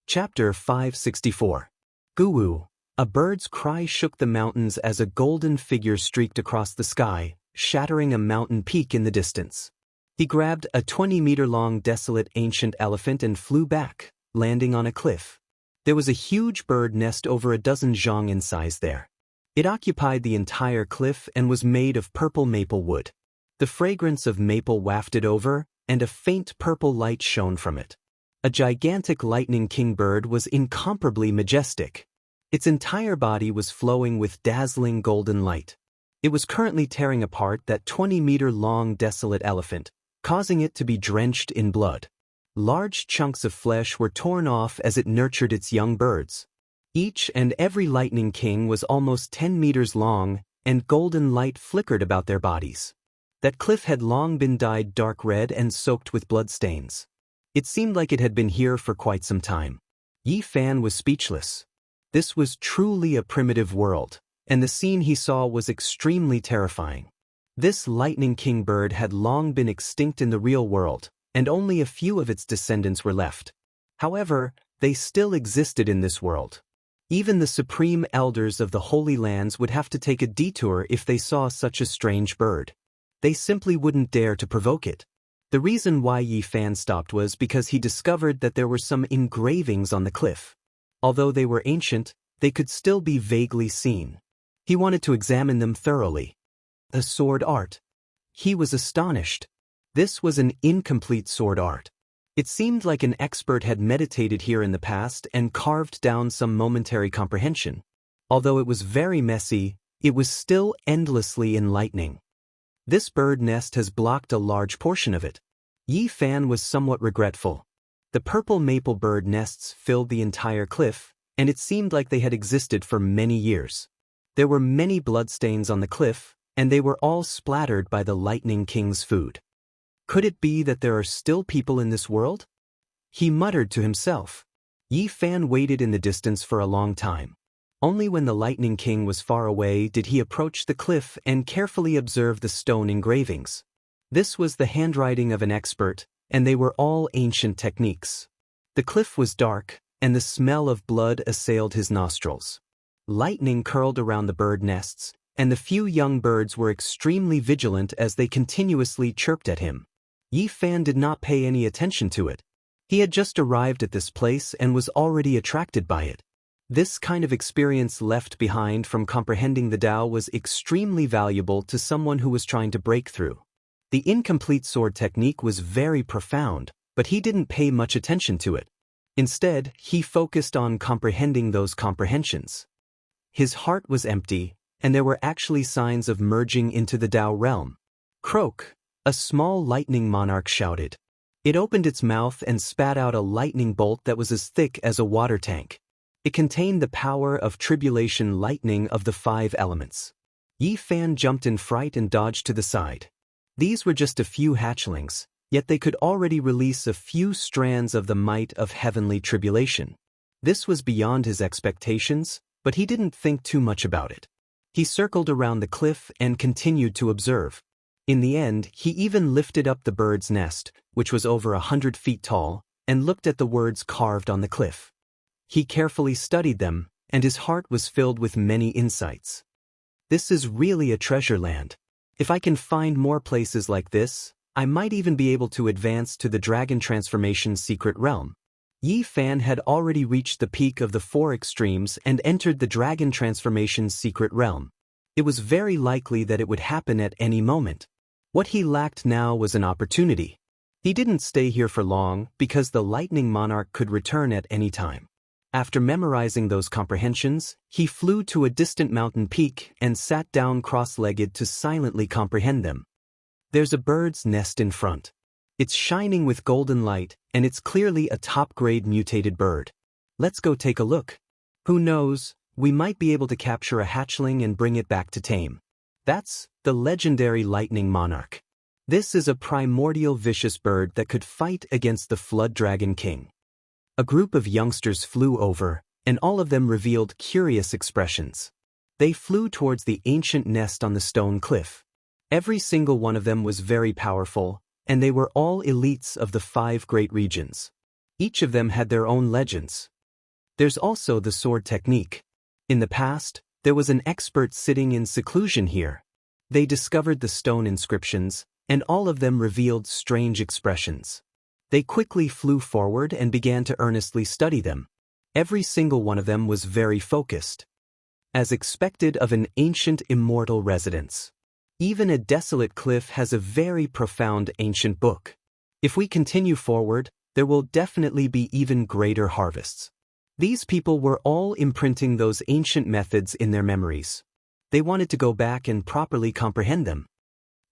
Chapter 564. Guwu. A bird's cry shook the mountains as a golden figure streaked across the sky, shattering a mountain peak in the distance. He grabbed a 20-meter-long desolate ancient elephant and flew back, landing on a cliff. There was a huge bird nest over a dozen zhang in size there. It occupied the entire cliff and was made of purple maple wood. The fragrance of maple wafted over, and a faint purple light shone from it. A gigantic lightning king bird was incomparably majestic. Its entire body was flowing with dazzling golden light. It was currently tearing apart that 20-meter-long desolate elephant, causing it to be drenched in blood. Large chunks of flesh were torn off as it nurtured its young birds. Each and every lightning king was almost 10 meters long, and golden light flickered about their bodies. That cliff had long been dyed dark red and soaked with bloodstains. It seemed like it had been here for quite some time. Yi Fan was speechless. This was truly a primitive world, and the scene he saw was extremely terrifying. This lightning king bird had long been extinct in the real world, and only a few of its descendants were left. However, they still existed in this world. Even the supreme elders of the Holy Lands would have to take a detour if they saw such a strange bird. They simply wouldn't dare to provoke it. The reason why Yi Fan stopped was because he discovered that there were some engravings on the cliff. Although they were ancient, they could still be vaguely seen. He wanted to examine them thoroughly. A sword art. He was astonished. This was an incomplete sword art. It seemed like an expert had meditated here in the past and carved down some momentary comprehension. Although it was very messy, it was still endlessly enlightening. This bird nest has blocked a large portion of it. Yi Fan was somewhat regretful. The purple maple bird nests filled the entire cliff, and it seemed like they had existed for many years. There were many bloodstains on the cliff, and they were all splattered by the Lightning King's food. Could it be that there are still people in this world? He muttered to himself. Yi Fan waited in the distance for a long time. Only when the Lightning King was far away did he approach the cliff and carefully observe the stone engravings. This was the handwriting of an expert, and they were all ancient techniques. The cliff was dark, and the smell of blood assailed his nostrils. Lightning curled around the bird nests, and the few young birds were extremely vigilant as they continuously chirped at him. Yi Fan did not pay any attention to it. He had just arrived at this place and was already attracted by it. This kind of experience left behind from comprehending the Tao was extremely valuable to someone who was trying to break through. The incomplete sword technique was very profound, but he didn't pay much attention to it. Instead, he focused on comprehending those comprehensions. His heart was empty, and there were actually signs of merging into the Tao realm. Croak! A small lightning monarch shouted. It opened its mouth and spat out a lightning bolt that was as thick as a water tank. It contained the power of tribulation lightning of the 5 elements. Yi Fan jumped in fright and dodged to the side. These were just a few hatchlings, yet they could already release a few strands of the might of heavenly tribulation. This was beyond his expectations, but he didn't think too much about it. He circled around the cliff and continued to observe. In the end, he even lifted up the bird's nest, which was over 100 feet tall, and looked at the words carved on the cliff. He carefully studied them, and his heart was filled with many insights. This is really a treasure land. If I can find more places like this, I might even be able to advance to the Dragon Transformation's secret realm. Yi Fan had already reached the peak of the 4 extremes and entered the Dragon Transformation's secret realm. It was very likely that it would happen at any moment. What he lacked now was an opportunity. He didn't stay here for long because the Lightning Monarch could return at any time. After memorizing those comprehensions, he flew to a distant mountain peak and sat down cross-legged to silently comprehend them. There's a bird's nest in front. It's shining with golden light, and it's clearly a top-grade mutated bird. Let's go take a look. Who knows, we might be able to capture a hatchling and bring it back to tame. That's the legendary Lightning Monarch. This is a primordial vicious bird that could fight against the Flood Dragon King. A group of youngsters flew over, and all of them revealed curious expressions. They flew towards the ancient nest on the stone cliff. Every single one of them was very powerful, and they were all elites of the 5 great regions. Each of them had their own legends, There's also the sword technique. In the past, there was an expert sitting in seclusion here. They discovered the stone inscriptions, and all of them revealed strange expressions. They quickly flew forward and began to earnestly study them. Every single one of them was very focused, as expected of an ancient immortal residence. Even a desolate cliff has a very profound ancient book. If we continue forward, there will definitely be even greater harvests. These people were all imprinting those ancient methods in their memories. They wanted to go back and properly comprehend them.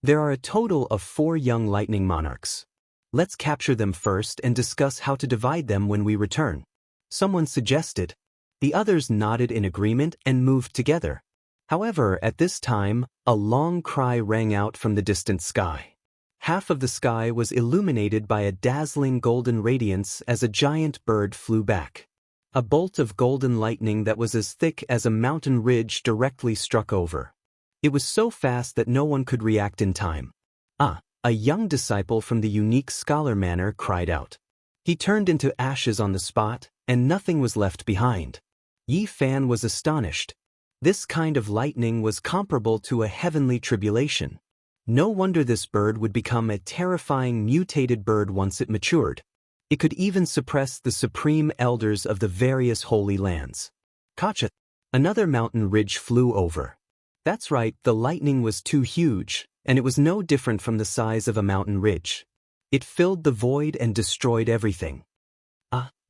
There are a total of 4 young lightning monarchs. Let's capture them first and discuss how to divide them when we return. Someone suggested. The others nodded in agreement and moved together. However, at this time, a long cry rang out from the distant sky. Half of the sky was illuminated by a dazzling golden radiance as a giant bird flew back. A bolt of golden lightning that was as thick as a mountain ridge directly struck over. It was so fast that no one could react in time. A young disciple from the unique scholar manor cried out. He turned into ashes on the spot, and nothing was left behind. Yi Fan was astonished. This kind of lightning was comparable to a heavenly tribulation. No wonder this bird would become a terrifying mutated bird once it matured. It could even suppress the supreme elders of the various holy lands. Kacha! Another mountain ridge flew over. That's right, the lightning was too huge, and it was no different from the size of a mountain ridge. It filled the void and destroyed everything.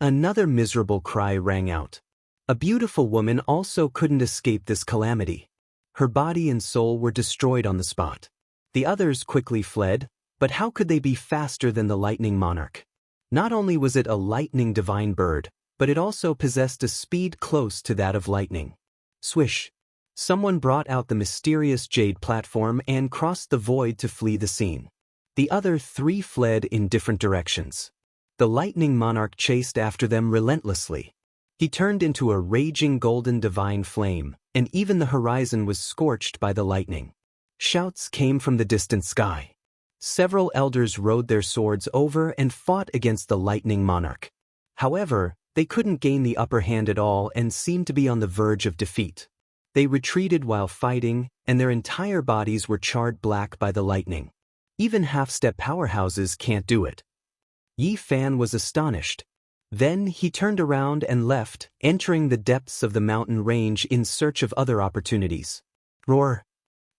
Another miserable cry rang out. A beautiful woman also couldn't escape this calamity. Her body and soul were destroyed on the spot. The others quickly fled, but how could they be faster than the lightning monarch? Not only was it a lightning divine bird, but it also possessed a speed close to that of lightning. Swish! Someone brought out the mysterious jade platform and crossed the void to flee the scene. The other 3 fled in different directions. The lightning monarch chased after them relentlessly. He turned into a raging golden divine flame, and even the horizon was scorched by the lightning. Shouts came from the distant sky. Several elders rode their swords over and fought against the lightning monarch. However, they couldn't gain the upper hand at all and seemed to be on the verge of defeat. They retreated while fighting, and their entire bodies were charred black by the lightning. Even half-step powerhouses can't do it. Yi Fan was astonished. Then he turned around and left, entering the depths of the mountain range in search of other opportunities. Roar!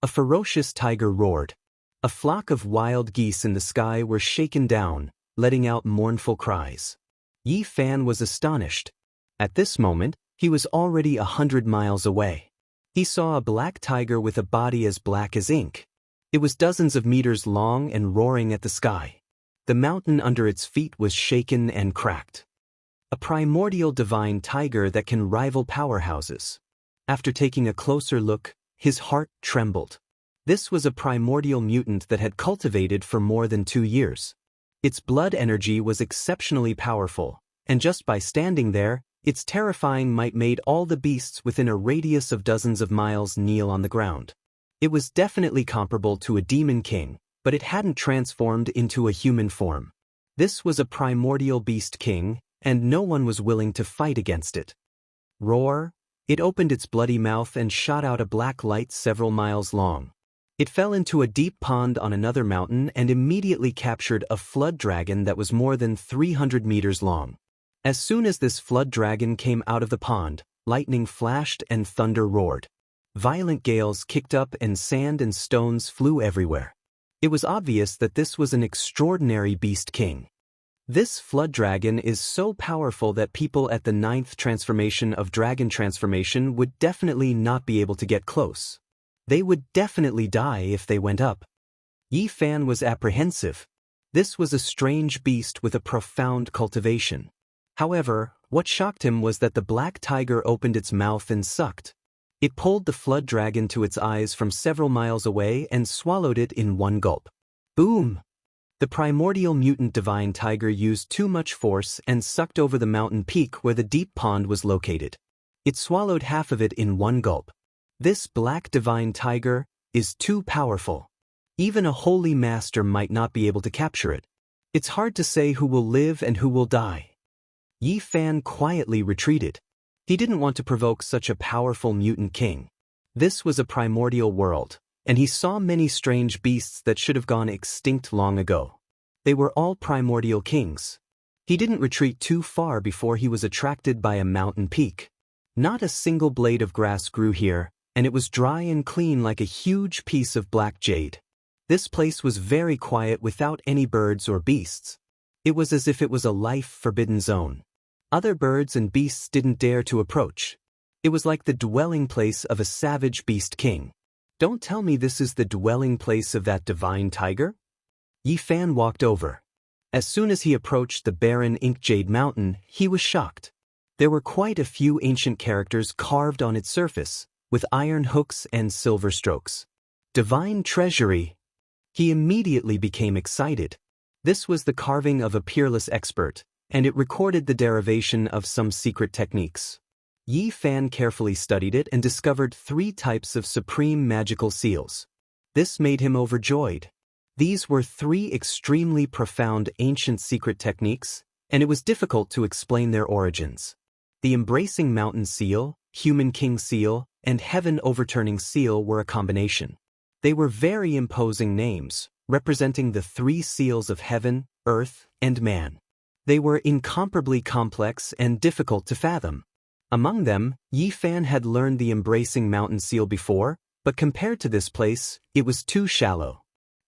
A ferocious tiger roared. A flock of wild geese in the sky were shaken down, letting out mournful cries. Yi Fan was astonished. At this moment, he was already 100 miles away. He saw a black tiger with a body as black as ink. It was dozens of meters long and roaring at the sky. The mountain under its feet was shaken and cracked. A primordial divine tiger that can rival powerhouses. After taking a closer look, his heart trembled. This was a primordial mutant that had cultivated for more than 2 years. Its blood energy was exceptionally powerful, and just by standing there, its terrifying might made all the beasts within a radius of dozens of miles kneel on the ground. It was definitely comparable to a demon king, but it hadn't transformed into a human form. This was a primordial beast king, and no one was willing to fight against it. Roar! It opened its bloody mouth and shot out a black light several miles long. It fell into a deep pond on another mountain and immediately captured a flood dragon that was more than 300 meters long. As soon as this flood dragon came out of the pond, lightning flashed and thunder roared. Violent gales kicked up and sand and stones flew everywhere. It was obvious that this was an extraordinary beast king. This flood dragon is so powerful that people at the 9th transformation of dragon transformation would definitely not be able to get close. They would definitely die if they went up. Yi Fan was apprehensive. This was a strange beast with a profound cultivation. However, what shocked him was that the black tiger opened its mouth and sucked. It pulled the flood dragon to its eyes from several miles away and swallowed it in one gulp. Boom! The primordial mutant divine tiger used too much force and sucked over the mountain peak where the deep pond was located. It swallowed half of it in one gulp. This black divine tiger is too powerful. Even a holy master might not be able to capture it. It's hard to say who will live and who will die. Yi Fan quietly retreated. He didn't want to provoke such a powerful mutant king. This was a primordial world, and he saw many strange beasts that should have gone extinct long ago. They were all primordial kings. He didn't retreat too far before he was attracted by a mountain peak. Not a single blade of grass grew here, and it was dry and clean like a huge piece of black jade. This place was very quiet without any birds or beasts. It was as if it was a life-forbidden zone. Other birds and beasts didn't dare to approach. It was like the dwelling place of a savage beast king. Don't tell me this is the dwelling place of that divine tiger? Yi Fan walked over. As soon as he approached the barren ink jade mountain, he was shocked. There were quite a few ancient characters carved on its surface, with iron hooks and silver strokes. Divine treasury! He immediately became excited. This was the carving of a peerless expert, and it recorded the derivation of some secret techniques. Yi Fan carefully studied it and discovered 3 types of supreme magical seals. This made him overjoyed. These were 3 extremely profound ancient secret techniques, and it was difficult to explain their origins. The Embracing Mountain Seal, Human King Seal, and Heaven Overturning Seal were a combination. They were very imposing names, representing the 3 seals of heaven, earth, and man. They were incomparably complex and difficult to fathom. Among them, Yi Fan had learned the Embracing Mountain Seal before, but compared to this place, it was too shallow.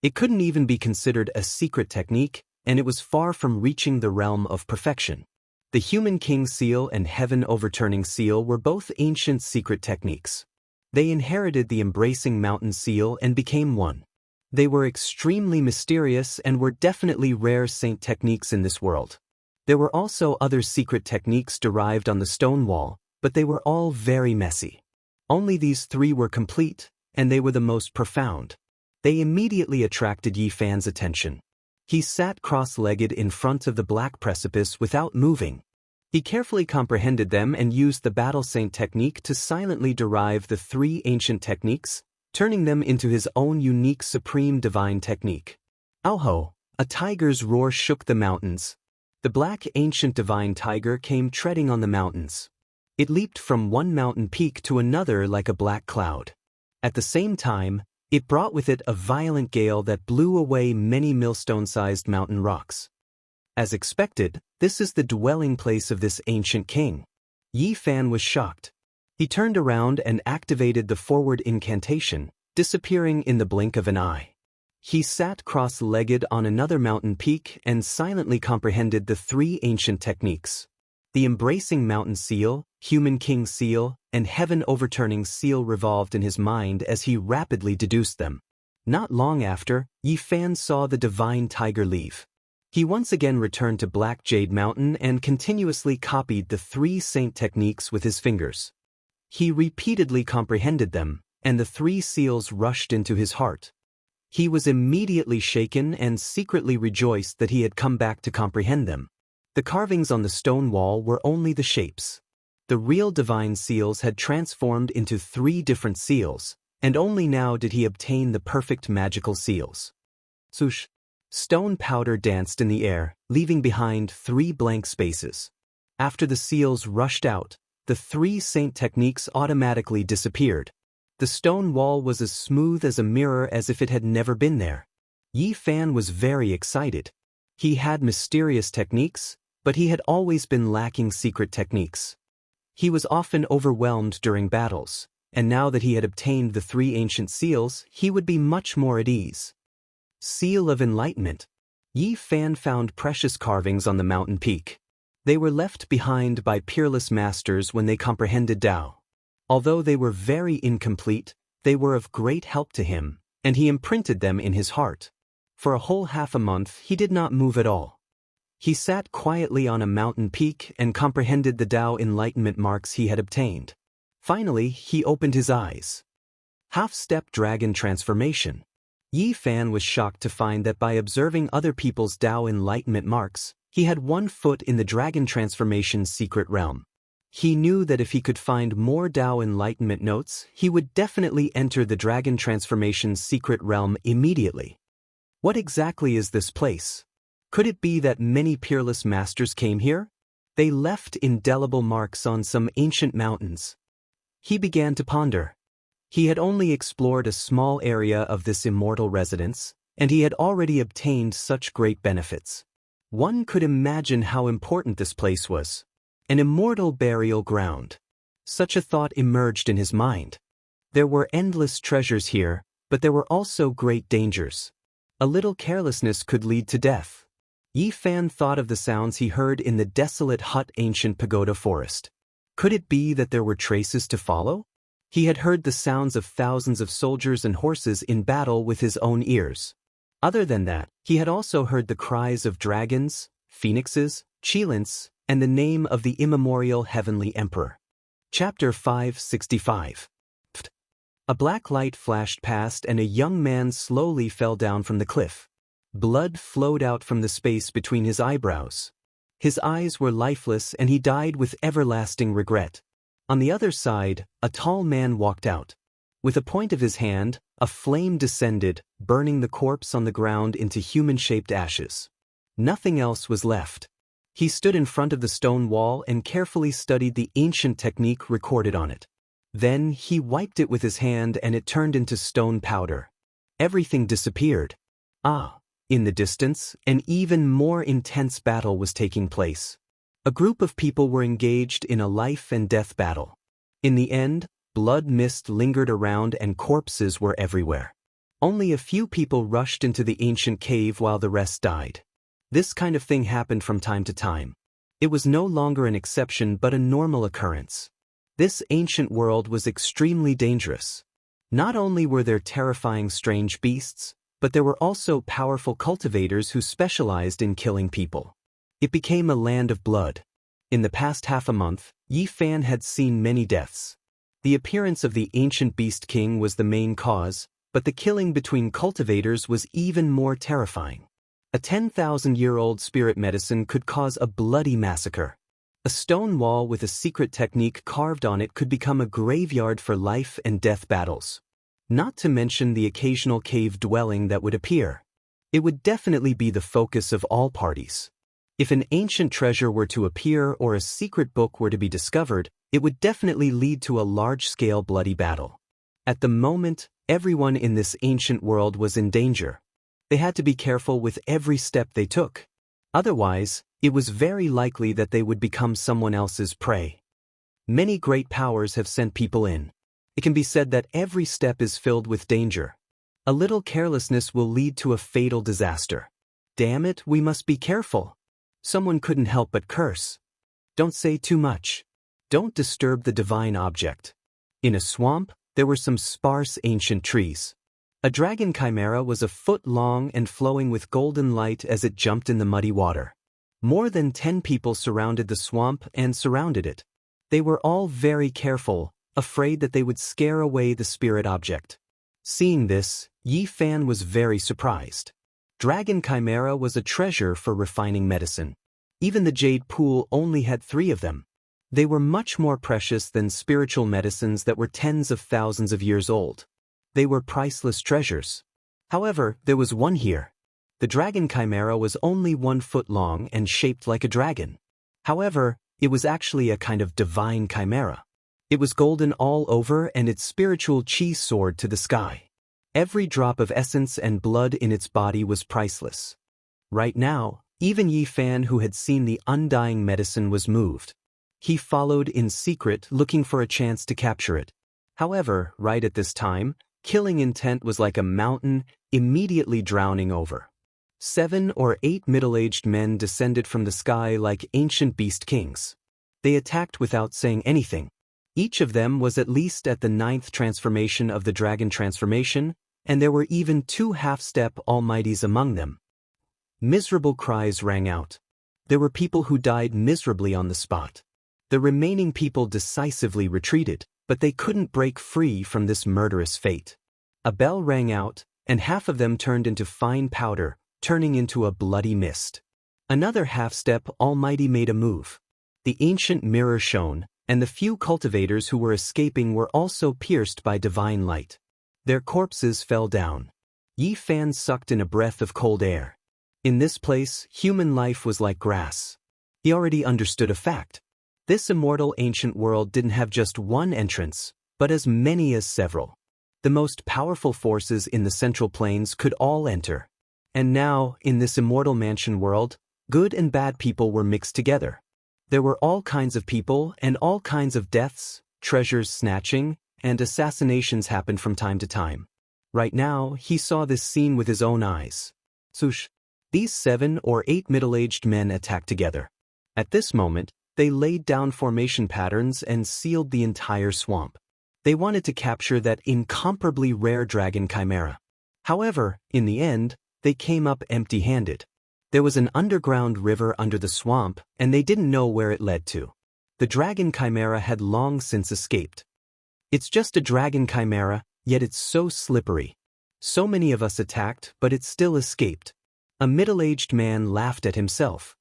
It couldn't even be considered a secret technique, and it was far from reaching the realm of perfection. The Human King Seal and Heaven Overturning Seal were both ancient secret techniques. They inherited the Embracing Mountain Seal and became one. They were extremely mysterious and were definitely rare saint techniques in this world. There were also other secret techniques derived on the stone wall, but they were all very messy. Only these 3 were complete, and they were the most profound. They immediately attracted Yi Fan's attention. He sat cross-legged in front of the black precipice without moving. He carefully comprehended them and used the Battle Saint technique to silently derive the 3 ancient techniques, turning them into his own unique supreme divine technique. Auho! A tiger's roar shook the mountains. The black ancient divine tiger came treading on the mountains. It leaped from one mountain peak to another like a black cloud. At the same time, it brought with it a violent gale that blew away many millstone-sized mountain rocks. As expected, this is the dwelling place of this ancient king. Yi Fan was shocked. He turned around and activated the forward incantation, disappearing in the blink of an eye. He sat cross-legged on another mountain peak and silently comprehended the 3 ancient techniques. The Embracing Mountain Seal, Human King Seal, and Heaven Overturning Seal revolved in his mind as he rapidly deduced them. Not long after, Yi Fan saw the divine tiger leave. He once again returned to Black Jade Mountain and continuously copied the 3 saint techniques with his fingers. He repeatedly comprehended them, and the 3 seals rushed into his heart. He was immediately shaken and secretly rejoiced that he had come back to comprehend them. The carvings on the stone wall were only the shapes. The real divine seals had transformed into 3 different seals, and only now did he obtain the perfect magical seals. Swoosh! Stone powder danced in the air, leaving behind 3 blank spaces. After the seals rushed out, the 3 saint techniques automatically disappeared. The stone wall was as smooth as a mirror as if it had never been there. Yi Fan was very excited. He had mysterious techniques, but he had always been lacking secret techniques. He was often overwhelmed during battles, and now that he had obtained the 3 ancient seals, he would be much more at ease. Seal of Enlightenment. Yi Fan found precious carvings on the mountain peak. They were left behind by peerless masters when they comprehended Tao. Although they were very incomplete, they were of great help to him, and he imprinted them in his heart. For a whole half a month he did not move at all. He sat quietly on a mountain peak and comprehended the Tao enlightenment marks he had obtained. Finally, he opened his eyes. Half-step dragon transformation. Yi Fan was shocked to find that by observing other people's Tao enlightenment marks, he had 1 foot in the dragon transformation's secret realm. He knew that if he could find more Tao enlightenment notes, he would definitely enter the dragon transformation's secret realm immediately. What exactly is this place? Could it be that many peerless masters came here? They left indelible marks on some ancient mountains. He began to ponder. He had only explored a small area of this immortal residence, and he had already obtained such great benefits. One could imagine how important this place was. An immortal burial ground. Such a thought emerged in his mind. There were endless treasures here, but there were also great dangers. A little carelessness could lead to death. Yi Fan thought of the sounds he heard in the desolate hut ancient pagoda forest. Could it be that there were traces to follow? He had heard the sounds of thousands of soldiers and horses in battle with his own ears. Other than that, he had also heard the cries of dragons, phoenixes, Qilins, and the name of the immemorial heavenly emperor. Chapter 565. A black light flashed past and a young man slowly fell down from the cliff. Blood flowed out from the space between his eyebrows. His eyes were lifeless and he died with everlasting regret. On the other side, a tall man walked out. With a point of his hand, a flame descended, burning the corpse on the ground into human-shaped ashes. Nothing else was left. He stood in front of the stone wall and carefully studied the ancient technique recorded on it. Then he wiped it with his hand and it turned into stone powder. Everything disappeared. In the distance, an even more intense battle was taking place. A group of people were engaged in a life-and-death battle. In the end, blood mist lingered around and corpses were everywhere. Only a few people rushed into the ancient cave while the rest died. This kind of thing happened from time to time. It was no longer an exception but a normal occurrence. This ancient world was extremely dangerous. Not only were there terrifying strange beasts, but there were also powerful cultivators who specialized in killing people. It became a land of blood. In the past half a month, Yi Fan had seen many deaths. The appearance of the ancient beast king was the main cause, but the killing between cultivators was even more terrifying. A 10,000-year-old spirit medicine could cause a bloody massacre. A stone wall with a secret technique carved on it could become a graveyard for life and death battles. Not to mention the occasional cave dwelling that would appear. It would definitely be the focus of all parties. If an ancient treasure were to appear or a secret book were to be discovered, it would definitely lead to a large-scale bloody battle. At the moment, everyone in this ancient world was in danger. They had to be careful with every step they took. Otherwise, it was very likely that they would become someone else's prey. Many great powers have sent people in. It can be said that every step is filled with danger. A little carelessness will lead to a fatal disaster. Damn it, we must be careful. Someone couldn't help but curse. Don't say too much. Don't disturb the divine object. In a swamp, there were some sparse ancient trees. A dragon chimera was a foot long and flowing with golden light as it jumped in the muddy water. More than 10 people surrounded the swamp and surrounded it. They were all very careful, afraid that they would scare away the spirit object. Seeing this, Yi Fan was very surprised. Dragon chimera was a treasure for refining medicine. Even the jade pool only had 3 of them. They were much more precious than spiritual medicines that were tens of thousands of years old. They were priceless treasures. However, there was one here. The dragon chimera was only 1 foot long and shaped like a dragon. However, it was actually a kind of divine chimera. It was golden all over and its spiritual chi soared to the sky. Every drop of essence and blood in its body was priceless. Right now, even Yi Fan, who had seen the undying medicine, was moved. He followed in secret, looking for a chance to capture it. However, right at this time, killing intent was like a mountain, immediately drowning over. 7 or 8 middle-aged men descended from the sky like ancient beast kings. They attacked without saying anything. Each of them was at least at the 9th transformation of the dragon transformation, and there were even 2 half-step almighties among them. Miserable cries rang out. There were people who died miserably on the spot. The remaining people decisively retreated, but they couldn't break free from this murderous fate. A bell rang out, and half of them turned into fine powder, turning into a bloody mist. Another half-step almighty made a move. The ancient mirror shone, and the few cultivators who were escaping were also pierced by divine light. Their corpses fell down. Yi Fan sucked in a breath of cold air. In this place, human life was like grass. He already understood a fact. This immortal ancient world didn't have just one entrance, but as many as several. The most powerful forces in the Central Plains could all enter. And now, in this immortal mansion world, good and bad people were mixed together. There were all kinds of people and all kinds of deaths, treasures snatching, and assassinations happened from time to time. Right now, he saw this scene with his own eyes. Swoosh! These 7 or 8 middle-aged men attacked together. At this moment, they laid down formation patterns and sealed the entire swamp. They wanted to capture that incomparably rare dragon chimera. However, in the end, they came up empty-handed. There was an underground river under the swamp, and they didn't know where it led to. The dragon chimera had long since escaped. It's just a dragon chimera, yet it's so slippery. So many of us attacked, but it still escaped. A middle-aged man laughed at himself.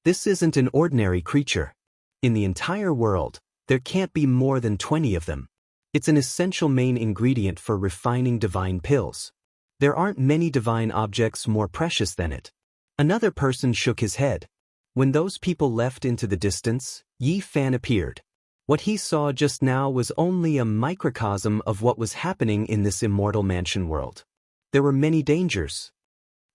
This isn't an ordinary creature. In the entire world, there can't be more than 20 of them. It's an essential main ingredient for refining divine pills. There aren't many divine objects more precious than it. Another person shook his head. When those people left into the distance, Yi Fan appeared. What he saw just now was only a microcosm of what was happening in this immortal mansion world. There were many dangers.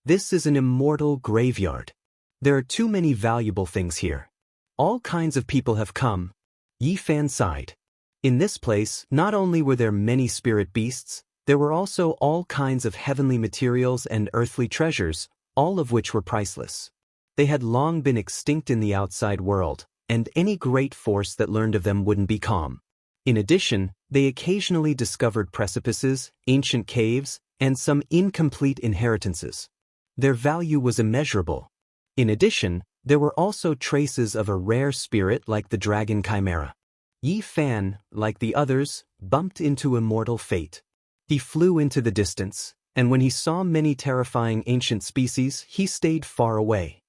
This is an immortal graveyard. There are too many valuable things here. All kinds of people have come. Yi Fan sighed. In this place, not only were there many spirit beasts, there were also all kinds of heavenly materials and earthly treasures, all of which were priceless. They had long been extinct in the outside world, and any great force that learned of them wouldn't be calm. In addition, they occasionally discovered precipices, ancient caves, and some incomplete inheritances. Their value was immeasurable. In addition, there were also traces of a rare spirit like the dragon chimera. Yi Fan, like the others, bumped into immortal fate. He flew into the distance, and when he saw many terrifying ancient species, he stayed far away.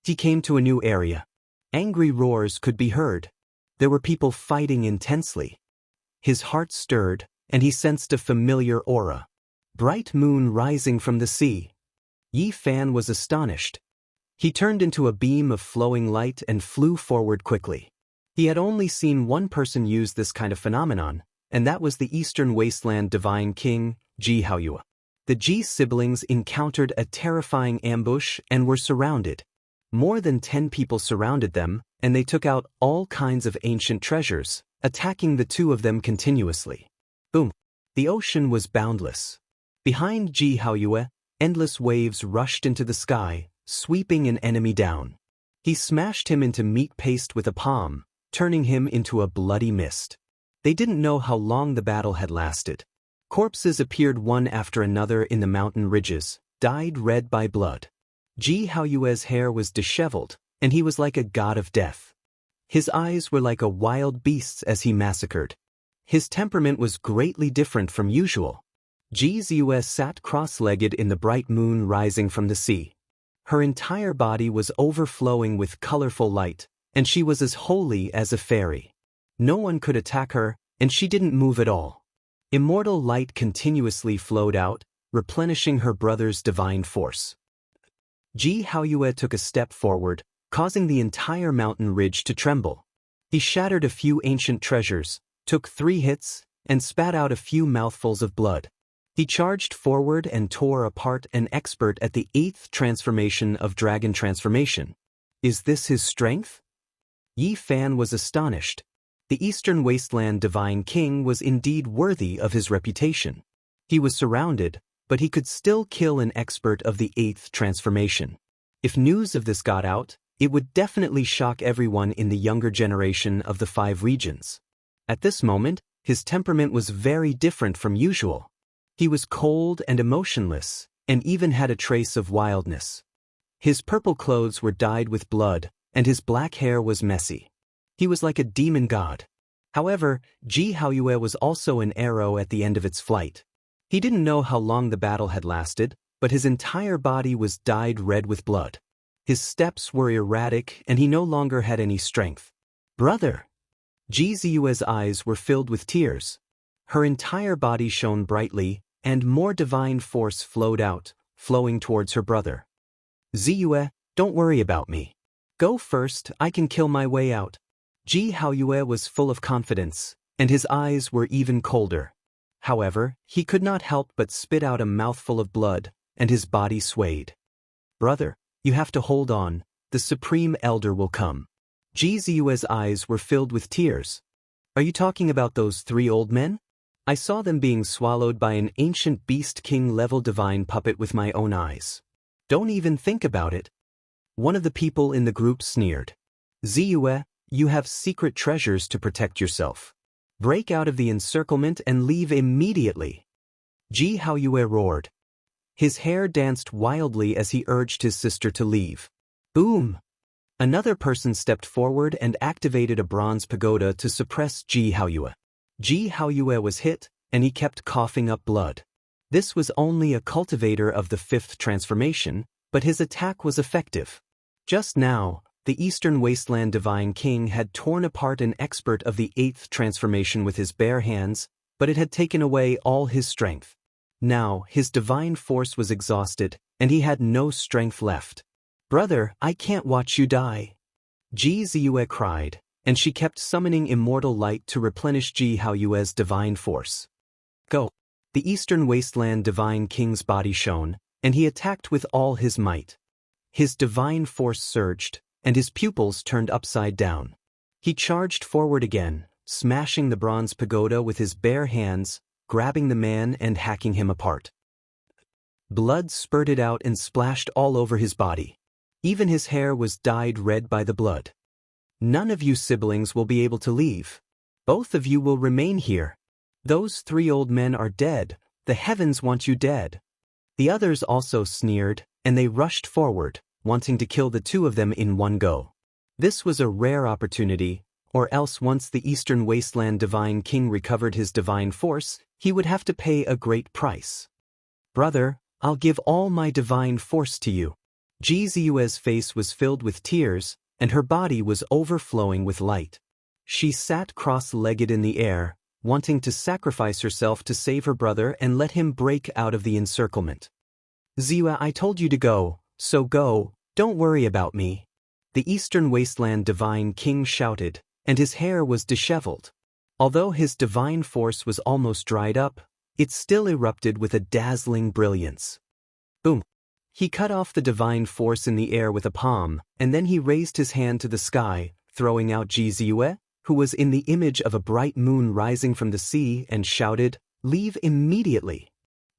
He came to a new area. Angry roars could be heard. There were people fighting intensely. His heart stirred, and he sensed a familiar aura. Bright moon rising from the sea. Yi Fan was astonished. He turned into a beam of flowing light and flew forward quickly. He had only seen one person use this kind of phenomenon, and that was the Eastern Wasteland Divine King, Jianghu. The Ji siblings encountered a terrifying ambush and were surrounded. More than 10 people surrounded them, and they took out all kinds of ancient treasures, attacking the two of them continuously. Boom! The ocean was boundless. Behind Jianghu, endless waves rushed into the sky, sweeping an enemy down. He smashed him into meat paste with a palm, turning him into a bloody mist. They didn't know how long the battle had lasted. Corpses appeared one after another in the mountain ridges, dyed red by blood. Jianghu's hair was disheveled, and he was like a god of death. His eyes were like a wild beast's as he massacred. His temperament was greatly different from usual. Jianghu sat cross-legged in the bright moon rising from the sea. Her entire body was overflowing with colorful light, and she was as holy as a fairy. No one could attack her, and she didn't move at all. Immortal light continuously flowed out, replenishing her brother's divine force. Jianghu took a step forward, causing the entire mountain ridge to tremble. He shattered a few ancient treasures, took 3 hits, and spat out a few mouthfuls of blood. He charged forward and tore apart an expert at the 8th transformation of Dragon Transformation. Is this his strength? Yi Fan was astonished. The Eastern Wasteland Divine King was indeed worthy of his reputation. He was surrounded, but he could still kill an expert of the 8th transformation. If news of this got out, it would definitely shock everyone in the younger generation of the 5 regions. At this moment, his temperament was very different from usual. He was cold and emotionless, and even had a trace of wildness. His purple clothes were dyed with blood, and his black hair was messy. He was like a demon god. However, Jianghu was also an arrow at the end of its flight. He didn't know how long the battle had lasted, but his entire body was dyed red with blood. His steps were erratic, and he no longer had any strength. Brother! Jianghu's eyes were filled with tears. Her entire body shone brightly, and more divine force flowed out, flowing towards her brother. Ziyue, don't worry about me. Go first, I can kill my way out. Ji Haoyue was full of confidence, and his eyes were even colder. However, he could not help but spit out a mouthful of blood, and his body swayed. Brother, you have to hold on, the Supreme Elder will come. Ji Ziyue's eyes were filled with tears. Are you talking about those 3 old men? I saw them being swallowed by an ancient beast king-level divine puppet with my own eyes. Don't even think about it. One of the people in the group sneered. Ziyue, you have secret treasures to protect yourself. Break out of the encirclement and leave immediately. Ji Haoyue roared. His hair danced wildly as he urged his sister to leave. Boom! Another person stepped forward and activated a bronze pagoda to suppress Ji Haoyue. Ji Haoyue was hit, and he kept coughing up blood. This was only a cultivator of the 5th transformation, but his attack was effective. Just now, the Eastern Wasteland Divine King had torn apart an expert of the 8th transformation with his bare hands, but it had taken away all his strength. Now, his divine force was exhausted, and he had no strength left. Brother, I can't watch you die. Ji Ziyue cried, and she kept summoning immortal light to replenish Ji Haoyue's divine force. Go! The Eastern Wasteland Divine King's body shone, and he attacked with all his might. His divine force surged, and his pupils turned upside down. He charged forward again, smashing the bronze pagoda with his bare hands, grabbing the man and hacking him apart. Blood spurted out and splashed all over his body. Even his hair was dyed red by the blood. None of you siblings will be able to leave. Both of you will remain here. Those 3 old men are dead. The heavens want you dead. The others also sneered, and they rushed forward, wanting to kill the 2 of them in one go. This was a rare opportunity, or else once the Eastern Wasteland Divine King recovered his divine force, he would have to pay a great price. Brother, I'll give all my divine force to you. Ji Ziyue's face was filled with tears, and her body was overflowing with light. She sat cross-legged in the air, wanting to sacrifice herself to save her brother and let him break out of the encirclement. Ziyue, I told you to go, so go, don't worry about me. The Eastern Wasteland Divine King shouted, and his hair was disheveled. Although his divine force was almost dried up, it still erupted with a dazzling brilliance. Boom! He cut off the divine force in the air with a palm, and then he raised his hand to the sky, throwing out Ji Ziyue, who was in the image of a bright moon rising from the sea, and shouted, "Leave immediately."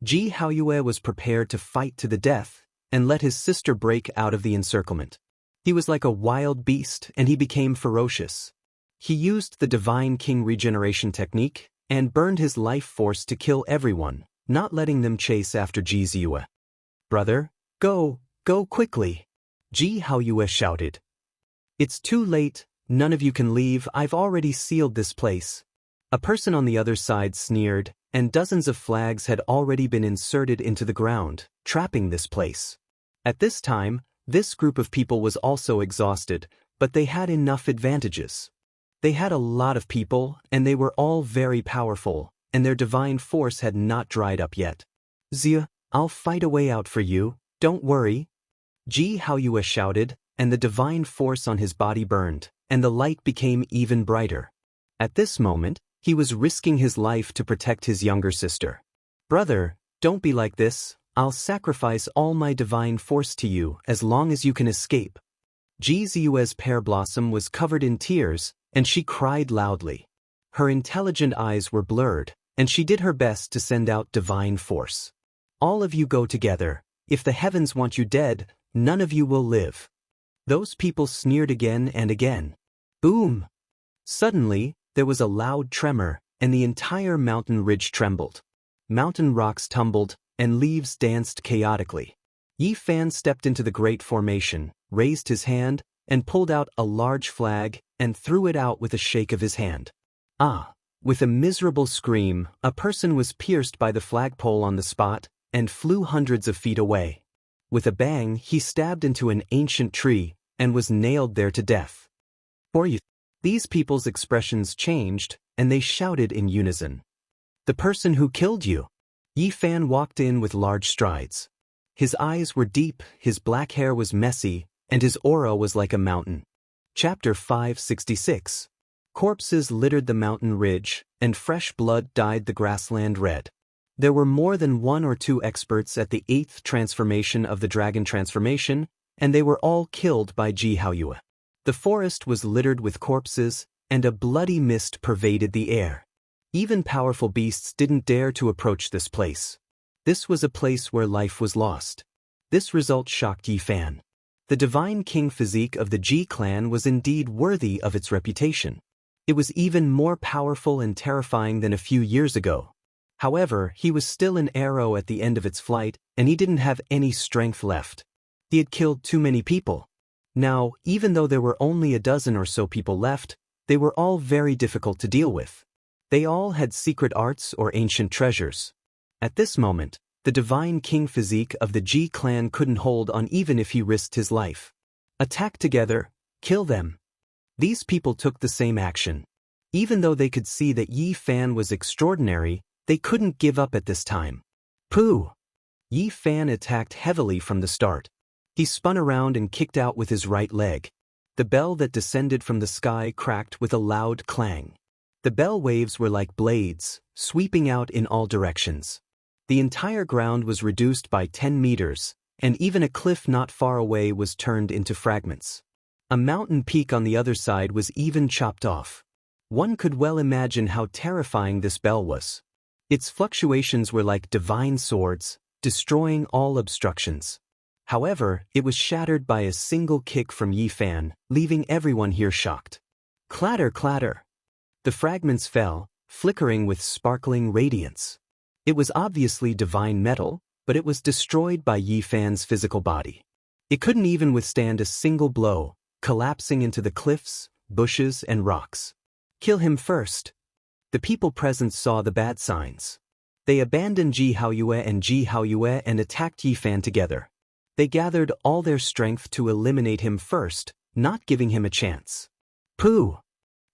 Ji Haoyue was prepared to fight to the death, and let his sister break out of the encirclement. He was like a wild beast, and he became ferocious. He used the Divine King regeneration technique, and burned his life force to kill everyone, not letting them chase after Ji Ziyue. Brother, go quickly. Ji Haoyue shouted. It's too late, none of you can leave, I've already sealed this place. A person on the other side sneered, and dozens of flags had already been inserted into the ground, trapping this place. At this time, this group of people was also exhausted, but they had enough advantages. They had a lot of people, and they were all very powerful, and their divine force had not dried up yet. Ziyue, I'll fight a way out for you, don't worry. Ji Haoyue shouted, and the divine force on his body burned, and the light became even brighter. At this moment, he was risking his life to protect his younger sister. Brother, don't be like this, I'll sacrifice all my divine force to you as long as you can escape. Ji Ziyue's pear blossom was covered in tears, and she cried loudly. Her intelligent eyes were blurred, and she did her best to send out divine force. All of you go together. If the heavens want you dead, none of you will live. Those people sneered again and again. Boom! Suddenly, there was a loud tremor, and the entire mountain ridge trembled. Mountain rocks tumbled, and leaves danced chaotically. Yi Fan stepped into the great formation, raised his hand, and pulled out a large flag, and threw it out with a shake of his hand. Ah! With a miserable scream, a person was pierced by the flagpole on the spot, and flew hundreds of feet away. With a bang, he stabbed into an ancient tree, and was nailed there to death. These people's expressions changed, and they shouted in unison. The person who killed you! Yi Fan walked in with large strides. His eyes were deep, his black hair was messy, and his aura was like a mountain. Chapter 566. Corpses littered the mountain ridge, and fresh blood dyed the grassland red. There were more than 1 or 2 experts at the 8th transformation of the dragon transformation, and they were all killed by Jianghu. The forest was littered with corpses, and a bloody mist pervaded the air. Even powerful beasts didn't dare to approach this place. This was a place where life was lost. This result shocked Yi Fan. The divine king physique of the Ji clan was indeed worthy of its reputation. It was even more powerful and terrifying than a few years ago. However, he was still an arrow at the end of its flight, and he didn't have any strength left. He had killed too many people. Now, even though there were only a dozen or so people left, they were all very difficult to deal with. They all had secret arts or ancient treasures. At this moment, the divine king physique of the Ji clan couldn't hold on even if he risked his life. Attack together, kill them. These people took the same action. Even though they could see that Yi Fan was extraordinary, they couldn't give up at this time. Pooh! Yi Fan attacked heavily from the start. He spun around and kicked out with his right leg. The bell that descended from the sky cracked with a loud clang. The bell waves were like blades, sweeping out in all directions. The entire ground was reduced by 10 meters, and even a cliff not far away was turned into fragments. A mountain peak on the other side was even chopped off. One could well imagine how terrifying this bell was. Its fluctuations were like divine swords, destroying all obstructions. However, it was shattered by a single kick from Yi Fan, leaving everyone here shocked. Clatter, clatter. The fragments fell, flickering with sparkling radiance. It was obviously divine metal, but it was destroyed by Yi Fan's physical body. It couldn't even withstand a single blow, collapsing into the cliffs, bushes, and rocks. Kill him first. The people present saw the bad signs. They abandoned Jianghu and attacked Yi Fan together. They gathered all their strength to eliminate him first, not giving him a chance. Pooh!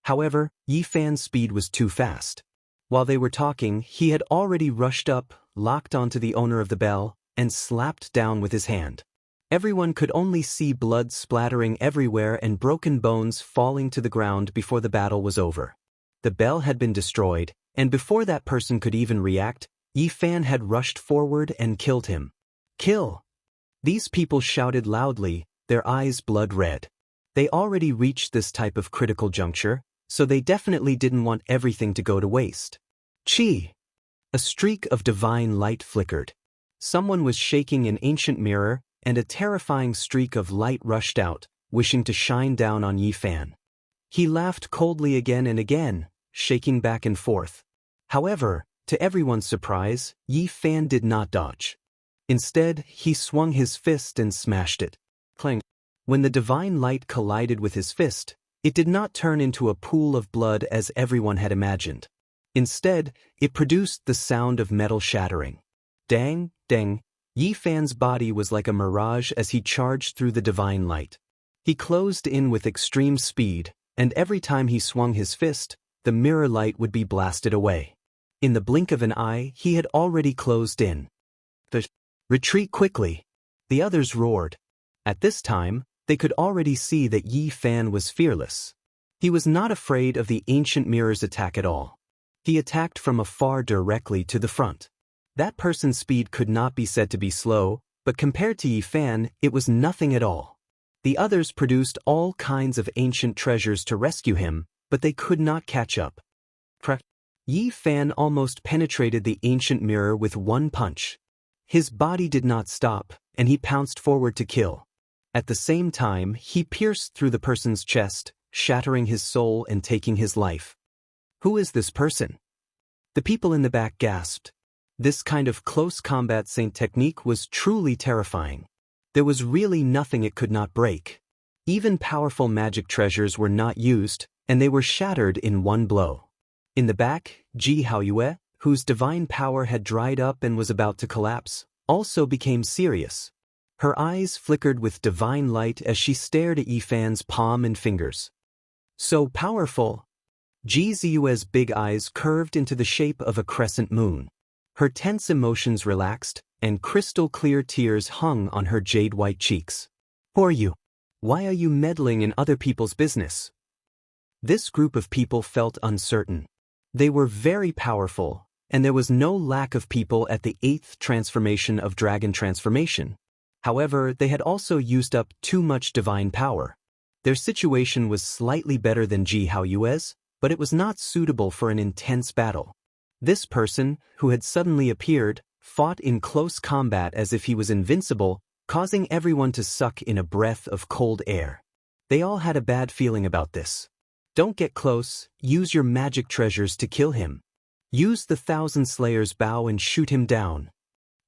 However, Yi Fan's speed was too fast. While they were talking, he had already rushed up, locked onto the owner of the bell, and slapped down with his hand. Everyone could only see blood splattering everywhere and broken bones falling to the ground before the battle was over. The bell had been destroyed, and before that person could even react, Yi Fan had rushed forward and killed him. Kill! These people shouted loudly, their eyes blood red. They already reached this type of critical juncture, so they definitely didn't want everything to go to waste. Chi! A streak of divine light flickered. Someone was shaking an ancient mirror, and a terrifying streak of light rushed out, wishing to shine down on Yi Fan. He laughed coldly again and again, shaking back and forth. However, to everyone's surprise, Yi Fan did not dodge. Instead, he swung his fist and smashed it. Clang! When the divine light collided with his fist, it did not turn into a pool of blood as everyone had imagined. Instead, it produced the sound of metal shattering. Dang, dang! Yi Fan's body was like a mirage as he charged through the divine light. He closed in with extreme speed, and every time he swung his fist, the mirror light would be blasted away. In the blink of an eye, he had already closed in. Retreat quickly! The others roared. At this time, they could already see that Yi Fan was fearless. He was not afraid of the ancient mirror's attack at all. He attacked from afar directly to the front. That person's speed could not be said to be slow, but compared to Yi Fan, it was nothing at all. The others produced all kinds of ancient treasures to rescue him, but they could not catch up. Yi Fan almost penetrated the ancient mirror with one punch. His body did not stop, and he pounced forward to kill. At the same time, he pierced through the person's chest, shattering his soul and taking his life. Who is this person? The people in the back gasped. This kind of close combat saint technique was truly terrifying. There was really nothing it could not break. Even powerful magic treasures were not used, and they were shattered in one blow. In the back, Jianghu, whose divine power had dried up and was about to collapse, also became serious. Her eyes flickered with divine light as she stared at Yi Fan's palm and fingers. So powerful! Jianghu's big eyes curved into the shape of a crescent moon. Her tense emotions relaxed, and crystal-clear tears hung on her jade-white cheeks. Who are you? Why are you meddling in other people's business? This group of people felt uncertain. They were very powerful, and there was no lack of people at the 8th transformation of Dragon Transformation. However, they had also used up too much divine power. Their situation was slightly better than Jianghu's, but it was not suitable for an intense battle. This person, who had suddenly appeared, fought in close combat as if he was invincible, causing everyone to suck in a breath of cold air. They all had a bad feeling about this. Don't get close, use your magic treasures to kill him. Use the Thousand Slayers' bow and shoot him down.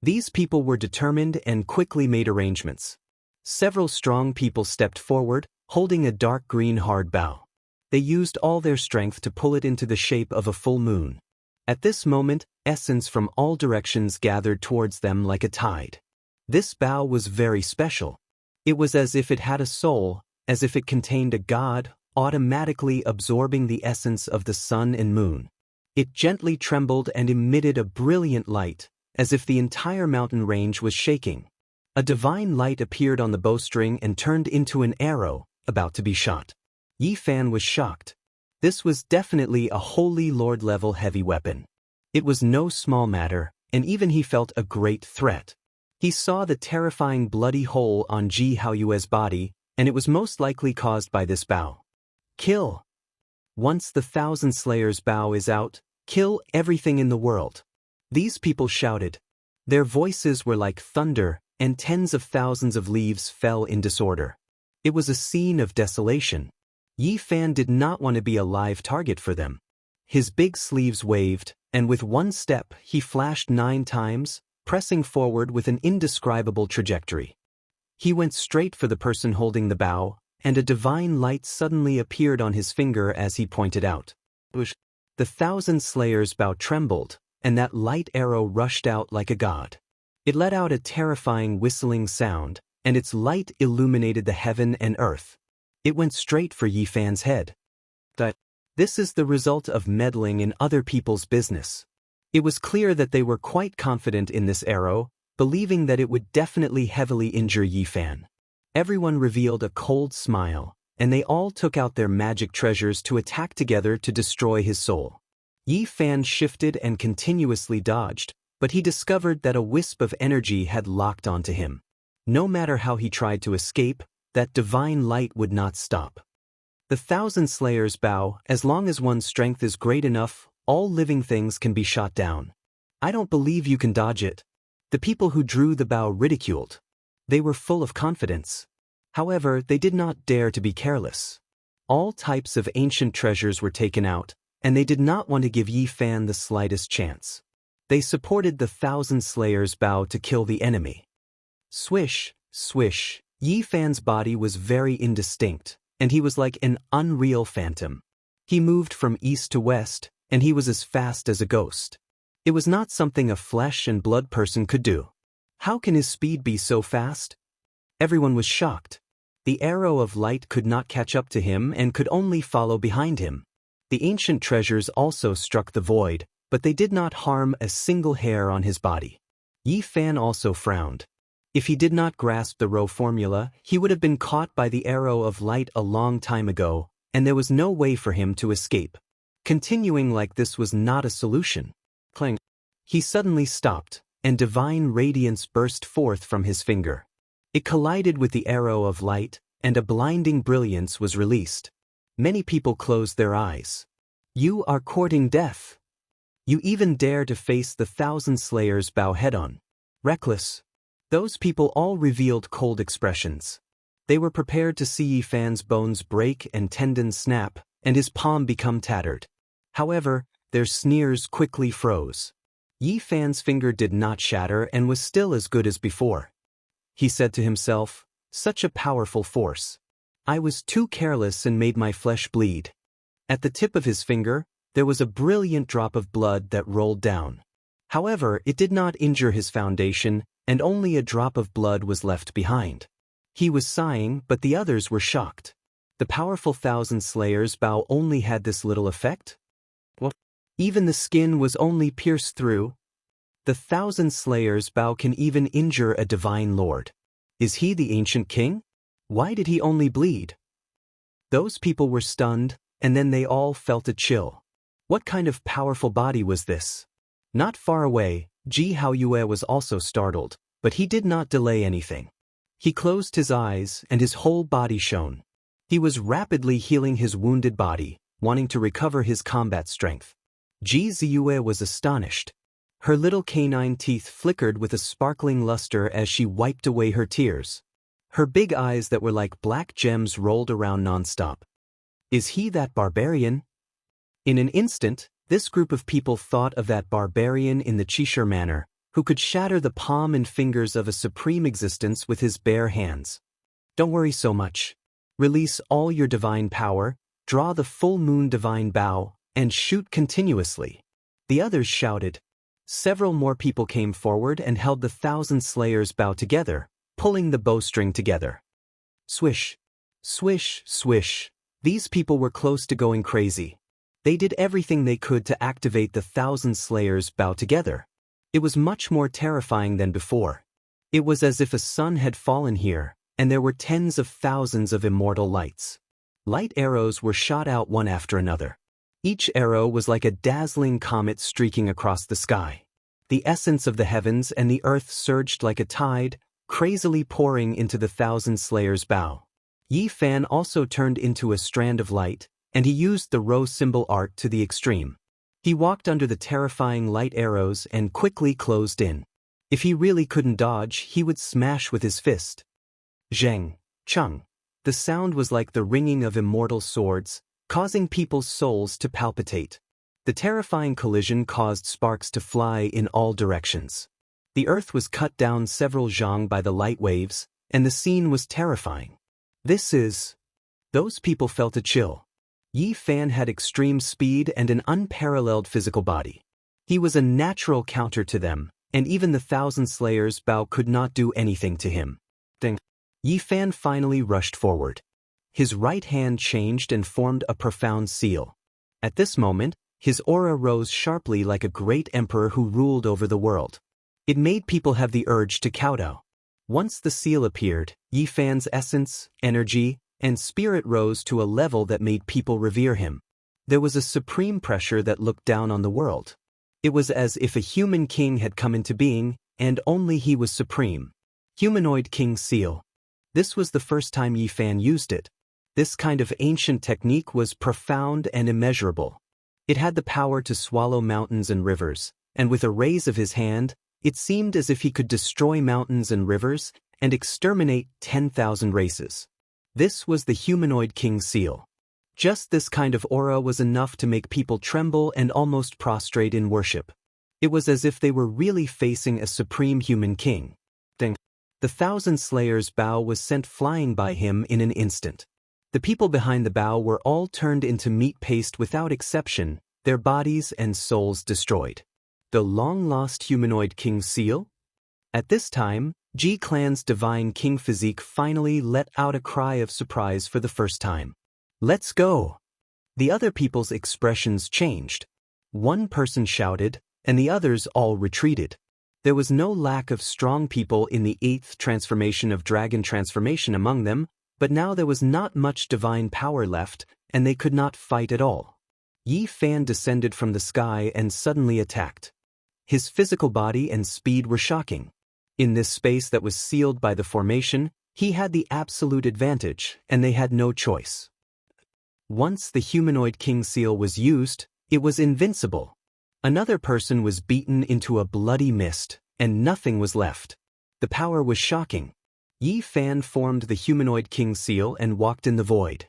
These people were determined and quickly made arrangements. Several strong people stepped forward, holding a dark green hard bow. They used all their strength to pull it into the shape of a full moon. At this moment, essence from all directions gathered towards them like a tide. This bow was very special. It was as if it had a soul, as if it contained a god, automatically absorbing the essence of the sun and moon. It gently trembled and emitted a brilliant light, as if the entire mountain range was shaking. A divine light appeared on the bowstring and turned into an arrow, about to be shot. Yi Fan was shocked. This was definitely a Holy Lord-level heavy weapon. It was no small matter, and even he felt a great threat. He saw the terrifying bloody hole on Jianghu's body, and it was most likely caused by this bow. Kill! Once the Thousand Slayers' bow is out, kill everything in the world. These people shouted. Their voices were like thunder, and tens of thousands of leaves fell in disorder. It was a scene of desolation. Yi Fan did not want to be a live target for them. His big sleeves waved, and with one step he flashed 9 times, pressing forward with an indescribable trajectory. He went straight for the person holding the bow, and a divine light suddenly appeared on his finger as he pointed out. The Thousand Slayers' bow trembled, and that light arrow rushed out like a god. It let out a terrifying whistling sound, and its light illuminated the heaven and earth. It went straight for Yi Fan's head. This is the result of meddling in other people's business. It was clear that they were quite confident in this arrow, believing that it would definitely heavily injure Yi Fan. Everyone revealed a cold smile, and they all took out their magic treasures to attack together to destroy his soul. Yi Fan shifted and continuously dodged, but he discovered that a wisp of energy had locked onto him. No matter how he tried to escape, that divine light would not stop. The Thousand Slayers' bow, as long as one's strength is great enough, all living things can be shot down. I don't believe you can dodge it. The people who drew the bow ridiculed. They were full of confidence. However, they did not dare to be careless. All types of ancient treasures were taken out, and they did not want to give Yi Fan the slightest chance. They supported the Thousand Slayers' bow to kill the enemy. Swish, swish, Yi Fan's body was very indistinct, and he was like an unreal phantom. He moved from east to west, and he was as fast as a ghost. It was not something a flesh and blood person could do. How can his speed be so fast? Everyone was shocked. The arrow of light could not catch up to him and could only follow behind him. The ancient treasures also struck the void, but they did not harm a single hair on his body. Yi Fan also frowned. If he did not grasp the Rho formula, he would have been caught by the arrow of light a long time ago, and there was no way for him to escape. Continuing like this was not a solution. Clang. He suddenly stopped, and divine radiance burst forth from his finger. It collided with the arrow of light, and a blinding brilliance was released. Many people closed their eyes. You are courting death. You even dare to face the Thousand Slayers' bow head-on. Reckless. Those people all revealed cold expressions. They were prepared to see Yi Fan's bones break and tendons snap, and his palm become tattered. However, their sneers quickly froze. Yi Fan's finger did not shatter and was still as good as before. He said to himself, such a powerful force. I was too careless and made my flesh bleed. At the tip of his finger, there was a brilliant drop of blood that rolled down. However, it did not injure his foundation, and only a drop of blood was left behind. He was sighing, but the others were shocked. The powerful Thousand Slayers' bow only had this little effect? What? Even the skin was only pierced through? The Thousand Slayers' bow can even injure a divine lord. Is he the ancient king? Why did he only bleed? Those people were stunned, and then they all felt a chill. What kind of powerful body was this? Not far away, Jianghu was also startled, but he did not delay anything. He closed his eyes, and his whole body shone. He was rapidly healing his wounded body, wanting to recover his combat strength. Jianghu was astonished. Her little canine teeth flickered with a sparkling luster as she wiped away her tears. Her big eyes that were like black gems rolled around nonstop. Is he that barbarian? In an instant, this group of people thought of that barbarian in the Qishir manner, who could shatter the palm and fingers of a supreme existence with his bare hands. Don't worry so much. Release all your divine power, draw the full moon divine bow, and shoot continuously. The others shouted. Several more people came forward and held the 1,000 slayers bow together, pulling the bowstring together. Swish, swish, swish. These people were close to going crazy. They did everything they could to activate the 1,000 slayers bow together. It was much more terrifying than before. It was as if a sun had fallen here, and there were tens of thousands of immortal lights. Light arrows were shot out one after another. Each arrow was like a dazzling comet streaking across the sky. The essence of the heavens and the earth surged like a tide, crazily pouring into the 1,000 slayers' bow. Yi Fan also turned into a strand of light, and he used the rho symbol art to the extreme. He walked under the terrifying light arrows and quickly closed in. If he really couldn't dodge, he would smash with his fist. Zheng, Chung. The sound was like the ringing of immortal swords, causing people's souls to palpitate. The terrifying collision caused sparks to fly in all directions. The earth was cut down several zhang by the light waves, and the scene was terrifying. Those people felt a chill. Yi Fan had extreme speed and an unparalleled physical body. He was a natural counter to them, and even the 1,000 slayers bow could not do anything to him. Yi Fan finally rushed forward. His right hand changed and formed a profound seal. At this moment, his aura rose sharply like a great emperor who ruled over the world. It made people have the urge to kowtow. Once the seal appeared, Yi Fan's essence, energy, and spirit rose to a level that made people revere him. There was a supreme pressure that looked down on the world. It was as if a human king had come into being, and only he was supreme. Humanoid King Seal. This was the first time Yi Fan used it. This kind of ancient technique was profound and immeasurable. It had the power to swallow mountains and rivers, and with a raise of his hand, it seemed as if he could destroy mountains and rivers and exterminate 10,000 races. This was the humanoid King Seal. Just this kind of aura was enough to make people tremble and almost prostrate in worship. It was as if they were really facing a supreme human king. The 1,000 slayers' bow was sent flying by him in an instant. The people behind the bow were all turned into meat paste without exception, their bodies and souls destroyed. The long-lost humanoid King Seal? At this time, Ji Clan's divine king physique finally let out a cry of surprise for the first time. Let's go! The other people's expressions changed. One person shouted, and the others all retreated. There was no lack of strong people in the 8th transformation of Dragon Transformation among them, but now there was not much divine power left, and they could not fight at all. Yi Fan descended from the sky and suddenly attacked. His physical body and speed were shocking. In this space that was sealed by the formation, he had the absolute advantage, and they had no choice. Once the humanoid King Seal was used, it was invincible. Another person was beaten into a bloody mist, and nothing was left. The power was shocking. Yi Fan formed the humanoid King Seal and walked in the void.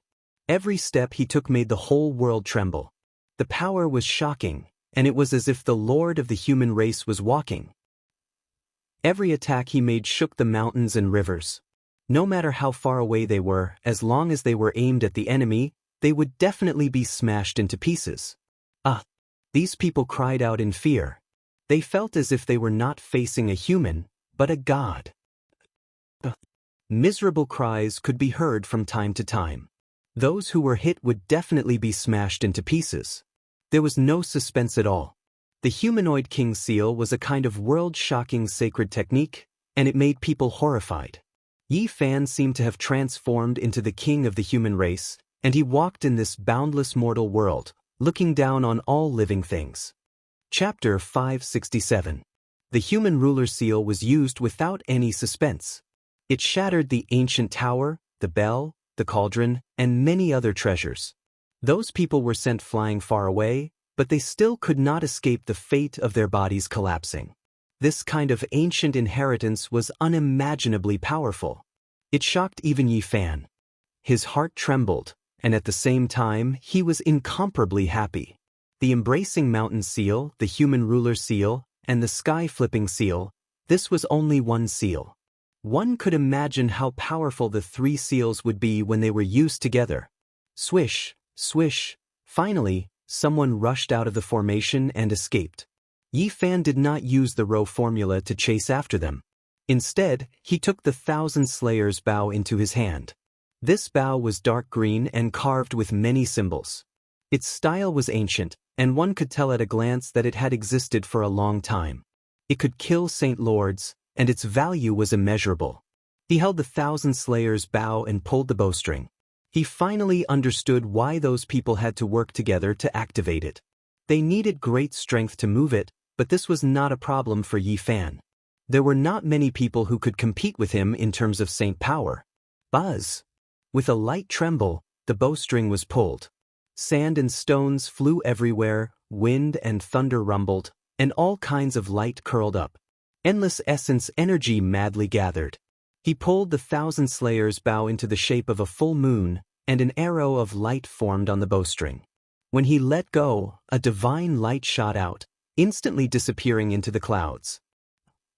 Every step he took made the whole world tremble. The power was shocking, and it was as if the Lord of the human race was walking. Every attack he made shook the mountains and rivers. No matter how far away they were, as long as they were aimed at the enemy, they would definitely be smashed into pieces. These people cried out in fear. They felt as if they were not facing a human, but a god. Miserable cries could be heard from time to time. Those who were hit would definitely be smashed into pieces. There was no suspense at all. The humanoid King Seal was a kind of world-shocking sacred technique, and it made people horrified. Yi Fan seemed to have transformed into the king of the human race, and he walked in this boundless mortal world, looking down on all living things. Chapter 567. The human ruler seal was used without any suspense. It shattered the ancient tower, the bell, the cauldron, and many other treasures. Those people were sent flying far away, but they still could not escape the fate of their bodies collapsing. This kind of ancient inheritance was unimaginably powerful. It shocked even Yi Fan. His heart trembled, and at the same time he was incomparably happy. The embracing mountain seal, the human ruler seal, and the sky-flipping seal, this was only one seal. One could imagine how powerful the three seals would be when they were used together. Swish, swish. Finally, someone rushed out of the formation and escaped. Yi Fan did not use the row formula to chase after them. Instead, he took the Thousand Slayers bow into his hand. This bow was dark green and carved with many symbols. Its style was ancient, and one could tell at a glance that it had existed for a long time. It could kill Saint Lords, and its value was immeasurable. He held the Thousand Slayers bow and pulled the bowstring. He finally understood why those people had to work together to activate it. They needed great strength to move it, but this was not a problem for Yi Fan. There were not many people who could compete with him in terms of saint power. Buzz! With a light tremble, the bowstring was pulled. Sand and stones flew everywhere, wind and thunder rumbled, and all kinds of light curled up. Endless essence energy madly gathered. He pulled the Thousand Slayers bow into the shape of a full moon, and an arrow of light formed on the bowstring. When he let go, a divine light shot out, instantly disappearing into the clouds.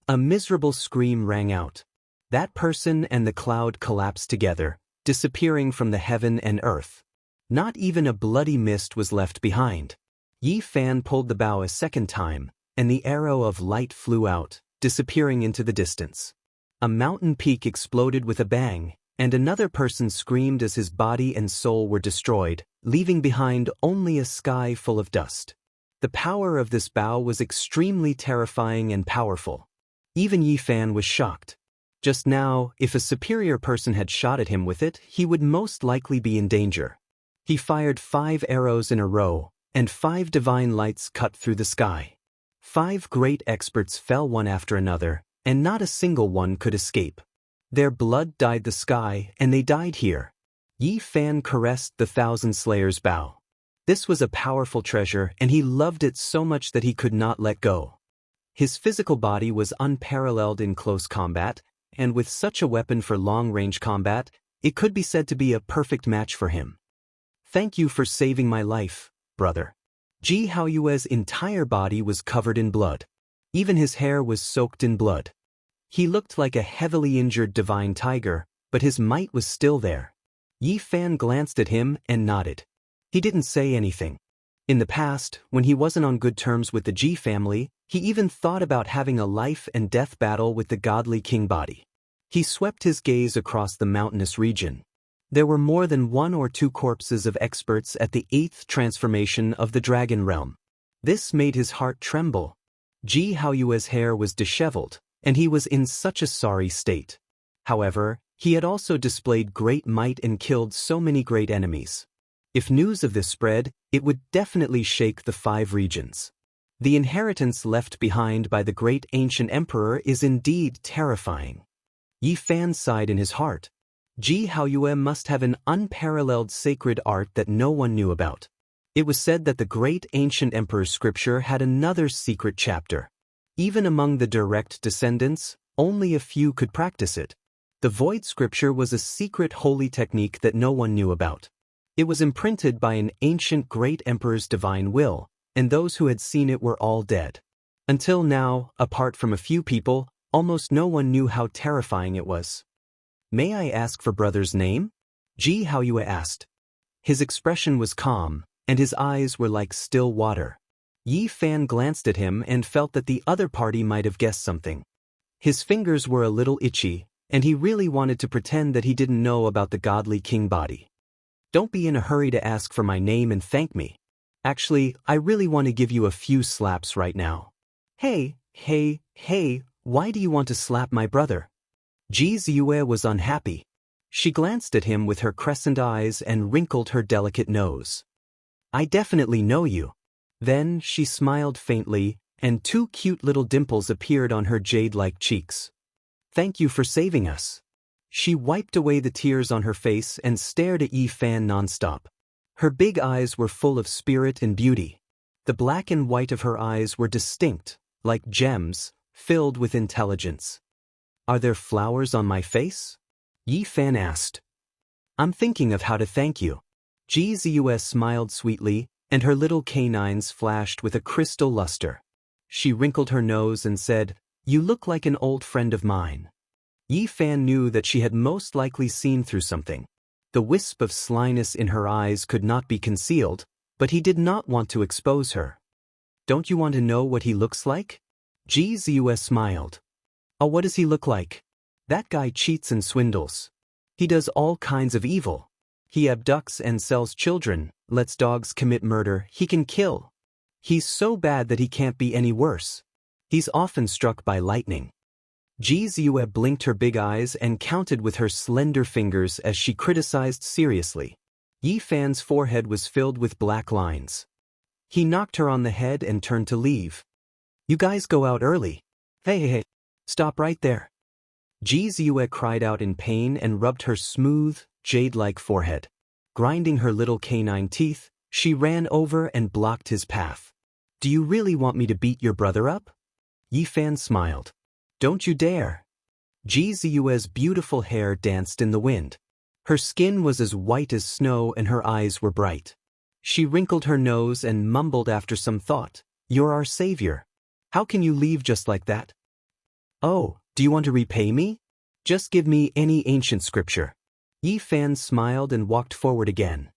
A miserable scream rang out. That person and the cloud collapsed together, disappearing from the heaven and earth. Not even a bloody mist was left behind. Yi Fan pulled the bow a second time, and the arrow of light flew out, disappearing into the distance. A mountain peak exploded with a bang, and another person screamed as his body and soul were destroyed, leaving behind only a sky full of dust. The power of this bow was extremely terrifying and powerful. Even Yi Fan was shocked. Just now, if a superior person had shot at him with it, he would most likely be in danger. He fired 5 arrows in a row, and 5 divine lights cut through the sky. 5 great experts fell one after another, and not a single one could escape. Their blood dyed the sky, and they died here. Yi Fan caressed the Thousand Slayers bow. This was a powerful treasure, and he loved it so much that he could not let go. His physical body was unparalleled in close combat, and with such a weapon for long-range combat, it could be said to be a perfect match for him. Thank you for saving my life, brother. Ji Haoyue's entire body was covered in blood. Even his hair was soaked in blood. He looked like a heavily injured divine tiger, but his might was still there. Yi Fan glanced at him and nodded. He didn't say anything. In the past, when he wasn't on good terms with the Ji family, he even thought about having a life and death battle with the godly king body. He swept his gaze across the mountainous region. There were more than 1 or 2 corpses of experts at the 8th transformation of the dragon realm. This made his heart tremble. Ji Haoyue's hair was disheveled, and he was in such a sorry state. However, he had also displayed great might and killed so many great enemies. If news of this spread, it would definitely shake the 5 regions. The inheritance left behind by the great ancient emperor is indeed terrifying. Yi Fan sighed in his heart. Ji Haoyue must have an unparalleled sacred art that no one knew about. It was said that the great ancient emperor's scripture had another secret chapter. Even among the direct descendants, only a few could practice it. The void scripture was a secret holy technique that no one knew about. It was imprinted by an ancient great emperor's divine will, and those who had seen it were all dead. Until now, apart from a few people, almost no one knew how terrifying it was. May I ask for brother's name? Ji Haoyue asked. His expression was calm, and his eyes were like still water. Yi Fan glanced at him and felt that the other party might have guessed something. His fingers were a little itchy, and he really wanted to pretend that he didn't know about the godly king body. Don't be in a hurry to ask for my name and thank me. Actually, I really want to give you a few slaps right now. Hey, why do you want to slap my brother? Ji Ziyue was unhappy. She glanced at him with her crescent eyes and wrinkled her delicate nose. I definitely know you. Then she smiled faintly, and two cute little dimples appeared on her jade-like cheeks. Thank you for saving us. She wiped away the tears on her face and stared at Yi Fan nonstop. Her big eyes were full of spirit and beauty. The black and white of her eyes were distinct, like gems, filled with intelligence. Are there flowers on my face? Yi Fan asked. I'm thinking of how to thank you. Ji Ziyue smiled sweetly, and her little canines flashed with a crystal luster. She wrinkled her nose and said, You look like an old friend of mine. Yi Fan knew that she had most likely seen through something. The wisp of slyness in her eyes could not be concealed, but he did not want to expose her. Don't you want to know what he looks like? Ji Ziyue smiled. Oh, what does he look like? That guy cheats and swindles. He does all kinds of evil. He abducts and sells children, lets dogs commit murder, he can kill. He's so bad that he can't be any worse. He's often struck by lightning. Ji Ziyue blinked her big eyes and counted with her slender fingers as she criticized seriously. Yi Fan's forehead was filled with black lines. He knocked her on the head and turned to leave. You guys go out early. Hey, stop right there. Ji Ziyue cried out in pain and rubbed her smooth, jade-like forehead. Grinding her little canine teeth, she ran over and blocked his path. Do you really want me to beat your brother up? Yi Fan smiled. Don't you dare. Ji Ziyue's beautiful hair danced in the wind. Her skin was as white as snow and her eyes were bright. She wrinkled her nose and mumbled after some thought. You're our savior. How can you leave just like that? Oh, do you want to repay me? Just give me any ancient scripture. Yi Fan smiled and walked forward again.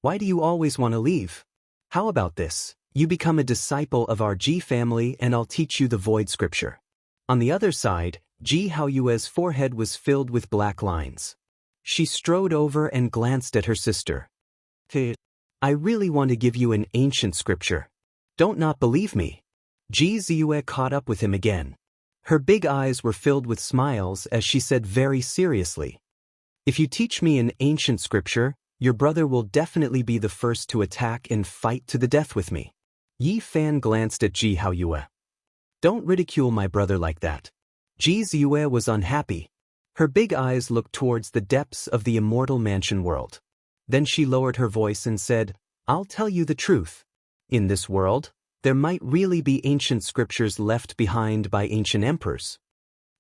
Why do you always want to leave? How about this? You become a disciple of our Ji family and I'll teach you the void scripture. On the other side, Ji Haoyue's forehead was filled with black lines. She strode over and glanced at her sister. I really want to give you an ancient scripture. Don't not believe me. Ji Ziyue caught up with him again. Her big eyes were filled with smiles as she said very seriously. If you teach me an ancient scripture, your brother will definitely be the first to attack and fight to the death with me. Yi Fan glanced at Ji Haoyue. Don't ridicule my brother like that. Ji Ziyue was unhappy. Her big eyes looked towards the depths of the immortal mansion world. Then she lowered her voice and said, I'll tell you the truth. In this world, there might really be ancient scriptures left behind by ancient emperors.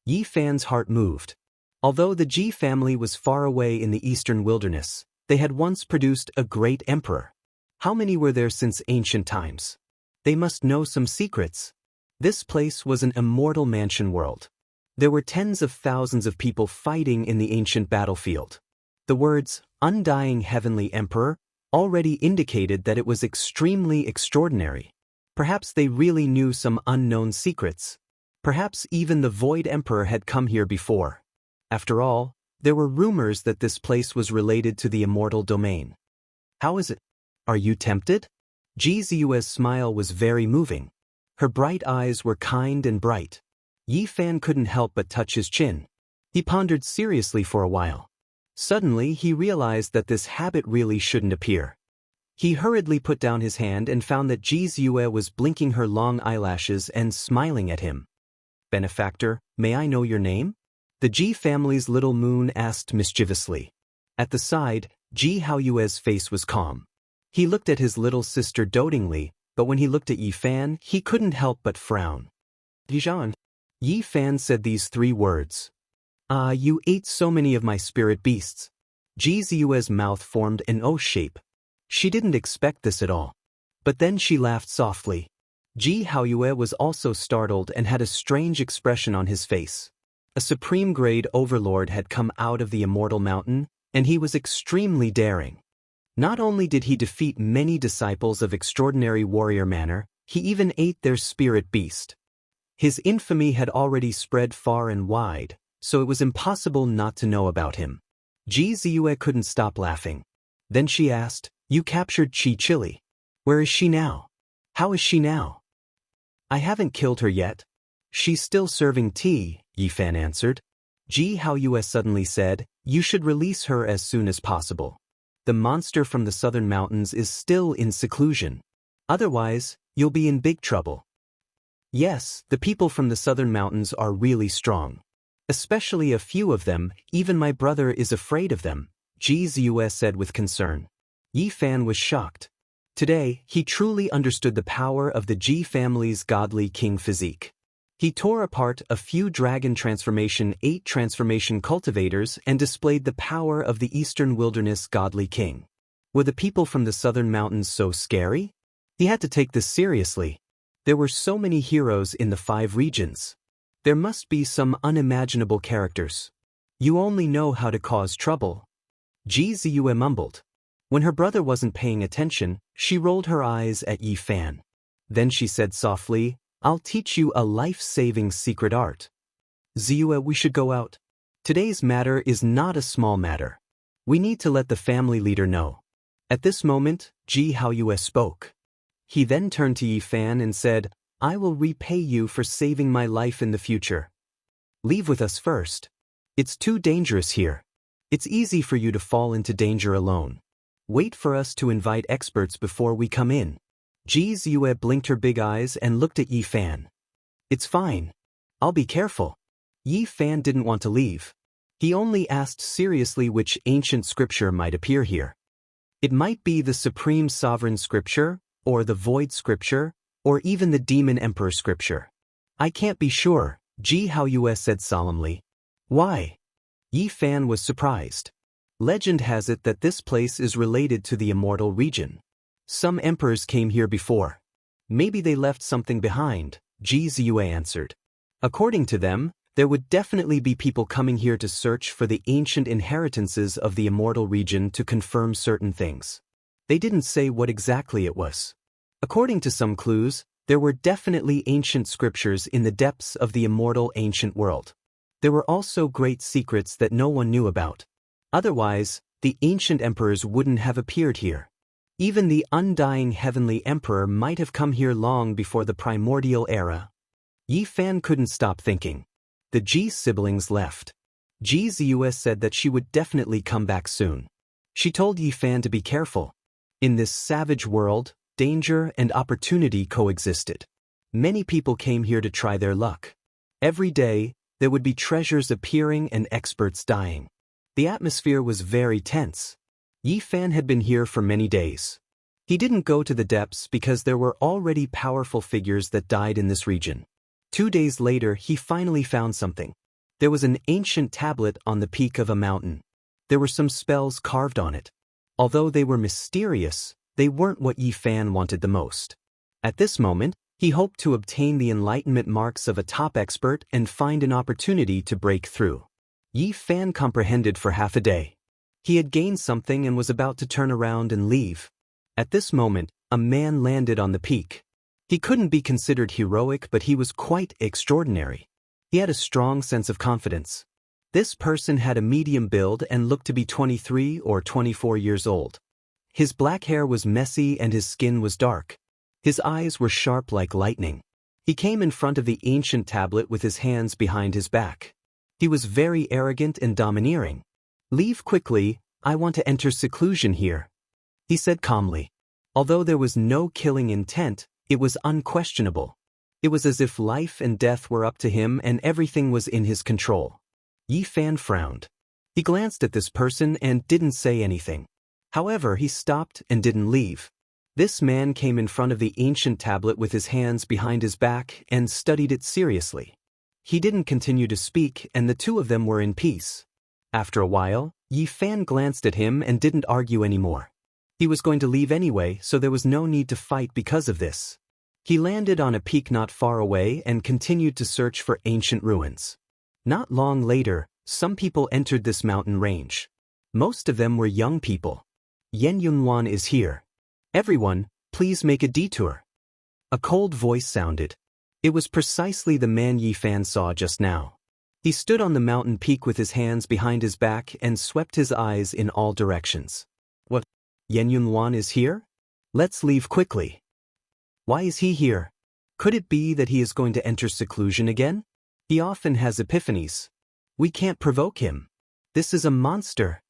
Yi Fan's heart moved. Although the Ji family was far away in the eastern wilderness, they had once produced a great emperor. How many were there since ancient times? They must know some secrets. This place was an immortal mansion world. There were tens of thousands of people fighting in the ancient battlefield. The words, Undying Heavenly Emperor, already indicated that it was extremely extraordinary. Perhaps they really knew some unknown secrets. Perhaps even the Void Emperor had come here before. After all, there were rumors that this place was related to the immortal domain. How is it? Are you tempted? Ji Ziyue's smile was very moving. Her bright eyes were kind and bright. Yi Fan couldn't help but touch his chin. He pondered seriously for a while. Suddenly he realized that this habit really shouldn't appear. He hurriedly put down his hand and found that Ji Ziyue was blinking her long eyelashes and smiling at him. Benefactor, may I know your name? The Ji family's little moon asked mischievously. At the side, Ji Haoyue's face was calm. He looked at his little sister dotingly, but when he looked at Yi Fan, he couldn't help but frown. Dijon. Yi Fan said these three words. Ah, you ate so many of my spirit beasts. Ji Ziyue's mouth formed an O shape. She didn't expect this at all. But then she laughed softly. Ji Haoyue was also startled and had a strange expression on his face. A supreme-grade overlord had come out of the immortal mountain, and he was extremely daring. Not only did he defeat many disciples of extraordinary warrior manner, he even ate their spirit beast. His infamy had already spread far and wide, so it was impossible not to know about him. Ji Ziyue couldn't stop laughing. Then she asked, You captured Chi Chili. Where is she now? How is she now? I haven't killed her yet. She's still serving tea, Yi Fan answered. Ji Haoyue suddenly said, "You should release her as soon as possible. The monster from the southern mountains is still in seclusion. Otherwise, you'll be in big trouble." Yes, the people from the southern mountains are really strong. Especially a few of them, even my brother is afraid of them, Ji Ziyue said with concern. Yi Fan was shocked. Today, he truly understood the power of the Ji family's godly king physique. He tore apart a few Dragon Transformation 8 transformation cultivators and displayed the power of the Eastern Wilderness godly king. Were the people from the southern mountains so scary? He had to take this seriously. There were so many heroes in the 5 regions. There must be some unimaginable characters. You only know how to cause trouble. Ji Ziyue mumbled. When her brother wasn't paying attention, she rolled her eyes at Yi Fan. Then she said softly, "I'll teach you a life-saving secret art. Ziyue, we should go out. Today's matter is not a small matter. We need to let the family leader know." At this moment, Ji Haoyue spoke. He then turned to Yi Fan and said, "I will repay you for saving my life in the future. Leave with us first. It's too dangerous here. It's easy for you to fall into danger alone. Wait for us to invite experts before we come in." Ji Ziyue blinked her big eyes and looked at Yi Fan. "It's fine. I'll be careful." Yi Fan didn't want to leave. He only asked seriously which ancient scripture might appear here. It might be the Supreme Sovereign Scripture, or the Void Scripture, or even the Demon Emperor Scripture. "I can't be sure," Ji Haoyue said solemnly. "Why?" Yi Fan was surprised. Legend has it that this place is related to the Immortal region. Some emperors came here before. Maybe they left something behind, Ji Ziyue answered. According to them, there would definitely be people coming here to search for the ancient inheritances of the Immortal region to confirm certain things. They didn't say what exactly it was. According to some clues, there were definitely ancient scriptures in the depths of the immortal ancient world. There were also great secrets that no one knew about. Otherwise, the ancient emperors wouldn't have appeared here. Even the undying heavenly emperor might have come here long before the primordial era. Yi Fan couldn't stop thinking. The Ji siblings left. Ji Ziyue said that she would definitely come back soon. She told Yi Fan to be careful. In this savage world, danger and opportunity coexisted. Many people came here to try their luck. Every day, there would be treasures appearing and experts dying. The atmosphere was very tense. Yi Fan had been here for many days. He didn't go to the depths because there were already powerful figures that died in this region. 2 days later, he finally found something. There was an ancient tablet on the peak of a mountain. There were some spells carved on it. Although they were mysterious, they weren't what Yi Fan wanted the most. At this moment, he hoped to obtain the enlightenment marks of a top expert and find an opportunity to break through. Yi Fan comprehended for half a day. He had gained something and was about to turn around and leave. At this moment, a man landed on the peak. He couldn't be considered heroic, but he was quite extraordinary. He had a strong sense of confidence. This person had a medium build and looked to be 23 or 24 years old. His black hair was messy and his skin was dark. His eyes were sharp like lightning. He came in front of the ancient tablet with his hands behind his back. He was very arrogant and domineering. "Leave quickly, I want to enter seclusion here," he said calmly. Although there was no killing intent, it was unquestionable. It was as if life and death were up to him and everything was in his control. Yi Fan frowned. He glanced at this person and didn't say anything. However, he stopped and didn't leave. This man came in front of the ancient tablet with his hands behind his back and studied it seriously. He didn't continue to speak, and the two of them were in peace. After a while, Yi Fan glanced at him and didn't argue anymore. He was going to leave anyway, so there was no need to fight because of this. He landed on a peak not far away and continued to search for ancient ruins. Not long later, some people entered this mountain range. Most of them were young people. "Yan Yunwan is here. Everyone, please make a detour." A cold voice sounded. It was precisely the man Yi Fan saw just now. He stood on the mountain peak with his hands behind his back and swept his eyes in all directions. "What? Yan Yunwan is here? Let's leave quickly." "Why is he here? Could it be that he is going to enter seclusion again? He often has epiphanies." We can't provoke him. This is a monster.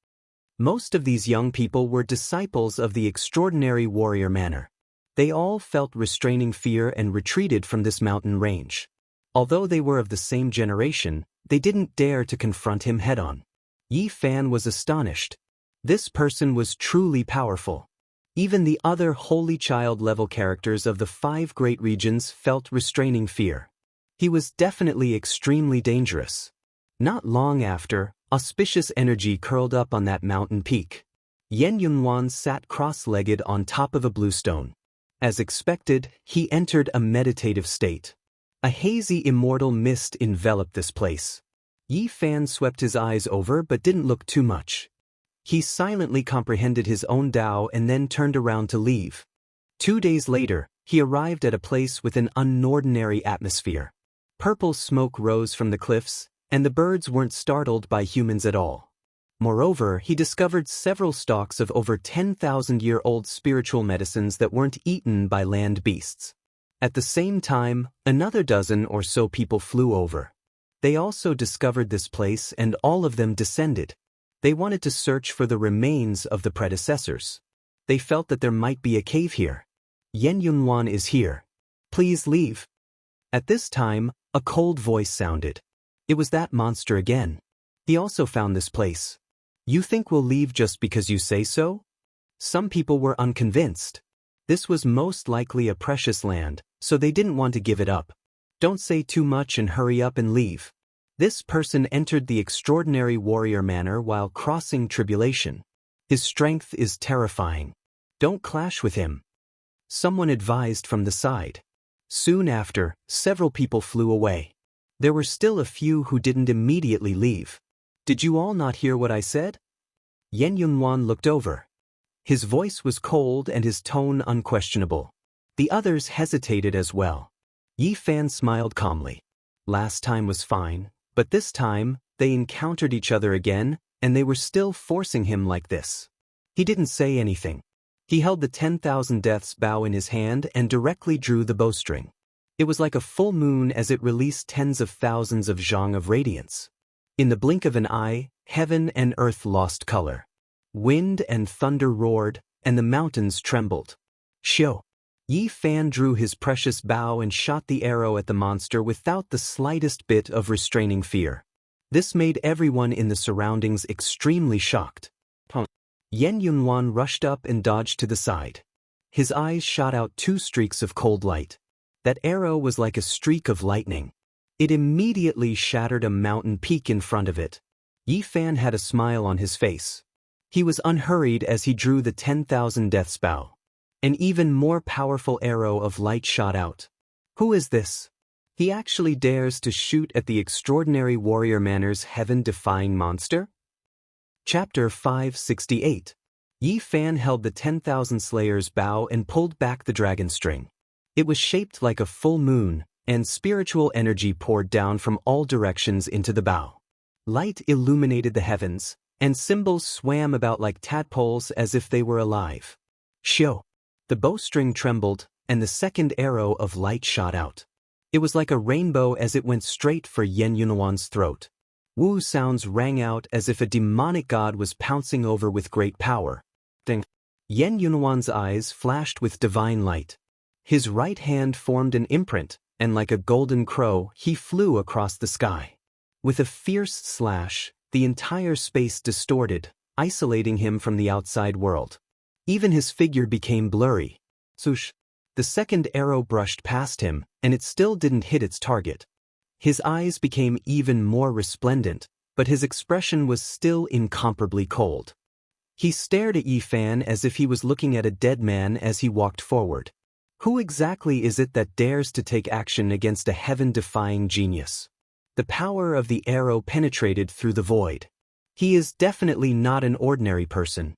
Most of these young people were disciples of the extraordinary warrior manner. They all felt restraining fear and retreated from this mountain range. Although they were of the same generation, they didn't dare to confront him head-on. Yi Fan was astonished. This person was truly powerful. Even the other holy child-level characters of the 5 great regions felt restraining fear. He was definitely extremely dangerous. Not long after, auspicious energy curled up on that mountain peak. Yen Yunhuan sat cross-legged on top of a bluestone. As expected, he entered a meditative state. A hazy immortal mist enveloped this place. Yi Fan swept his eyes over but didn't look too much. He silently comprehended his own Tao and then turned around to leave. 2 days later, he arrived at a place with an unordinary atmosphere. Purple smoke rose from the cliffs, and the birds weren't startled by humans at all. Moreover, he discovered several stalks of over 10,000-year-old spiritual medicines that weren't eaten by land beasts. At the same time, another dozen or so people flew over. They also discovered this place and all of them descended. They wanted to search for the remains of the predecessors. They felt that there might be a cave here. Yen Yunhuan is here. Please leave. At this time, a cold voice sounded. It was that monster again. He also found this place. You think we'll leave just because you say so? Some people were unconvinced. This was most likely a precious land, so they didn't want to give it up. Don't say too much and hurry up and leave. This person entered the extraordinary warrior manner while crossing tribulation. His strength is terrifying. Don't clash with him. Someone advised from the side. Soon after, several people flew away. There were still a few who didn't immediately leave. Did you all not hear what I said? Yen Yunhuan looked over. His voice was cold and his tone unquestionable. The others hesitated as well. Yi Fan smiled calmly. Last time was fine, but this time, they encountered each other again, and they were still forcing him like this. He didn't say anything. He held the 10,000 Deaths bow in his hand and directly drew the bowstring. It was like a full moon as it released tens of thousands of zhang of radiance. In the blink of an eye, heaven and earth lost color. Wind and thunder roared, and the mountains trembled. Shio. Yi Fan drew his precious bow and shot the arrow at the monster without the slightest bit of restraining fear. This made everyone in the surroundings extremely shocked. Yen Yunhuan rushed up and dodged to the side. His eyes shot out 2 streaks of cold light. That arrow was like a streak of lightning. It immediately shattered a mountain peak in front of it. Yi Fan had a smile on his face. He was unhurried as he drew the 10,000 Deaths bow. An even more powerful arrow of light shot out. Who is this? He actually dares to shoot at the extraordinary warrior manner's heaven-defying monster? Chapter 568. Yi Fan held the 10,000 Slayers' bow and pulled back the dragon string. It was shaped like a full moon, and spiritual energy poured down from all directions into the bow. Light illuminated the heavens, and symbols swam about like tadpoles as if they were alive. Shio. The bowstring trembled, and the second arrow of light shot out. It was like a rainbow as it went straight for Yen Yunhuan's throat. Wu sounds rang out as if a demonic god was pouncing over with great power. Ding. Yen Yunhuan's eyes flashed with divine light. His right hand formed an imprint, and like a golden crow, he flew across the sky. With a fierce slash, the entire space distorted, isolating him from the outside world. Even his figure became blurry. Swoosh. The second arrow brushed past him, and it still didn't hit its target. His eyes became even more resplendent, but his expression was still incomparably cold. He stared at Yi Fan as if he was looking at a dead man as he walked forward. Who exactly is it that dares to take action against a heaven-defying genius? The power of the arrow penetrated through the void. He is definitely not an ordinary person.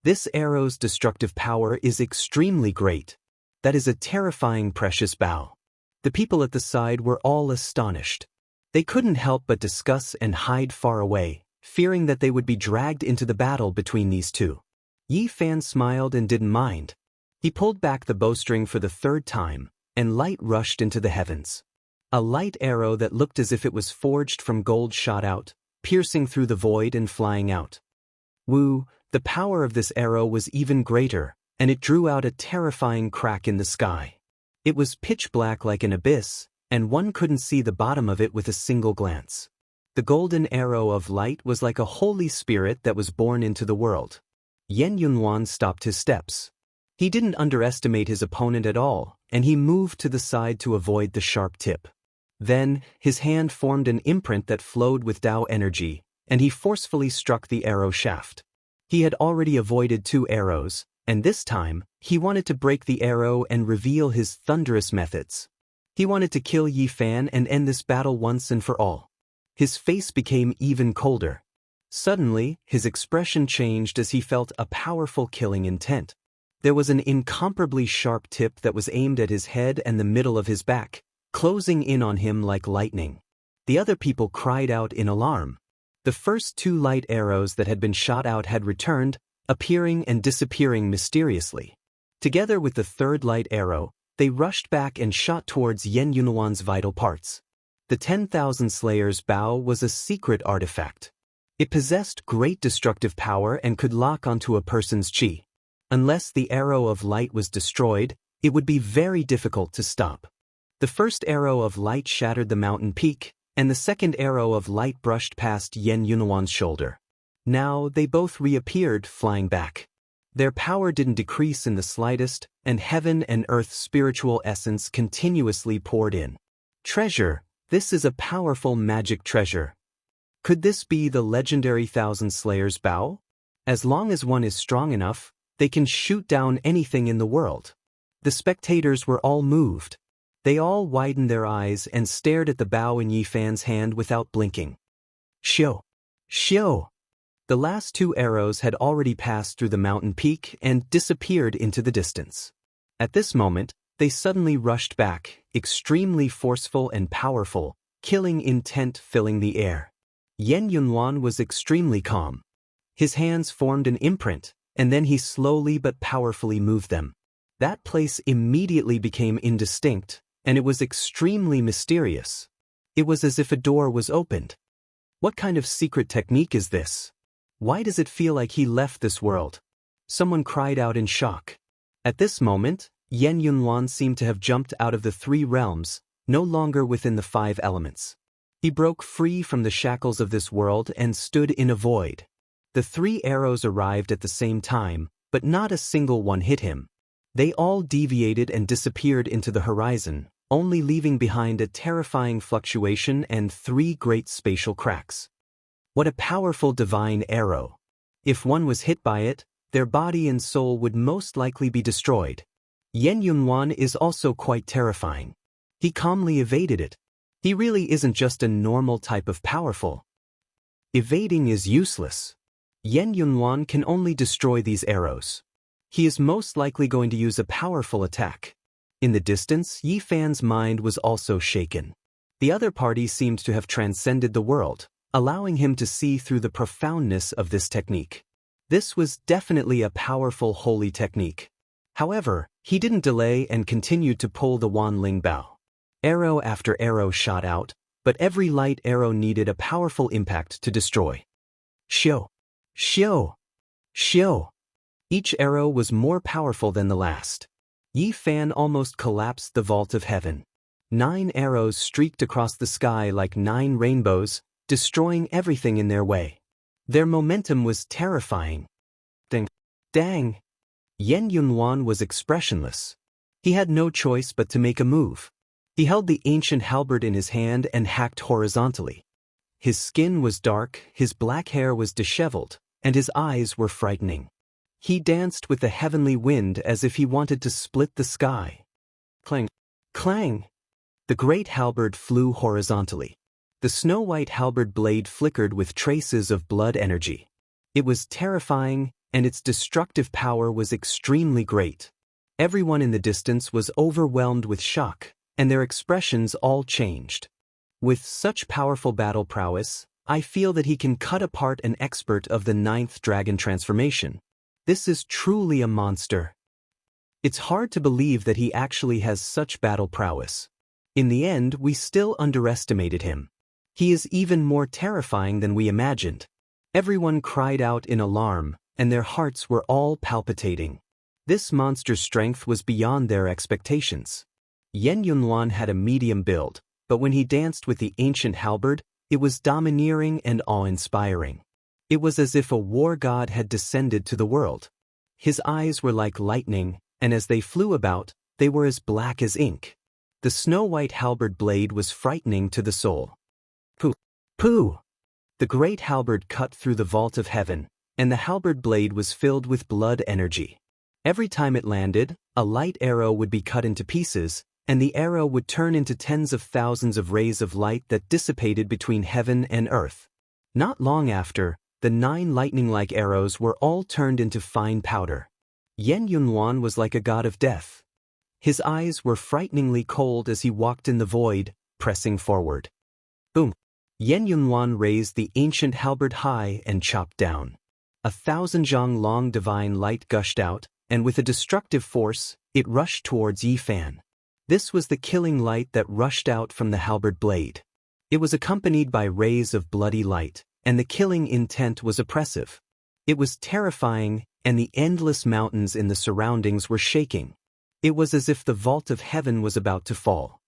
This arrow's destructive power is extremely great. That is a terrifying precious bow. The people at the side were all astonished. They couldn't help but discuss and hide far away, fearing that they would be dragged into the battle between these two. Yi Fan smiled and didn't mind. He pulled back the bowstring for the 3rd time, and light rushed into the heavens. A light arrow that looked as if it was forged from gold shot out, piercing through the void and flying out. Woo, the power of this arrow was even greater, and it drew out a terrifying crack in the sky. It was pitch black like an abyss, and one couldn't see the bottom of it with a single glance. The golden arrow of light was like a holy spirit that was born into the world. Yan Yunhuan stopped his steps. He didn't underestimate his opponent at all, and he moved to the side to avoid the sharp tip. Then, his hand formed an imprint that flowed with Tao energy, and he forcefully struck the arrow shaft. He had already avoided 2 arrows, and this time, he wanted to break the arrow and reveal his thunderous methods. He wanted to kill Yi Fan and end this battle once and for all. His face became even colder. Suddenly, his expression changed as he felt a powerful killing intent. There was an incomparably sharp tip that was aimed at his head and the middle of his back, closing in on him like lightning. The other people cried out in alarm. The first 2 light arrows that had been shot out had returned, appearing and disappearing mysteriously. Together with the 3rd light arrow, they rushed back and shot towards Yan Yunhuan's vital parts. The 10,000 Slayers bow was a secret artifact. It possessed great destructive power and could lock onto a person's chi. Unless the arrow of light was destroyed, it would be very difficult to stop. The first arrow of light shattered the mountain peak, and the second arrow of light brushed past Yan Yunhuan's shoulder. Now they both reappeared, flying back. Their power didn't decrease in the slightest, and heaven and earth's spiritual essence continuously poured in. Treasure, this is a powerful magic treasure. Could this be the legendary 1,000 Slayers bow? As long as one is strong enough, they can shoot down anything in the world. The spectators were all moved. They all widened their eyes and stared at the bow in Yi Fan's hand without blinking. Xiu! Xiu! The last 2 arrows had already passed through the mountain peak and disappeared into the distance. At this moment, they suddenly rushed back, extremely forceful and powerful, killing intent filling the air. Yan Yunhuan was extremely calm. His hands formed an imprint, and then he slowly but powerfully moved them. That place immediately became indistinct, and it was extremely mysterious. It was as if a door was opened. What kind of secret technique is this? Why does it feel like he left this world? Someone cried out in shock. At this moment, Yan Yunhuan seemed to have jumped out of the 3 realms, no longer within the 5 elements. He broke free from the shackles of this world and stood in a void. The 3 arrows arrived at the same time, but not a single one hit him. They all deviated and disappeared into the horizon, only leaving behind a terrifying fluctuation and 3 great spatial cracks. What a powerful divine arrow! If one was hit by it, their body and soul would most likely be destroyed. Yan Yunhuan is also quite terrifying. He calmly evaded it. He really isn't just a normal type of powerful. Evading is useless. Yan Yunhuan can only destroy these arrows. He is most likely going to use a powerful attack. In the distance, Yi Fan's mind was also shaken. The other party seemed to have transcended the world, allowing him to see through the profoundness of this technique. This was definitely a powerful holy technique. However, he didn't delay and continued to pull the Wanling bow. Arrow after arrow shot out, but every light arrow needed a powerful impact to destroy. Xiu! Xiu! Xiu! Each arrow was more powerful than the last. Yi Fan almost collapsed the vault of heaven. 9 arrows streaked across the sky like 9 rainbows, destroying everything in their way. Their momentum was terrifying. Dang! Dang! Yan Yunhuan was expressionless. He had no choice but to make a move. He held the ancient halberd in his hand and hacked horizontally. His skin was dark, his black hair was disheveled, and his eyes were frightening. He danced with the heavenly wind as if he wanted to split the sky. Clang! Clang! The great halberd flew horizontally. The snow-white halberd blade flickered with traces of blood energy. It was terrifying, and its destructive power was extremely great. Everyone in the distance was overwhelmed with shock, and their expressions all changed. With such powerful battle prowess, I feel that he can cut apart an expert of the 9th dragon transformation. This is truly a monster. It's hard to believe that he actually has such battle prowess. In the end, we still underestimated him. He is even more terrifying than we imagined. Everyone cried out in alarm, and their hearts were all palpitating. This monster's strength was beyond their expectations. Yen Yunluan had a medium build, but when he danced with the ancient halberd, it was domineering and awe-inspiring. It was as if a war god had descended to the world. His eyes were like lightning, and as they flew about, they were as black as ink. The snow-white halberd blade was frightening to the soul. Pooh! Pooh! The great halberd cut through the vault of heaven, and the halberd blade was filled with blood energy. Every time it landed, a light arrow would be cut into pieces, and the arrow would turn into tens of thousands of rays of light that dissipated between heaven and earth. Not long after, the 9 lightning-like arrows were all turned into fine powder. Yen Yunluan was like a god of death. His eyes were frighteningly cold as he walked in the void, pressing forward. Boom! Yen Yunluan raised the ancient halberd high and chopped down. 1,000 zhang long divine light gushed out, and with a destructive force, it rushed towards Yi Fan. This was the killing light that rushed out from the halberd blade. It was accompanied by rays of bloody light, and the killing intent was oppressive. It was terrifying, and the endless mountains in the surroundings were shaking. It was as if the vault of heaven was about to fall.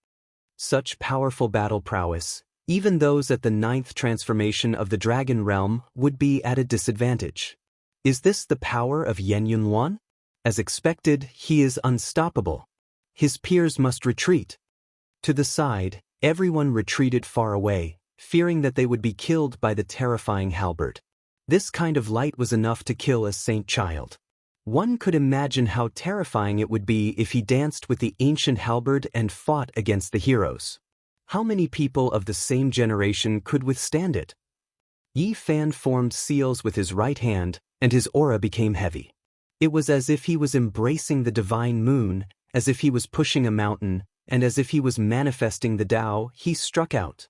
Such powerful battle prowess, even those at the 9th transformation of the dragon realm would be at a disadvantage. Is this the power of Yen Yunluan? As expected, he is unstoppable. His peers must retreat. To the side, everyone retreated far away, fearing that they would be killed by the terrifying halberd. This kind of light was enough to kill a saint child. One could imagine how terrifying it would be if he danced with the ancient halberd and fought against the heroes. How many people of the same generation could withstand it? Yi Fan formed seals with his right hand, and his aura became heavy. It was as if he was embracing the divine moon, as if he was pushing a mountain, and as if he was manifesting the Tao. He struck out.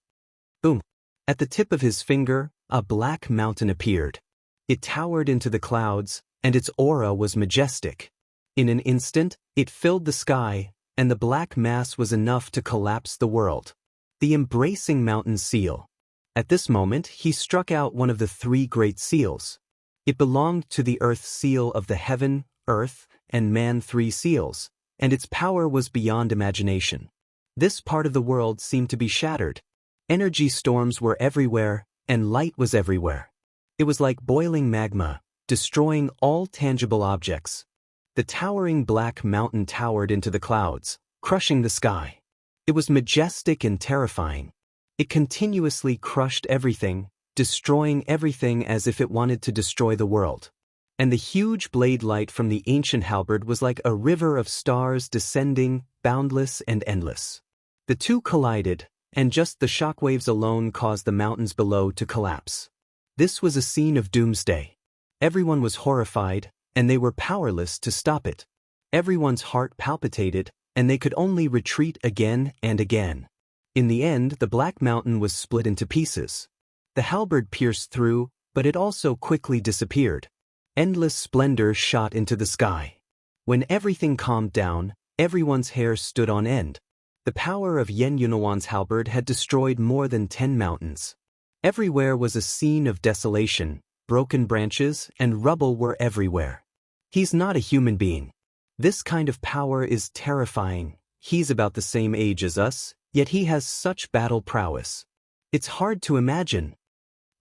Boom! At the tip of his finger, a black mountain appeared. It towered into the clouds, and its aura was majestic. In an instant, it filled the sky, and the black mass was enough to collapse the world. The embracing mountain seal. At this moment, he struck out one of the 3 great seals. It belonged to the earth seal of the heaven, earth, and man 3 seals, and its power was beyond imagination. This part of the world seemed to be shattered. Energy storms were everywhere, and light was everywhere. It was like boiling magma, destroying all tangible objects. The towering black mountain towered into the clouds, crushing the sky. It was majestic and terrifying. It continuously crushed everything, destroying everything as if it wanted to destroy the world. And the huge blade light from the ancient halberd was like a river of stars descending, boundless and endless. The two collided, and just the shockwaves alone caused the mountains below to collapse. This was a scene of doomsday. Everyone was horrified, and they were powerless to stop it. Everyone's heart palpitated, and they could only retreat again and again. In the end, the black mountain was split into pieces. The halberd pierced through, but it also quickly disappeared. Endless splendor shot into the sky. When everything calmed down, everyone's hair stood on end. The power of Yen Yunluan's halberd had destroyed more than 10 mountains. Everywhere was a scene of desolation, broken branches and rubble were everywhere. He's not a human being. This kind of power is terrifying. He's about the same age as us, yet he has such battle prowess. It's hard to imagine.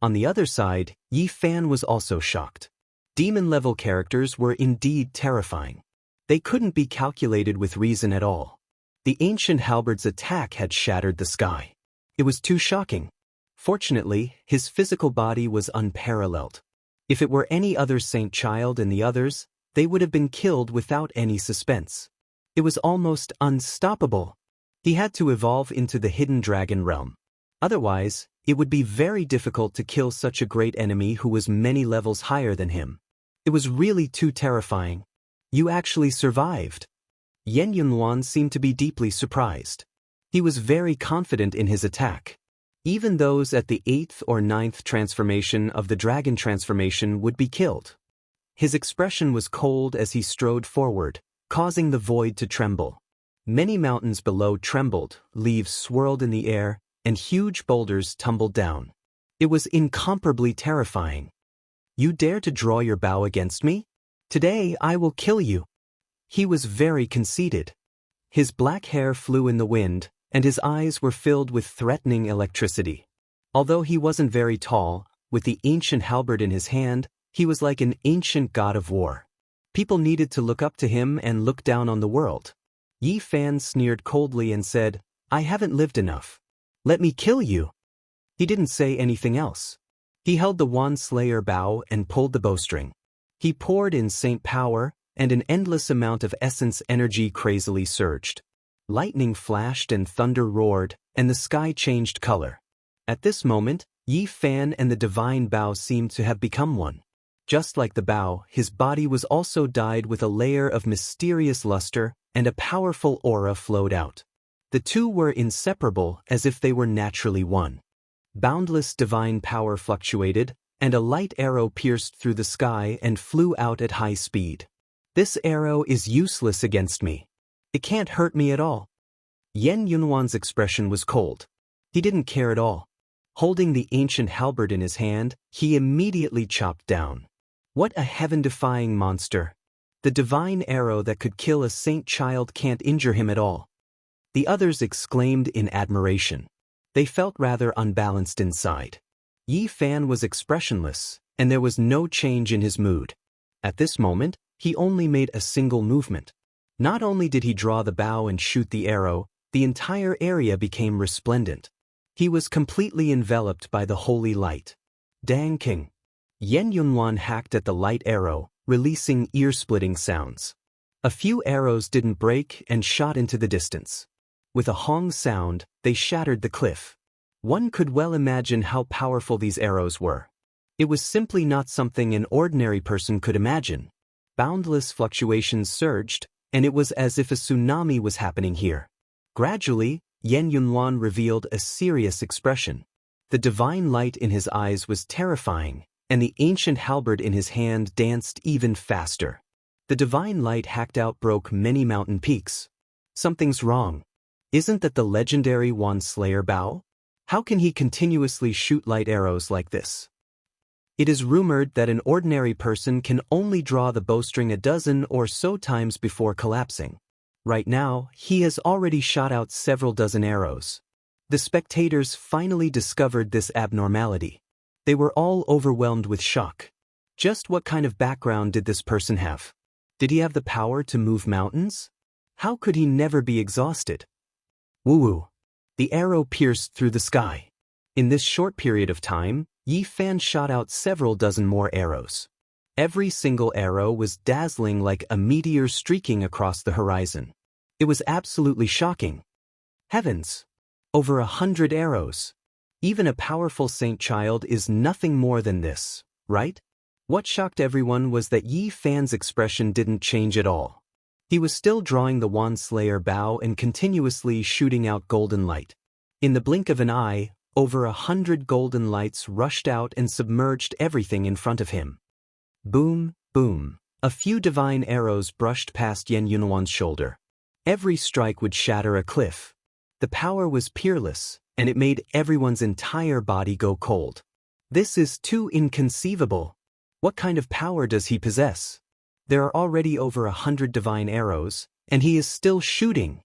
On the other side, Yi Fan was also shocked. Demon-level characters were indeed terrifying. They couldn't be calculated with reason at all. The ancient halberd's attack had shattered the sky. It was too shocking. Fortunately, his physical body was unparalleled. If it were any other saint child and the others, they would have been killed without any suspense. It was almost unstoppable. He had to evolve into the hidden dragon realm. Otherwise, it would be very difficult to kill such a great enemy who was many levels higher than him. It was really too terrifying. You actually survived. Yen Yunluan seemed to be deeply surprised. He was very confident in his attack. Even those at the 8th or 9th transformation of the dragon transformation would be killed. His expression was cold as he strode forward, causing the void to tremble. Many mountains below trembled, leaves swirled in the air, and huge boulders tumbled down. It was incomparably terrifying. You dare to draw your bow against me? Today I will kill you. He was very conceited. His black hair flew in the wind, and his eyes were filled with threatening electricity. Although he wasn't very tall, with the ancient halberd in his hand, he was like an ancient god of war. People needed to look up to him and look down on the world. Yi Fan sneered coldly and said, "I haven't lived enough. Let me kill you." He didn't say anything else. He held the Wand Slayer bow and pulled the bowstring. He poured in saint power, and an endless amount of essence energy crazily surged. Lightning flashed and thunder roared, and the sky changed color. At this moment, Yi Fan and the divine bow seemed to have become one. Just like the bow, his body was also dyed with a layer of mysterious luster, and a powerful aura flowed out. The two were inseparable, as if they were naturally one. Boundless divine power fluctuated, and a light arrow pierced through the sky and flew out at high speed. This arrow is useless against me. It can't hurt me at all. Yan Yunwan's expression was cold. He didn't care at all. Holding the ancient halberd in his hand, he immediately chopped down. What a heaven-defying monster! The divine arrow that could kill a saint child can't injure him at all. The others exclaimed in admiration. They felt rather unbalanced inside. Yi Fan was expressionless, and there was no change in his mood. At this moment, he only made a single movement. Not only did he draw the bow and shoot the arrow, the entire area became resplendent. He was completely enveloped by the holy light. Dang King! Yan Yunwan hacked at the light arrow, releasing ear-splitting sounds. A few arrows didn't break and shot into the distance. With a hong sound, they shattered the cliff. One could well imagine how powerful these arrows were. It was simply not something an ordinary person could imagine. Boundless fluctuations surged, and it was as if a tsunami was happening here. Gradually, Yan Yunwan revealed a serious expression. The divine light in his eyes was terrifying, and the ancient halberd in his hand danced even faster. The divine light hacked out broke many mountain peaks. Something's wrong. Isn't that the legendary Wand Slayer bow? How can he continuously shoot light arrows like this? It is rumored that an ordinary person can only draw the bowstring a dozen or so times before collapsing. Right now, he has already shot out several dozen arrows. The spectators finally discovered this abnormality. They were all overwhelmed with shock. Just what kind of background did this person have? Did he have the power to move mountains? How could he never be exhausted? Woo-woo! The arrow pierced through the sky. In this short period of time, Yi Fan shot out several dozen more arrows. Every single arrow was dazzling like a meteor streaking across the horizon. It was absolutely shocking. Heavens! Over 100 arrows. Even a powerful saint child is nothing more than this, right? What shocked everyone was that Yi Fan's expression didn't change at all. He was still drawing the Wand Slayer bow and continuously shooting out golden light. In the blink of an eye, over 100 golden lights rushed out and submerged everything in front of him. Boom, boom. A few divine arrows brushed past Yan Yunwan's shoulder. Every strike would shatter a cliff. The power was peerless, and it made everyone's entire body go cold. This is too inconceivable. What kind of power does he possess? There are already over 100 divine arrows, and he is still shooting.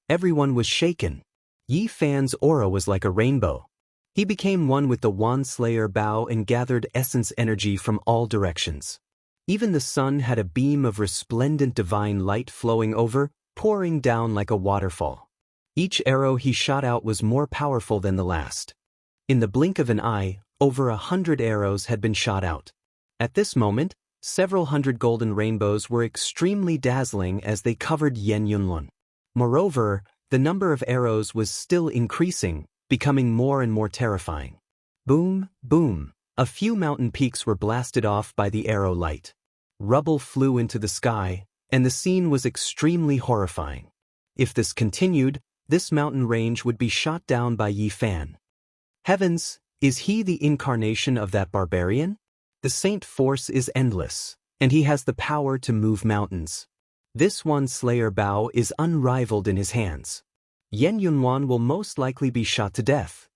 Everyone was shaken. Yi Fan's aura was like a rainbow. He became one with the Wand Slayer bow and gathered essence energy from all directions. Even the sun had a beam of resplendent divine light flowing over, pouring down like a waterfall. Each arrow he shot out was more powerful than the last. In the blink of an eye, over 100 arrows had been shot out. At this moment, several hundred golden rainbows were extremely dazzling as they covered Yan Yunwan. Moreover, the number of arrows was still increasing, becoming more and more terrifying. Boom, boom. A few mountain peaks were blasted off by the arrow light. Rubble flew into the sky, and the scene was extremely horrifying. If this continued, this mountain range would be shot down by Yi Fan. Heavens, is he the incarnation of that barbarian? The saint force is endless, and he has the power to move mountains. This one Slayer bow is unrivaled in his hands. Yan Yunwan will most likely be shot to death.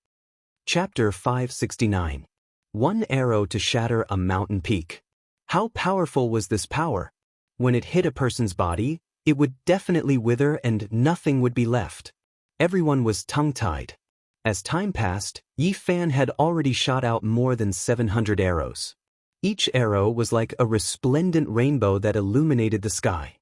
Chapter 569. One arrow to shatter a mountain peak. How powerful was this power? When it hit a person's body, it would definitely wither and nothing would be left. Everyone was tongue-tied. As time passed, Yi Fan had already shot out more than 700 arrows. Each arrow was like a resplendent rainbow that illuminated the sky.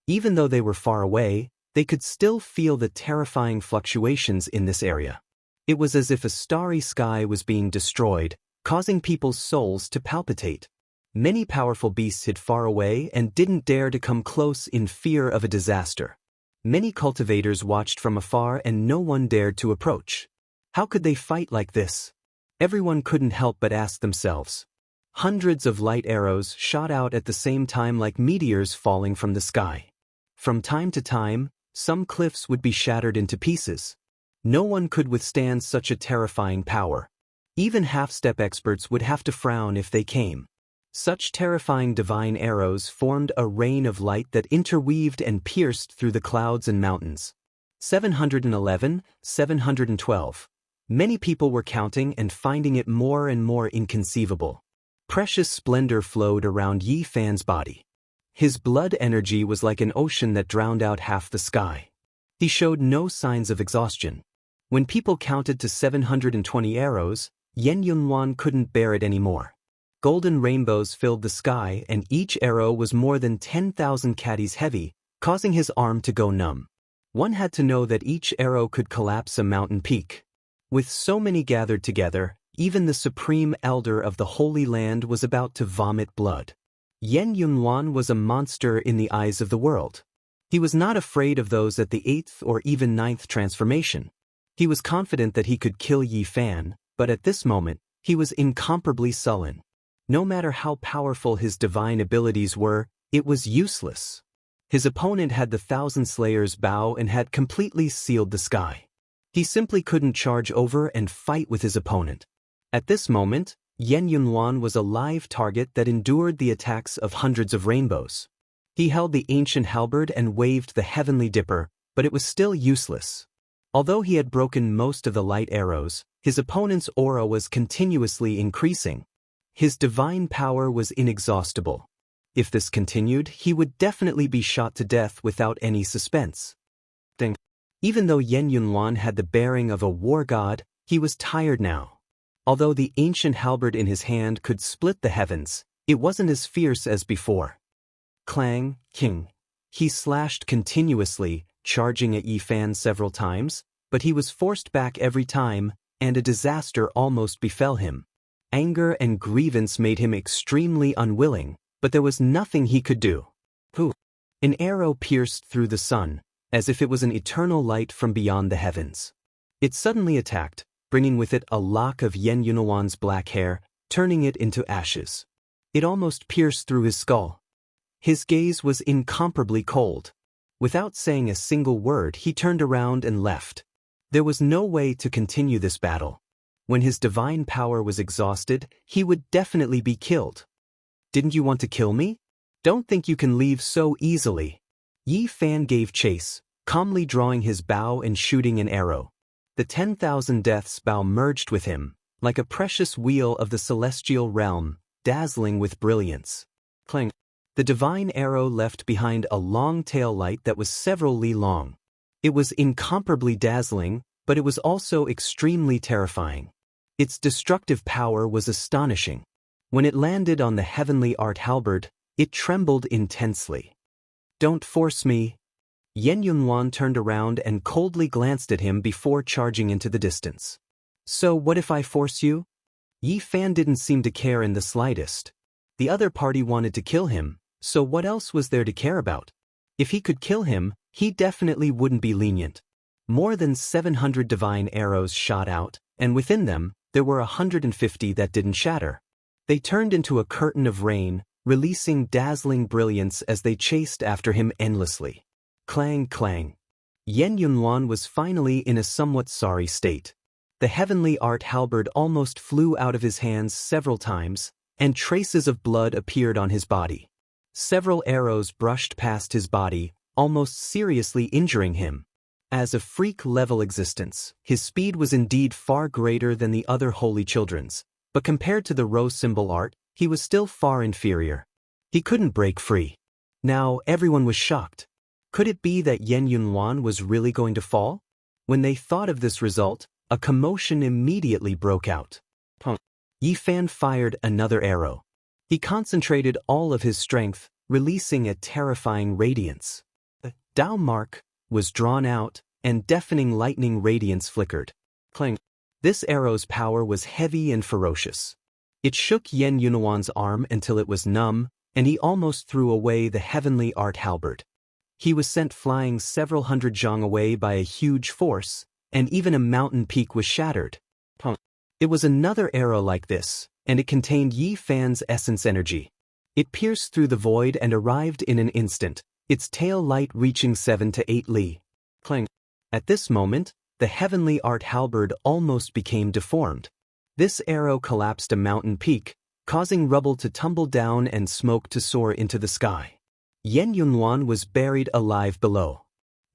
Even though they were far away, they could still feel the terrifying fluctuations in this area. It was as if a starry sky was being destroyed, causing people's souls to palpitate. Many powerful beasts hid far away and didn't dare to come close in fear of a disaster. Many cultivators watched from afar and no one dared to approach. How could they fight like this? Everyone couldn't help but ask themselves. Hundreds of light arrows shot out at the same time like meteors falling from the sky. From time to time, some cliffs would be shattered into pieces. No one could withstand such a terrifying power. Even half-step experts would have to frown if they came. Such terrifying divine arrows formed a rain of light that interweaved and pierced through the clouds and mountains. 711, 712. Many people were counting and finding it more and more inconceivable. Precious splendor flowed around Yi Fan's body. His blood energy was like an ocean that drowned out half the sky. He showed no signs of exhaustion. When people counted to 720 arrows, Yan Yunwan couldn't bear it anymore. Golden rainbows filled the sky and each arrow was more than 10,000 caddies heavy, causing his arm to go numb. One had to know that each arrow could collapse a mountain peak. With so many gathered together, even the supreme elder of the Holy Land was about to vomit blood. Yan Yunwan was a monster in the eyes of the world. He was not afraid of those at the 8th or even 9th transformation. He was confident that he could kill Yi Fan, but at this moment, he was incomparably sullen. No matter how powerful his divine abilities were, it was useless. His opponent had the Thousand Slayers bow and had completely sealed the sky. He simply couldn't charge over and fight with his opponent. At this moment, Yan Yunwan was a live target that endured the attacks of hundreds of rainbows. He held the ancient halberd and waved the heavenly dipper, but it was still useless. Although he had broken most of the light arrows, his opponent's aura was continuously increasing. His divine power was inexhaustible. If this continued, he would definitely be shot to death without any suspense. Even though Yan Yunwan had the bearing of a war god, he was tired now. Although the ancient halberd in his hand could split the heavens, it wasn't as fierce as before. Clang, king. He slashed continuously, charging at Yi Fan several times, but he was forced back every time, and a disaster almost befell him. Anger and grievance made him extremely unwilling, but there was nothing he could do. An arrow pierced through the sun, as if it was an eternal light from beyond the heavens. It suddenly attacked, bringing with it a lock of Yan Yunwan's black hair, turning it into ashes. It almost pierced through his skull. His gaze was incomparably cold. Without saying a single word, he turned around and left. There was no way to continue this battle. When his divine power was exhausted, he would definitely be killed. Didn't you want to kill me? Don't think you can leave so easily. Yi Fan gave chase, calmly drawing his bow and shooting an arrow. The 10,000 Death's bow merged with him, like a precious wheel of the celestial realm, dazzling with brilliance. Clang. The divine arrow left behind a long tail light that was several li long. It was incomparably dazzling, but it was also extremely terrifying. Its destructive power was astonishing. When it landed on the heavenly art halberd, it trembled intensely. Don't force me. Yan Yunwan turned around and coldly glanced at him before charging into the distance. So what if I force you? Yi Fan didn't seem to care in the slightest. The other party wanted to kill him, so what else was there to care about? If he could kill him, he definitely wouldn't be lenient. More than 700 divine arrows shot out, and within them, there were 150 that didn't shatter. They turned into a curtain of rain, releasing dazzling brilliance as they chased after him endlessly. Clang, clang. Yan Yunwan was finally in a somewhat sorry state. The heavenly art halberd almost flew out of his hands several times, and traces of blood appeared on his body. Several arrows brushed past his body, almost seriously injuring him. As a freak-level existence, his speed was indeed far greater than the other holy children's, but compared to the rose symbol art, he was still far inferior. He couldn't break free. Now everyone was shocked. Could it be that Yen Yunhuan was really going to fall? When they thought of this result, a commotion immediately broke out. Yi Fan fired another arrow. He concentrated all of his strength, releasing a terrifying radiance. The Dao mark was drawn out, and deafening lightning radiance flickered. Clang. This arrow's power was heavy and ferocious. It shook Yen Yunhuan's arm until it was numb, and he almost threw away the heavenly art halberd. He was sent flying several hundred zhang away by a huge force, and even a mountain peak was shattered. It was another arrow like this, and it contained Yi Fan's essence energy. It pierced through the void and arrived in an instant, its tail light reaching 7 to 8 li. Clang. At this moment, the heavenly art halberd almost became deformed. This arrow collapsed a mountain peak, causing rubble to tumble down and smoke to soar into the sky. Yen Yunhuan was buried alive below.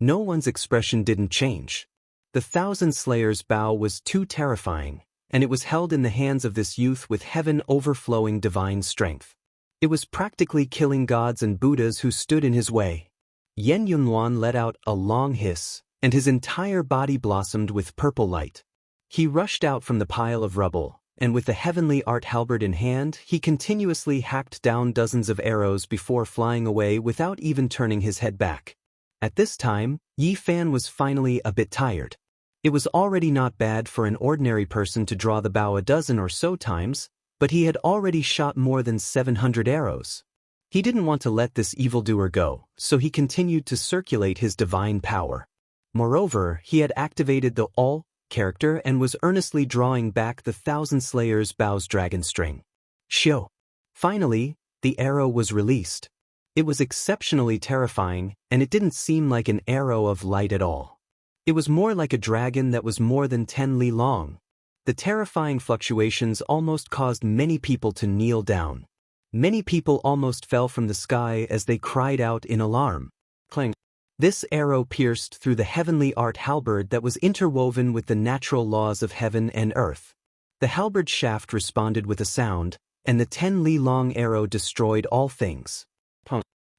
No one's expression didn't change. The Thousand Slayers' bow was too terrifying, and it was held in the hands of this youth with heaven overflowing divine strength. It was practically killing gods and Buddhas who stood in his way. Yen Yunhuan let out a long hiss, and his entire body blossomed with purple light. He rushed out from the pile of rubble, and with the heavenly art halberd in hand, he continuously hacked down dozens of arrows before flying away without even turning his head back. At this time, Yi Fan was finally a bit tired. It was already not bad for an ordinary person to draw the bow a dozen or so times, but he had already shot more than 700 arrows. He didn't want to let this evildoer go, so he continued to circulate his divine power. Moreover, he had activated the All character and was earnestly drawing back the Thousand Slayers' bow's dragon string. Shio. Finally, the arrow was released. It was exceptionally terrifying, and it didn't seem like an arrow of light at all. It was more like a dragon that was more than 10 li long. The terrifying fluctuations almost caused many people to kneel down. Many people almost fell from the sky as they cried out in alarm. Clang. This arrow pierced through the heavenly art halberd that was interwoven with the natural laws of heaven and earth. The halberd shaft responded with a sound, and the 10 li long arrow destroyed all things.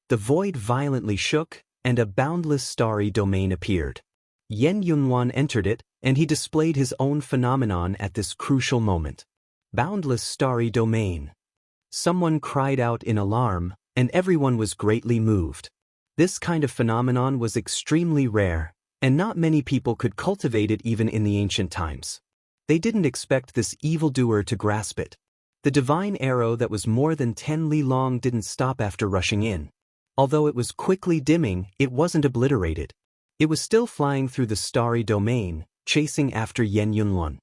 The void violently shook, and a boundless starry domain appeared. Yen Yunhuan entered it, and he displayed his own phenomenon at this crucial moment. Boundless starry domain. Someone cried out in alarm, and everyone was greatly moved. This kind of phenomenon was extremely rare, and not many people could cultivate it even in the ancient times. They didn't expect this evildoer to grasp it. The divine arrow that was more than 10 li long didn't stop after rushing in. Although it was quickly dimming, it wasn't obliterated. It was still flying through the starry domain, chasing after Yen Yunhuan.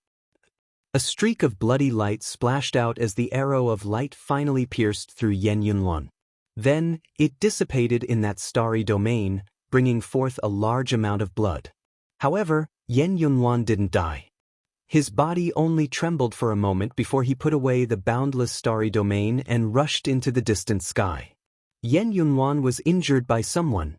A streak of bloody light splashed out as the arrow of light finally pierced through Yen Yunhuan. Then, it dissipated in that starry domain, bringing forth a large amount of blood. However, Yen Yunhuan didn't die. His body only trembled for a moment before he put away the boundless starry domain and rushed into the distant sky. Yen Yunhuan was injured by someone.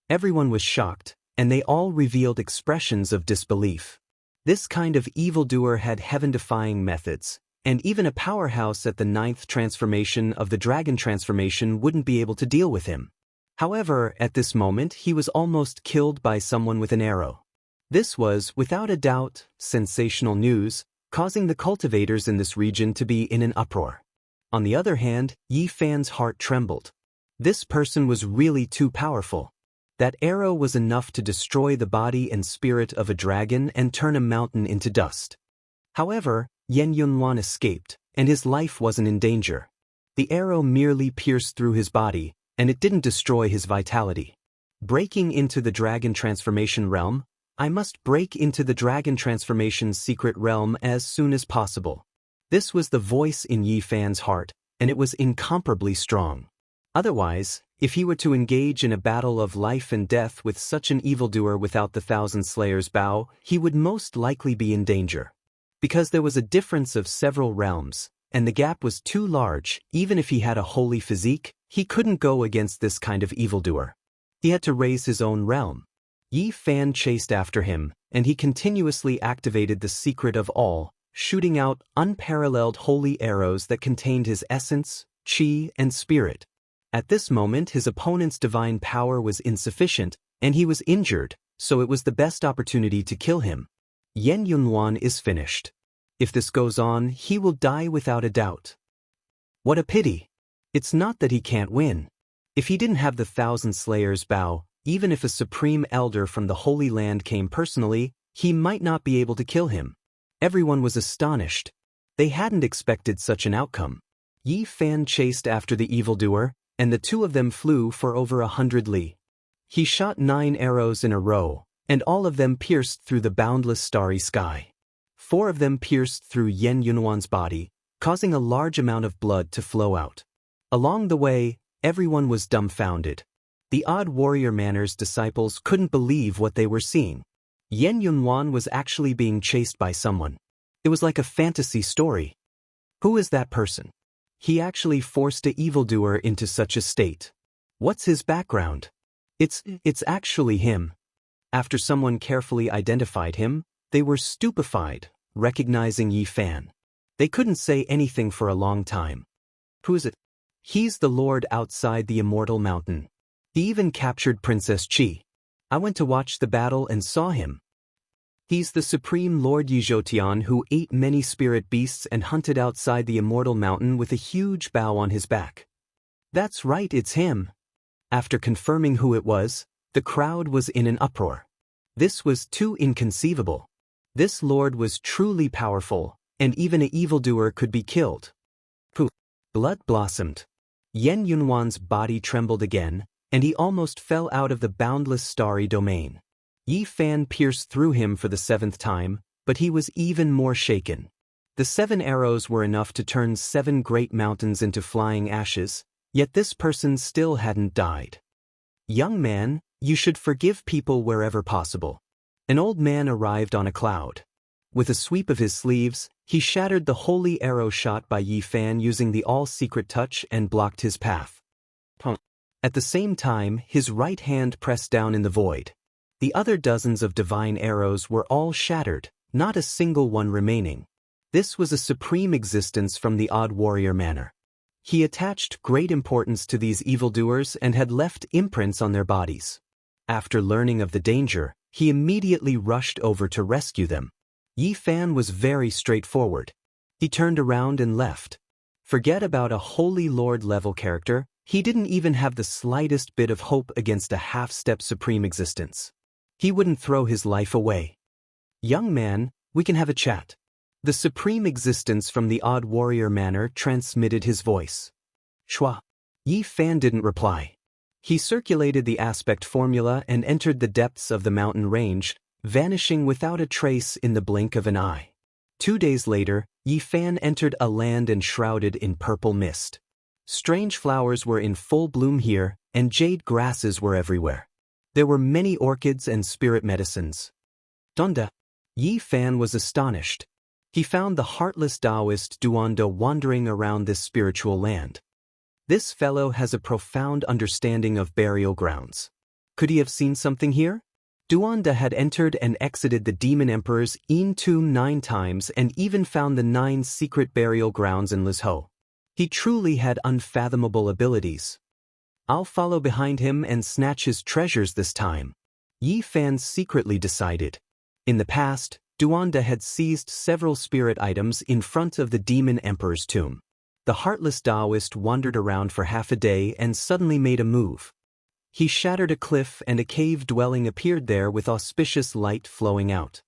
Everyone was shocked, and they all revealed expressions of disbelief. This kind of evildoer had heaven-defying methods, and even a powerhouse at the 9th transformation of the dragon transformation wouldn't be able to deal with him. However, at this moment he was almost killed by someone with an arrow. This was, without a doubt, sensational news, causing the cultivators in this region to be in an uproar. On the other hand, Yi Fan's heart trembled. This person was really too powerful. That arrow was enough to destroy the body and spirit of a dragon and turn a mountain into dust. However, Yen Yunhuan escaped, and his life wasn't in danger. The arrow merely pierced through his body, and it didn't destroy his vitality. Breaking into the dragon transformation realm, I must break into the dragon transformation's secret realm as soon as possible. This was the voice in Yi Fan's heart, and it was incomparably strong. Otherwise, if he were to engage in a battle of life and death with such an evildoer without the Thousand Slayers' bow, he would most likely be in danger. Because there was a difference of several realms, and the gap was too large. Even if he had a holy physique, he couldn't go against this kind of evildoer. He had to raise his own realm. Yi Fan chased after him, and he continuously activated the secret of all, shooting out unparalleled holy arrows that contained his essence, qi, and spirit. At this moment his opponent's divine power was insufficient, and he was injured, so it was the best opportunity to kill him. Yan Yunhuan is finished. If this goes on, he will die without a doubt. What a pity. It's not that he can't win. If he didn't have the Thousand Slayers bow, even if a supreme elder from the Holy Land came personally, he might not be able to kill him. Everyone was astonished. They hadn't expected such an outcome. Yi Fan chased after the evildoer, and the two of them flew for over 100 li. He shot 9 arrows in a row, and all of them pierced through the boundless starry sky. 4 of them pierced through Yan Yunhuan's body, causing a large amount of blood to flow out. Along the way, everyone was dumbfounded. The odd warrior Manor's disciples couldn't believe what they were seeing. Yan Yunhuan was actually being chased by someone. It was like a fantasy story. Who is that person? He actually forced an evildoer into such a state. What's his background? It's actually him. After someone carefully identified him, they were stupefied, recognizing Yi Fan. They couldn't say anything for a long time. Who is it? He's the lord outside the Immortal Mountain. He even captured Princess Qi. I went to watch the battle and saw him. He's the supreme Lord Yizhoutian who ate many spirit beasts and hunted outside the Immortal Mountain with a huge bow on his back. That's right, it's him. After confirming who it was, the crowd was in an uproar. This was too inconceivable. This lord was truly powerful, and even an evildoer could be killed. Poof! Blood blossomed. Yan Yunhuan's body trembled again, and he almost fell out of the boundless starry domain. Yi Fan pierced through him for the 7th time, but he was even more shaken. The 7 arrows were enough to turn 7 great mountains into flying ashes, yet this person still hadn't died. Young man, you should forgive people wherever possible. An old man arrived on a cloud. With a sweep of his sleeves, he shattered the holy arrow shot by Yi Fan using the all-secret touch and blocked his path. At the same time, his right hand pressed down in the void. The other dozens of divine arrows were all shattered, not a single one remaining. This was a supreme existence from the odd warrior manor. He attached great importance to these evildoers and had left imprints on their bodies. After learning of the danger, he immediately rushed over to rescue them. Yi Fan was very straightforward. He turned around and left. Forget about a holy lord level character, he didn't even have the slightest bit of hope against a half-step supreme existence. He wouldn't throw his life away. Young man, we can have a chat. The supreme existence from the odd warrior manor transmitted his voice. Shua. Yi Fan didn't reply. He circulated the aspect formula and entered the depths of the mountain range, vanishing without a trace in the blink of an eye. 2 days later, Yi Fan entered a land enshrouded in purple mist. Strange flowers were in full bloom here, and jade grasses were everywhere. There were many orchids and spirit medicines. Donda. Yi Fan was astonished. He found the heartless Taoist Duanda wandering around this spiritual land. This fellow has a profound understanding of burial grounds. Could he have seen something here? Duanda had entered and exited the Demon Emperor's tomb 9 times and even found the 9 secret burial grounds in Lizhou. He truly had unfathomable abilities. I'll follow behind him and snatch his treasures this time. Yi Fan secretly decided. In the past, Duanda had seized several spirit items in front of the Demon Emperor's tomb. The heartless Taoist wandered around for half a day and suddenly made a move. He shattered a cliff and a cave dwelling appeared there with auspicious light flowing out.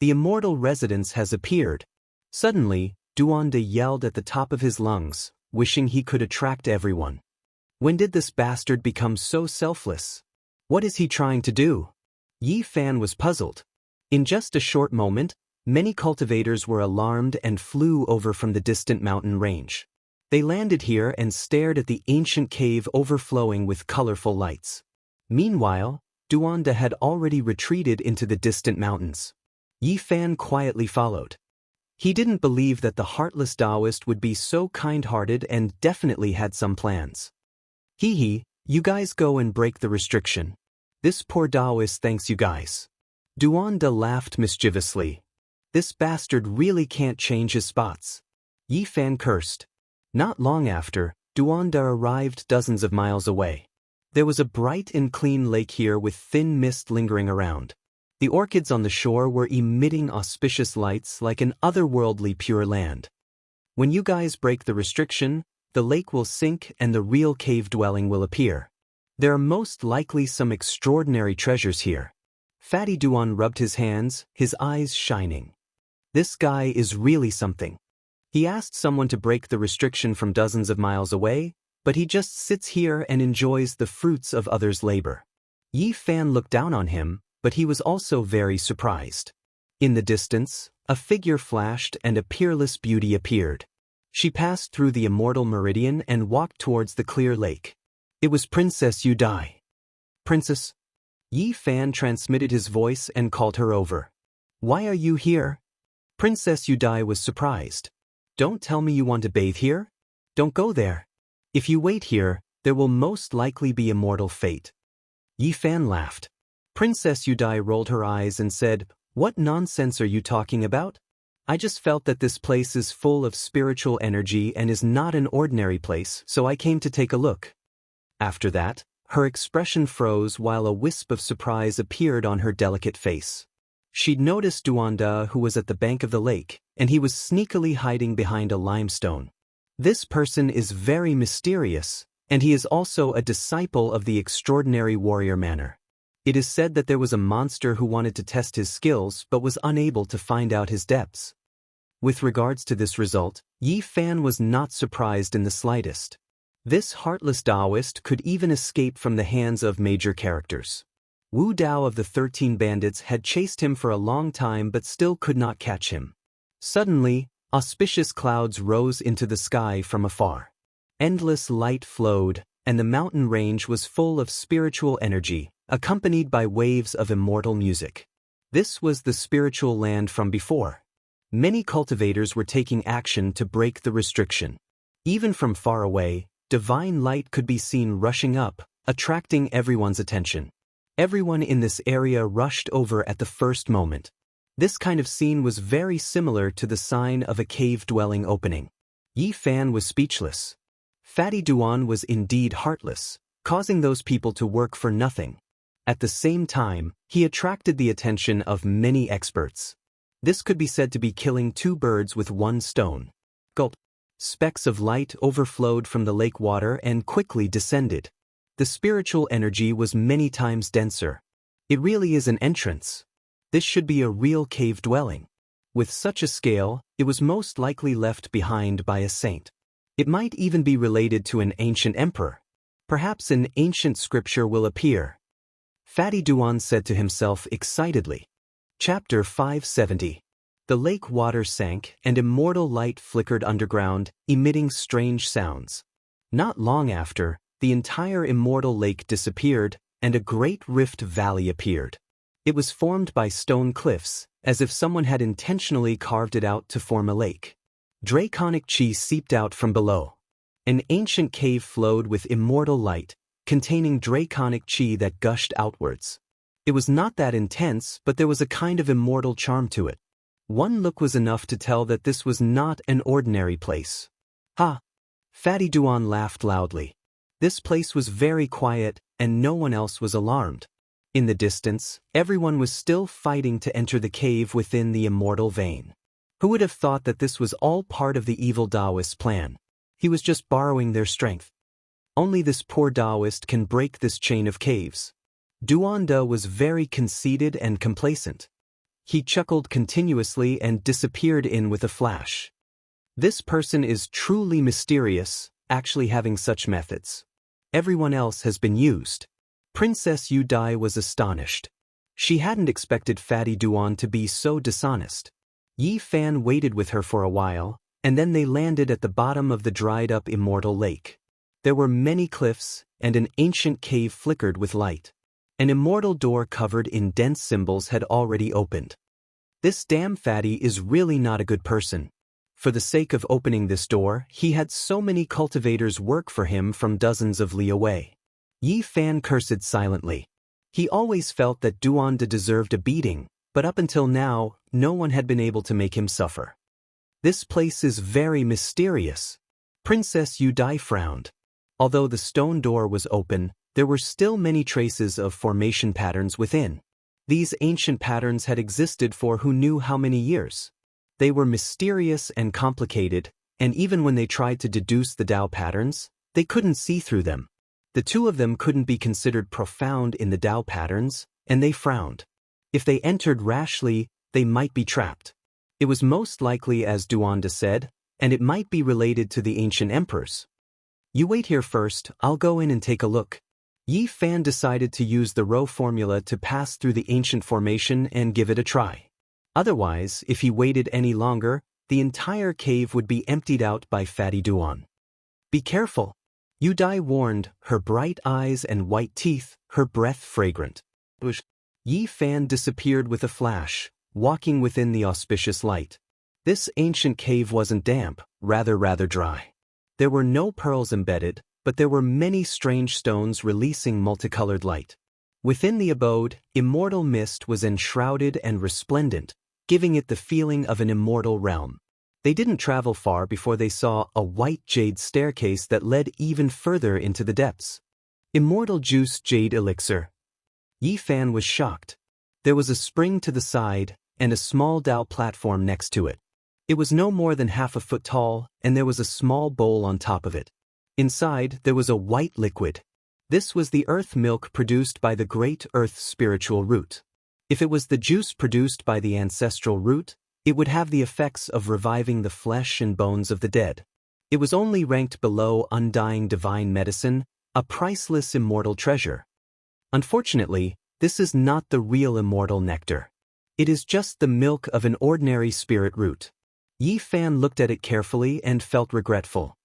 The immortal residence has appeared. Suddenly, Duanda yelled at the top of his lungs, wishing he could attract everyone. When did this bastard become so selfless? What is he trying to do? Yi Fan was puzzled. In just a short moment, many cultivators were alarmed and flew over from the distant mountain range. They landed here and stared at the ancient cave overflowing with colorful lights. Meanwhile, Duanda had already retreated into the distant mountains. Yi Fan quietly followed. He didn't believe that the heartless Taoist would be so kind-hearted and definitely had some plans. Hee hee, you guys go and break the restriction. This poor Taoist thanks you guys. Duanda laughed mischievously. This bastard really can't change his spots. Yi Fan cursed. Not long after, Duanda arrived dozens of miles away. There was a bright and clean lake here with thin mist lingering around. The orchids on the shore were emitting auspicious lights like an otherworldly pure land. When you guys break the restriction, the lake will sink and the real cave dwelling will appear. There are most likely some extraordinary treasures here. Fatty Duan rubbed his hands, his eyes shining. This guy is really something. He asked someone to break the restriction from dozens of miles away, but he just sits here and enjoys the fruits of others' labor. Yi Fan looked down on him, but he was also very surprised. In the distance, a figure flashed and a peerless beauty appeared. She passed through the immortal meridian and walked towards the clear lake. It was Princess Yu Dai. Princess? Yi Fan transmitted his voice and called her over. Why are you here? Princess Yu Dai was surprised. Don't tell me you want to bathe here? Don't go there. If you wait here, there will most likely be a mortal fate. Yi Fan laughed. Princess Yu Dai rolled her eyes and said, What nonsense are you talking about? I just felt that this place is full of spiritual energy and is not an ordinary place, so I came to take a look. After that, her expression froze while a wisp of surprise appeared on her delicate face. She'd noticed Duanda, who was at the bank of the lake, and he was sneakily hiding behind a limestone. This person is very mysterious, and he is also a disciple of the extraordinary warrior manner. It is said that there was a monster who wanted to test his skills but was unable to find out his depths. With regards to this result, Yi Fan was not surprised in the slightest. This heartless Taoist could even escape from the hands of major characters. Wu Dao of the 13 Bandits had chased him for a long time but still could not catch him. Suddenly, auspicious clouds rose into the sky from afar. Endless light flowed, and the mountain range was full of spiritual energy, accompanied by waves of immortal music. This was the spiritual land from before. Many cultivators were taking action to break the restriction. Even from far away, divine light could be seen rushing up, attracting everyone's attention. Everyone in this area rushed over at the first moment. This kind of scene was very similar to the sign of a cave-dwelling opening. Yi Fan was speechless. Fatty Duan was indeed heartless, causing those people to work for nothing. At the same time, he attracted the attention of many experts. This could be said to be killing two birds with one stone. Gulp. Specks of light overflowed from the lake water and quickly descended. The spiritual energy was many times denser. It really is an entrance. This should be a real cave dwelling. With such a scale, it was most likely left behind by a saint. It might even be related to an ancient emperor. Perhaps an ancient scripture will appear. Fatty Duan said to himself excitedly. Chapter 570. The lake water sank and immortal light flickered underground, emitting strange sounds. Not long after, the entire immortal lake disappeared, and a great rift valley appeared. It was formed by stone cliffs, as if someone had intentionally carved it out to form a lake. Draconic chi seeped out from below. An ancient cave flowed with immortal light, containing draconic chi that gushed outwards. It was not that intense, but there was a kind of immortal charm to it. One look was enough to tell that this was not an ordinary place. Ha! Fatty Duan laughed loudly. This place was very quiet, and no one else was alarmed. In the distance, everyone was still fighting to enter the cave within the immortal vein. Who would have thought that this was all part of the evil Taoist's plan? He was just borrowing their strength. Only this poor Taoist can break this chain of caves. Duanda was very conceited and complacent. He chuckled continuously and disappeared in with a flash. This person is truly mysterious, actually having such methods. Everyone else has been used. Princess Yu Dai was astonished. She hadn't expected Fatty Duan to be so dishonest. Yi Fan waited with her for a while, and then they landed at the bottom of the dried-up immortal lake. There were many cliffs, and an ancient cave flickered with light. An immortal door covered in dense symbols had already opened. This damn fatty is really not a good person. For the sake of opening this door, he had so many cultivators work for him from dozens of li away. Yi Fan cursed silently. He always felt that Duanda deserved a beating, but up until now, no one had been able to make him suffer. This place is very mysterious. Princess Yu Dai frowned. Although the stone door was open, there were still many traces of formation patterns within. These ancient patterns had existed for who knew how many years. They were mysterious and complicated, and even when they tried to deduce the Tao patterns, they couldn't see through them. The two of them couldn't be considered profound in the Tao patterns, and they frowned. If they entered rashly, they might be trapped. It was most likely as Duanda said, and it might be related to the ancient emperors. You wait here first, I'll go in and take a look. Yi Fan decided to use the Rho formula to pass through the ancient formation and give it a try. Otherwise, if he waited any longer, the entire cave would be emptied out by Fatty Duan. Be careful. Yu Dai warned, her bright eyes and white teeth, her breath fragrant. Yi Fan disappeared with a flash, walking within the auspicious light. This ancient cave wasn't damp, rather dry. There were no pearls embedded, but there were many strange stones releasing multicolored light. Within the abode, immortal mist was enshrouded and resplendent, giving it the feeling of an immortal realm. They didn't travel far before they saw a white jade staircase that led even further into the depths. Immortal Juice Jade Elixir. Yi Fan was shocked. There was a spring to the side, and a small Tao platform next to it. It was no more than half a foot tall, and there was a small bowl on top of it. Inside, there was a white liquid. This was the earth milk produced by the great earth spiritual root. If it was the juice produced by the ancestral root, it would have the effects of reviving the flesh and bones of the dead. It was only ranked below undying divine medicine, a priceless immortal treasure. Unfortunately, this is not the real immortal nectar. It is just the milk of an ordinary spirit root. Yi Fan looked at it carefully and felt regretful.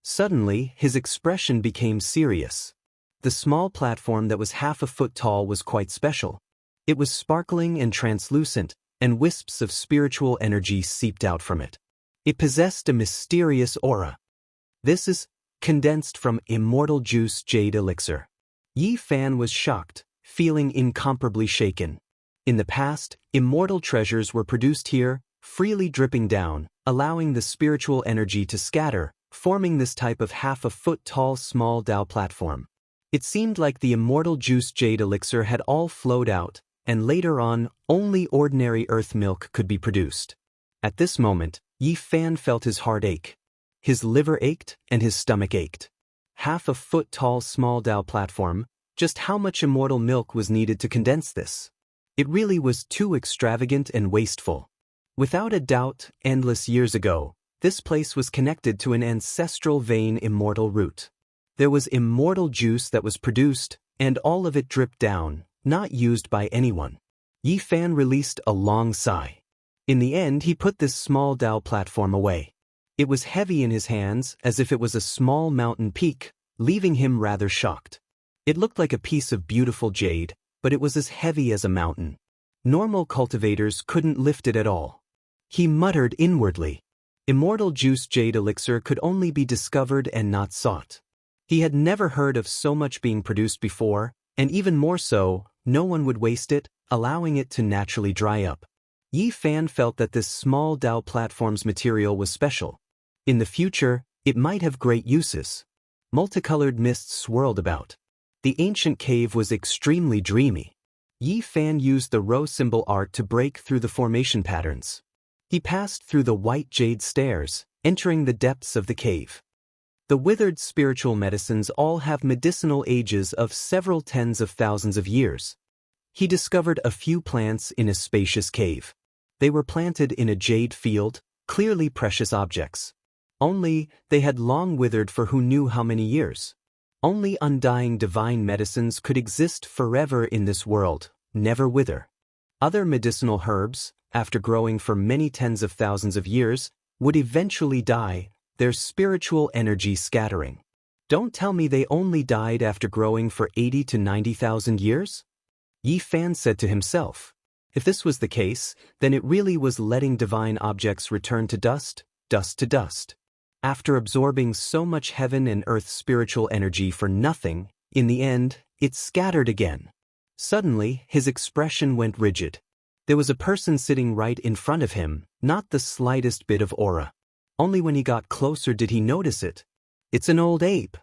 Suddenly, his expression became serious. The small platform that was half a foot tall was quite special. It was sparkling and translucent, and wisps of spiritual energy seeped out from it. It possessed a mysterious aura. This is condensed from Immortal Juice Jade Elixir. Yi Fan was shocked, feeling incomparably shaken. In the past, immortal treasures were produced here, freely dripping down, allowing the spiritual energy to scatter, forming this type of half-a-foot-tall small Tao platform. It seemed like the Immortal Juice Jade Elixir had all flowed out, and later on, only ordinary earth milk could be produced. At this moment, Yi Fan felt his heart ache. His liver ached, and his stomach ached. Half-a-foot-tall small Tao platform, just how much immortal milk was needed to condense this? It really was too extravagant and wasteful. Without a doubt, endless years ago, this place was connected to an ancestral vein immortal root. There was immortal juice that was produced, and all of it dripped down, not used by anyone. Yi Fan released a long sigh. In the end, he put this small Tao platform away. It was heavy in his hands, as if it was a small mountain peak, leaving him rather shocked. It looked like a piece of beautiful jade, but it was as heavy as a mountain. Normal cultivators couldn't lift it at all. He muttered inwardly. Immortal Juice Jade Elixir could only be discovered and not sought. He had never heard of so much being produced before, and even more so, no one would waste it, allowing it to naturally dry up. Yi Fan felt that this small Tao platform's material was special. In the future, it might have great uses. Multicolored mists swirled about. The ancient cave was extremely dreamy. Yi Fan used the Rho symbol art to break through the formation patterns. He passed through the white jade stairs, entering the depths of the cave. The withered spiritual medicines all have medicinal ages of several tens of thousands of years. He discovered a few plants in a spacious cave. They were planted in a jade field, clearly precious objects. Only, they had long withered for who knew how many years. Only undying divine medicines could exist forever in this world, never wither. Other medicinal herbs, after growing for many tens of thousands of years, would eventually die, their spiritual energy scattering. Don't tell me they only died after growing for 80 to 90,000 years? Yi Fan said to himself. If this was the case, then it really was letting divine objects return to dust, dust to dust. After absorbing so much heaven and earth spiritual energy for nothing, in the end, it scattered again. Suddenly, his expression went rigid. There was a person sitting right in front of him, not the slightest bit of aura. Only when he got closer did he notice it. It's an old ape.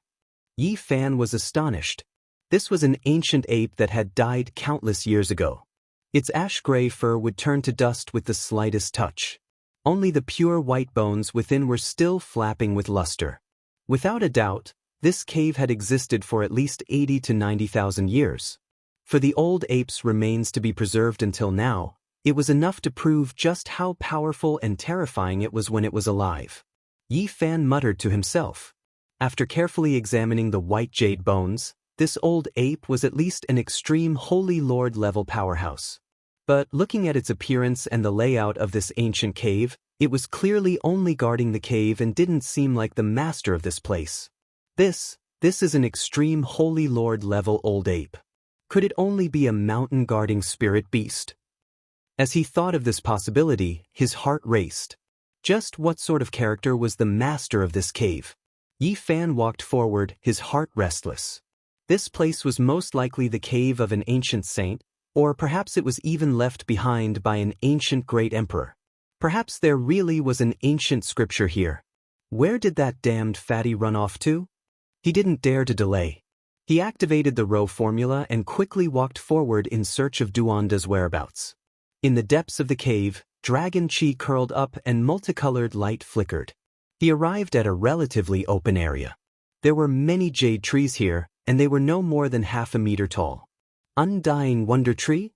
Yi Fan was astonished. This was an ancient ape that had died countless years ago. Its ash-gray fur would turn to dust with the slightest touch. Only the pure white bones within were still flapping with luster. Without a doubt, this cave had existed for at least 80 to 90,000 years. For the old ape's remains to be preserved until now, it was enough to prove just how powerful and terrifying it was when it was alive. Yi Fan muttered to himself. After carefully examining the white jade bones, this old ape was at least an extreme Holy Lord level powerhouse. But looking at its appearance and the layout of this ancient cave, it was clearly only guarding the cave and didn't seem like the master of this place. This is an extreme Holy Lord level old ape. Could it only be a mountain guarding spirit beast? As he thought of this possibility, his heart raced. Just what sort of character was the master of this cave? Yi Fan walked forward, his heart restless. This place was most likely the cave of an ancient saint, or perhaps it was even left behind by an ancient great emperor. Perhaps there really was an ancient scripture here. Where did that damned fatty run off to? He didn't dare to delay. He activated the row formula and quickly walked forward in search of Duanda's whereabouts. In the depths of the cave, dragon chi curled up and multicolored light flickered. He arrived at a relatively open area. There were many jade trees here, and they were no more than half a meter tall. Undying Wonder Tree?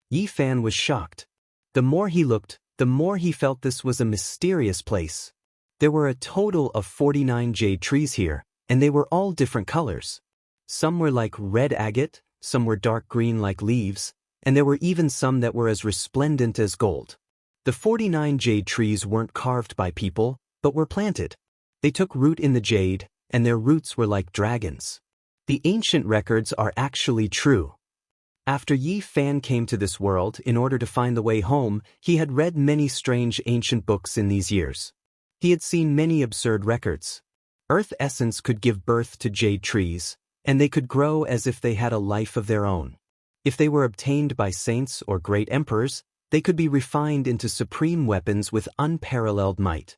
Yi Fan was shocked. The more he looked, the more he felt this was a mysterious place. There were a total of 49 jade trees here, and they were all different colors. Some were like red agate, some were dark green like leaves, and there were even some that were as resplendent as gold. The 49 jade trees weren't carved by people, but were planted. They took root in the jade, and their roots were like dragons. The ancient records are actually true. After Yi Fan came to this world in order to find the way home, he had read many strange ancient books in these years. He had seen many absurd records. Earth essence could give birth to jade trees, and they could grow as if they had a life of their own. If they were obtained by saints or great emperors, they could be refined into supreme weapons with unparalleled might.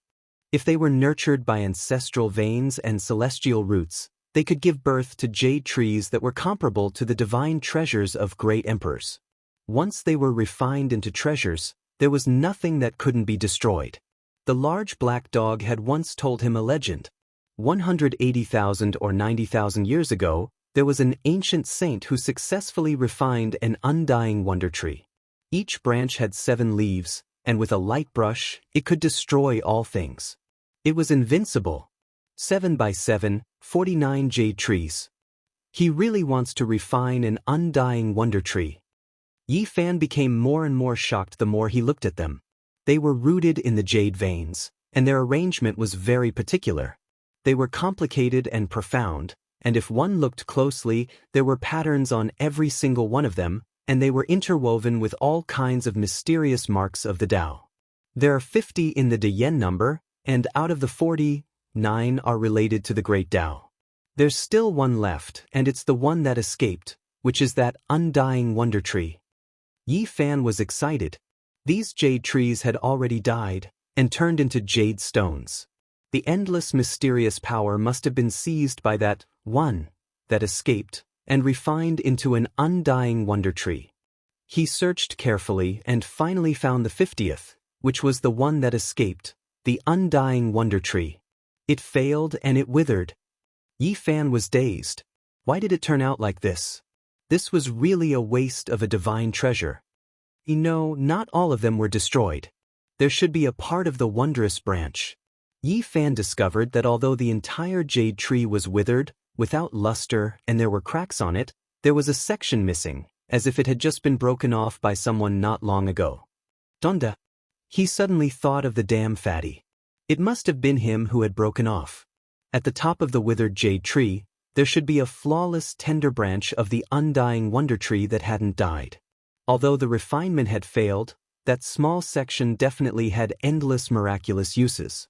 If they were nurtured by ancestral veins and celestial roots, they could give birth to jade trees that were comparable to the divine treasures of great emperors. Once they were refined into treasures, there was nothing that couldn't be destroyed. The large black dog had once told him a legend. 180,000 or 90,000 years ago, there was an ancient saint who successfully refined an undying wonder tree. Each branch had 7 leaves, and with a light brush, it could destroy all things. It was invincible. 7 by 7, 49 jade trees. He really wants to refine an undying wonder tree. Yi Fan became more and more shocked the more he looked at them. They were rooted in the jade veins, and their arrangement was very particular. They were complicated and profound, and if one looked closely, there were patterns on every single one of them, and they were interwoven with all kinds of mysterious marks of the Tao. There are 50 in the Diyen number, and out of the 40, 9 are related to the Great Tao. There's still one left, and it's the one that escaped, which is that undying wonder tree. Yi Fan was excited. These jade trees had already died, and turned into jade stones. The endless mysterious power must have been seized by that one that escaped, and refined into an undying wonder tree. He searched carefully and finally found the 50th, which was the one that escaped, the undying wonder tree. It failed and it withered. Yi Fan was dazed. Why did it turn out like this? This was really a waste of a divine treasure. No, not all of them were destroyed. There should be a part of the wondrous branch. Yi Fan discovered that although the entire jade tree was withered, without luster, and there were cracks on it, there was a section missing, as if it had just been broken off by someone not long ago. Donda. He suddenly thought of the damn fatty. It must have been him who had broken off. At the top of the withered jade tree, there should be a flawless tender branch of the undying wonder tree that hadn't died. Although the refinement had failed, that small section definitely had endless miraculous uses.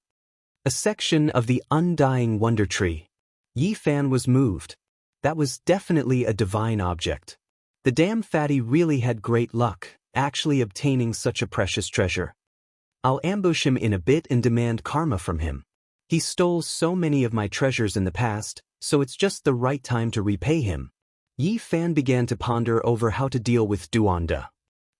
A section of the undying wonder tree. Yi Fan was moved. That was definitely a divine object. The damn fatty really had great luck, actually obtaining such a precious treasure. I'll ambush him in a bit and demand karma from him. He stole so many of my treasures in the past, so it's just the right time to repay him. Yi Fan began to ponder over how to deal with Duanda.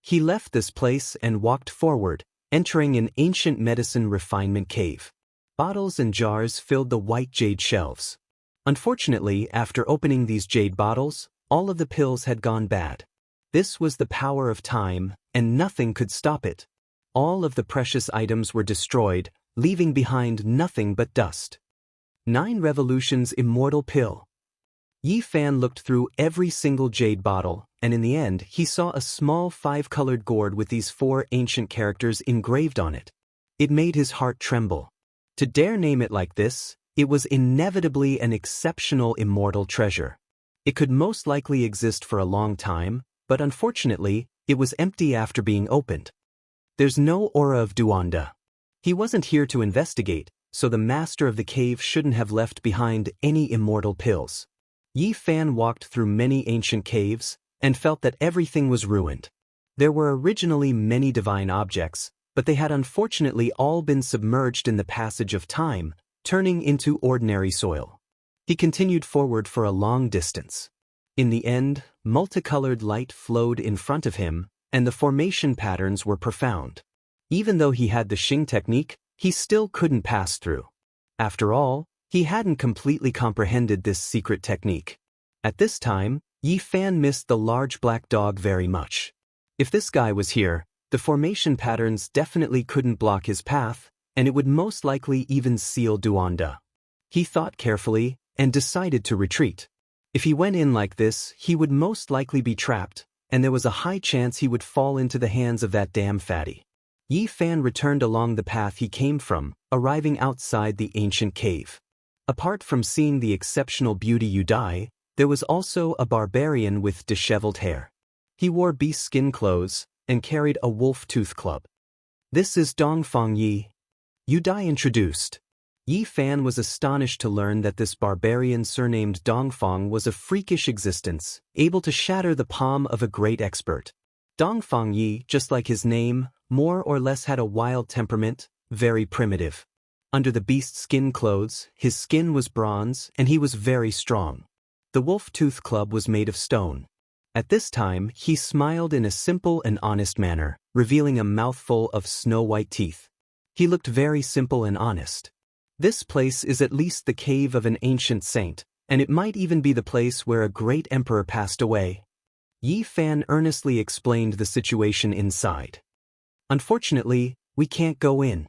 He left this place and walked forward, entering an ancient medicine refinement cave. Bottles and jars filled the white jade shelves. Unfortunately, after opening these jade bottles, all of the pills had gone bad. This was the power of time, and nothing could stop it. All of the precious items were destroyed, leaving behind nothing but dust. 9 Revolutions Immortal Pill. Yi Fan looked through every single jade bottle, and in the end he saw a small 5-colored gourd with these 4 ancient characters engraved on it. It made his heart tremble. To dare name it like this, it was inevitably an exceptional immortal treasure. It could most likely exist for a long time, but unfortunately, it was empty after being opened. There's no aura of Duanda. He wasn't here to investigate, so the master of the cave shouldn't have left behind any immortal pills. Yi Fan walked through many ancient caves, and felt that everything was ruined. There were originally many divine objects, but they had unfortunately all been submerged in the passage of time, turning into ordinary soil. He continued forward for a long distance. In the end, multicolored light flowed in front of him, and the formation patterns were profound. Even though he had the Xing technique, he still couldn't pass through. After all, he hadn't completely comprehended this secret technique. At this time, Yi Fan missed the large black dog very much. If this guy was here, the formation patterns definitely couldn't block his path, and it would most likely even seal Duanda. He thought carefully, and decided to retreat. If he went in like this, he would most likely be trapped, and there was a high chance he would fall into the hands of that damn fatty. Yi Fan returned along the path he came from, arriving outside the ancient cave. Apart from seeing the exceptional beauty Yudai, there was also a barbarian with disheveled hair. He wore beast skin clothes, and carried a wolf-tooth club. This is Dongfang Yi. Yudai introduced. Yi Fan was astonished to learn that this barbarian surnamed Dongfang was a freakish existence, able to shatter the palm of a great expert. Dongfang Yi, just like his name, more or less had a wild temperament, very primitive. Under the beast skin clothes, his skin was bronze, and he was very strong. The wolf-tooth club was made of stone. At this time, he smiled in a simple and honest manner, revealing a mouthful of snow-white teeth. He looked very simple and honest. This place is at least the cave of an ancient saint, and it might even be the place where a great emperor passed away. Yi Fan earnestly explained the situation inside. Unfortunately, we can't go in.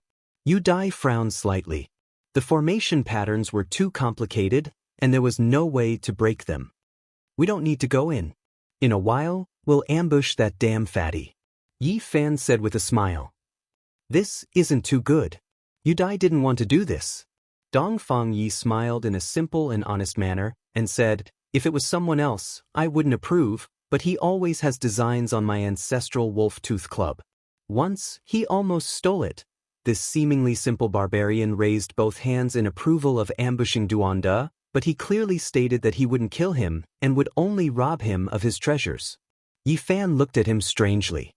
Yudai frowned slightly. The formation patterns were too complicated, and there was no way to break them. We don't need to go in. In a while, we'll ambush that damn fatty. Yi Fan said with a smile. This isn't too good. Yudai didn't want to do this. Dongfang Yi smiled in a simple and honest manner, and said, if it was someone else, I wouldn't approve, but he always has designs on my ancestral wolf-tooth club. Once, he almost stole it. This seemingly simple barbarian raised both hands in approval of ambushing Duanda, but he clearly stated that he wouldn't kill him, and would only rob him of his treasures. Yi Fan looked at him strangely.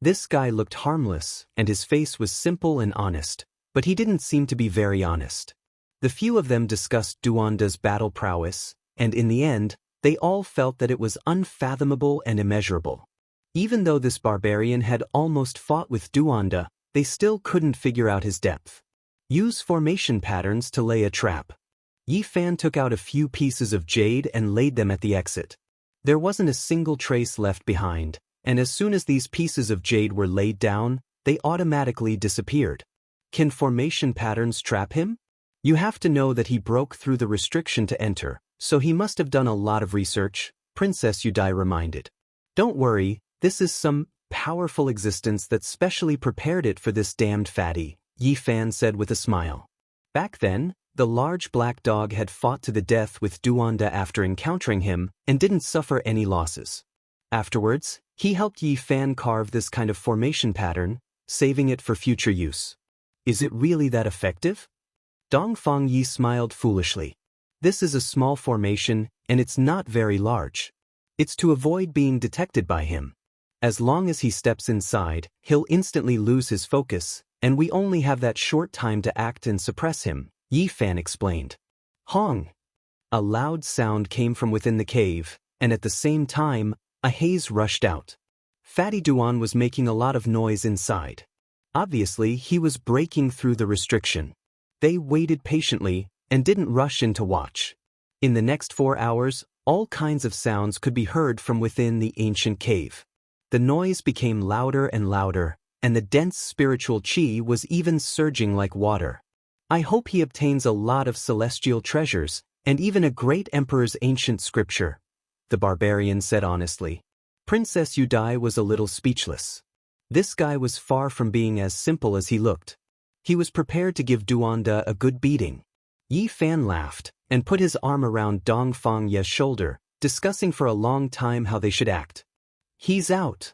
This guy looked harmless, and his face was simple and honest, but he didn't seem to be very honest. The few of them discussed Duanda's battle prowess, and in the end, they all felt that it was unfathomable and immeasurable. Even though this barbarian had almost fought with Duanda, they still couldn't figure out his depth. Use formation patterns to lay a trap. Yi Fan took out a few pieces of jade and laid them at the exit. There wasn't a single trace left behind, and as soon as these pieces of jade were laid down, they automatically disappeared. Can formation patterns trap him? You have to know that he broke through the restriction to enter, so he must have done a lot of research, Princess Yudai reminded. Don't worry, this is some powerful existence that specially prepared it for this damned fatty, Yi Fan said with a smile. Back then, the large black dog had fought to the death with Duanda after encountering him, and didn't suffer any losses. Afterwards, he helped Yi Fan carve this kind of formation pattern, saving it for future use. Is it really that effective? Dongfang Yi smiled foolishly. This is a small formation, and it's not very large. It's to avoid being detected by him. As long as he steps inside, he'll instantly lose his focus, and we only have that short time to act and suppress him, Yi Fan explained. Hong! A loud sound came from within the cave, and at the same time, a haze rushed out. Fatty Duan was making a lot of noise inside. Obviously, he was breaking through the restriction. They waited patiently and didn't rush in to watch. In the next 4 hours, all kinds of sounds could be heard from within the ancient cave. The noise became louder and louder, and the dense spiritual qi was even surging like water. I hope he obtains a lot of celestial treasures, and even a great emperor's ancient scripture, the barbarian said honestly. Princess Yudai was a little speechless. This guy was far from being as simple as he looked. He was prepared to give Duanda a good beating. Yi Fan laughed, and put his arm around Dongfang Ye's shoulder, discussing for a long time how they should act. He's out.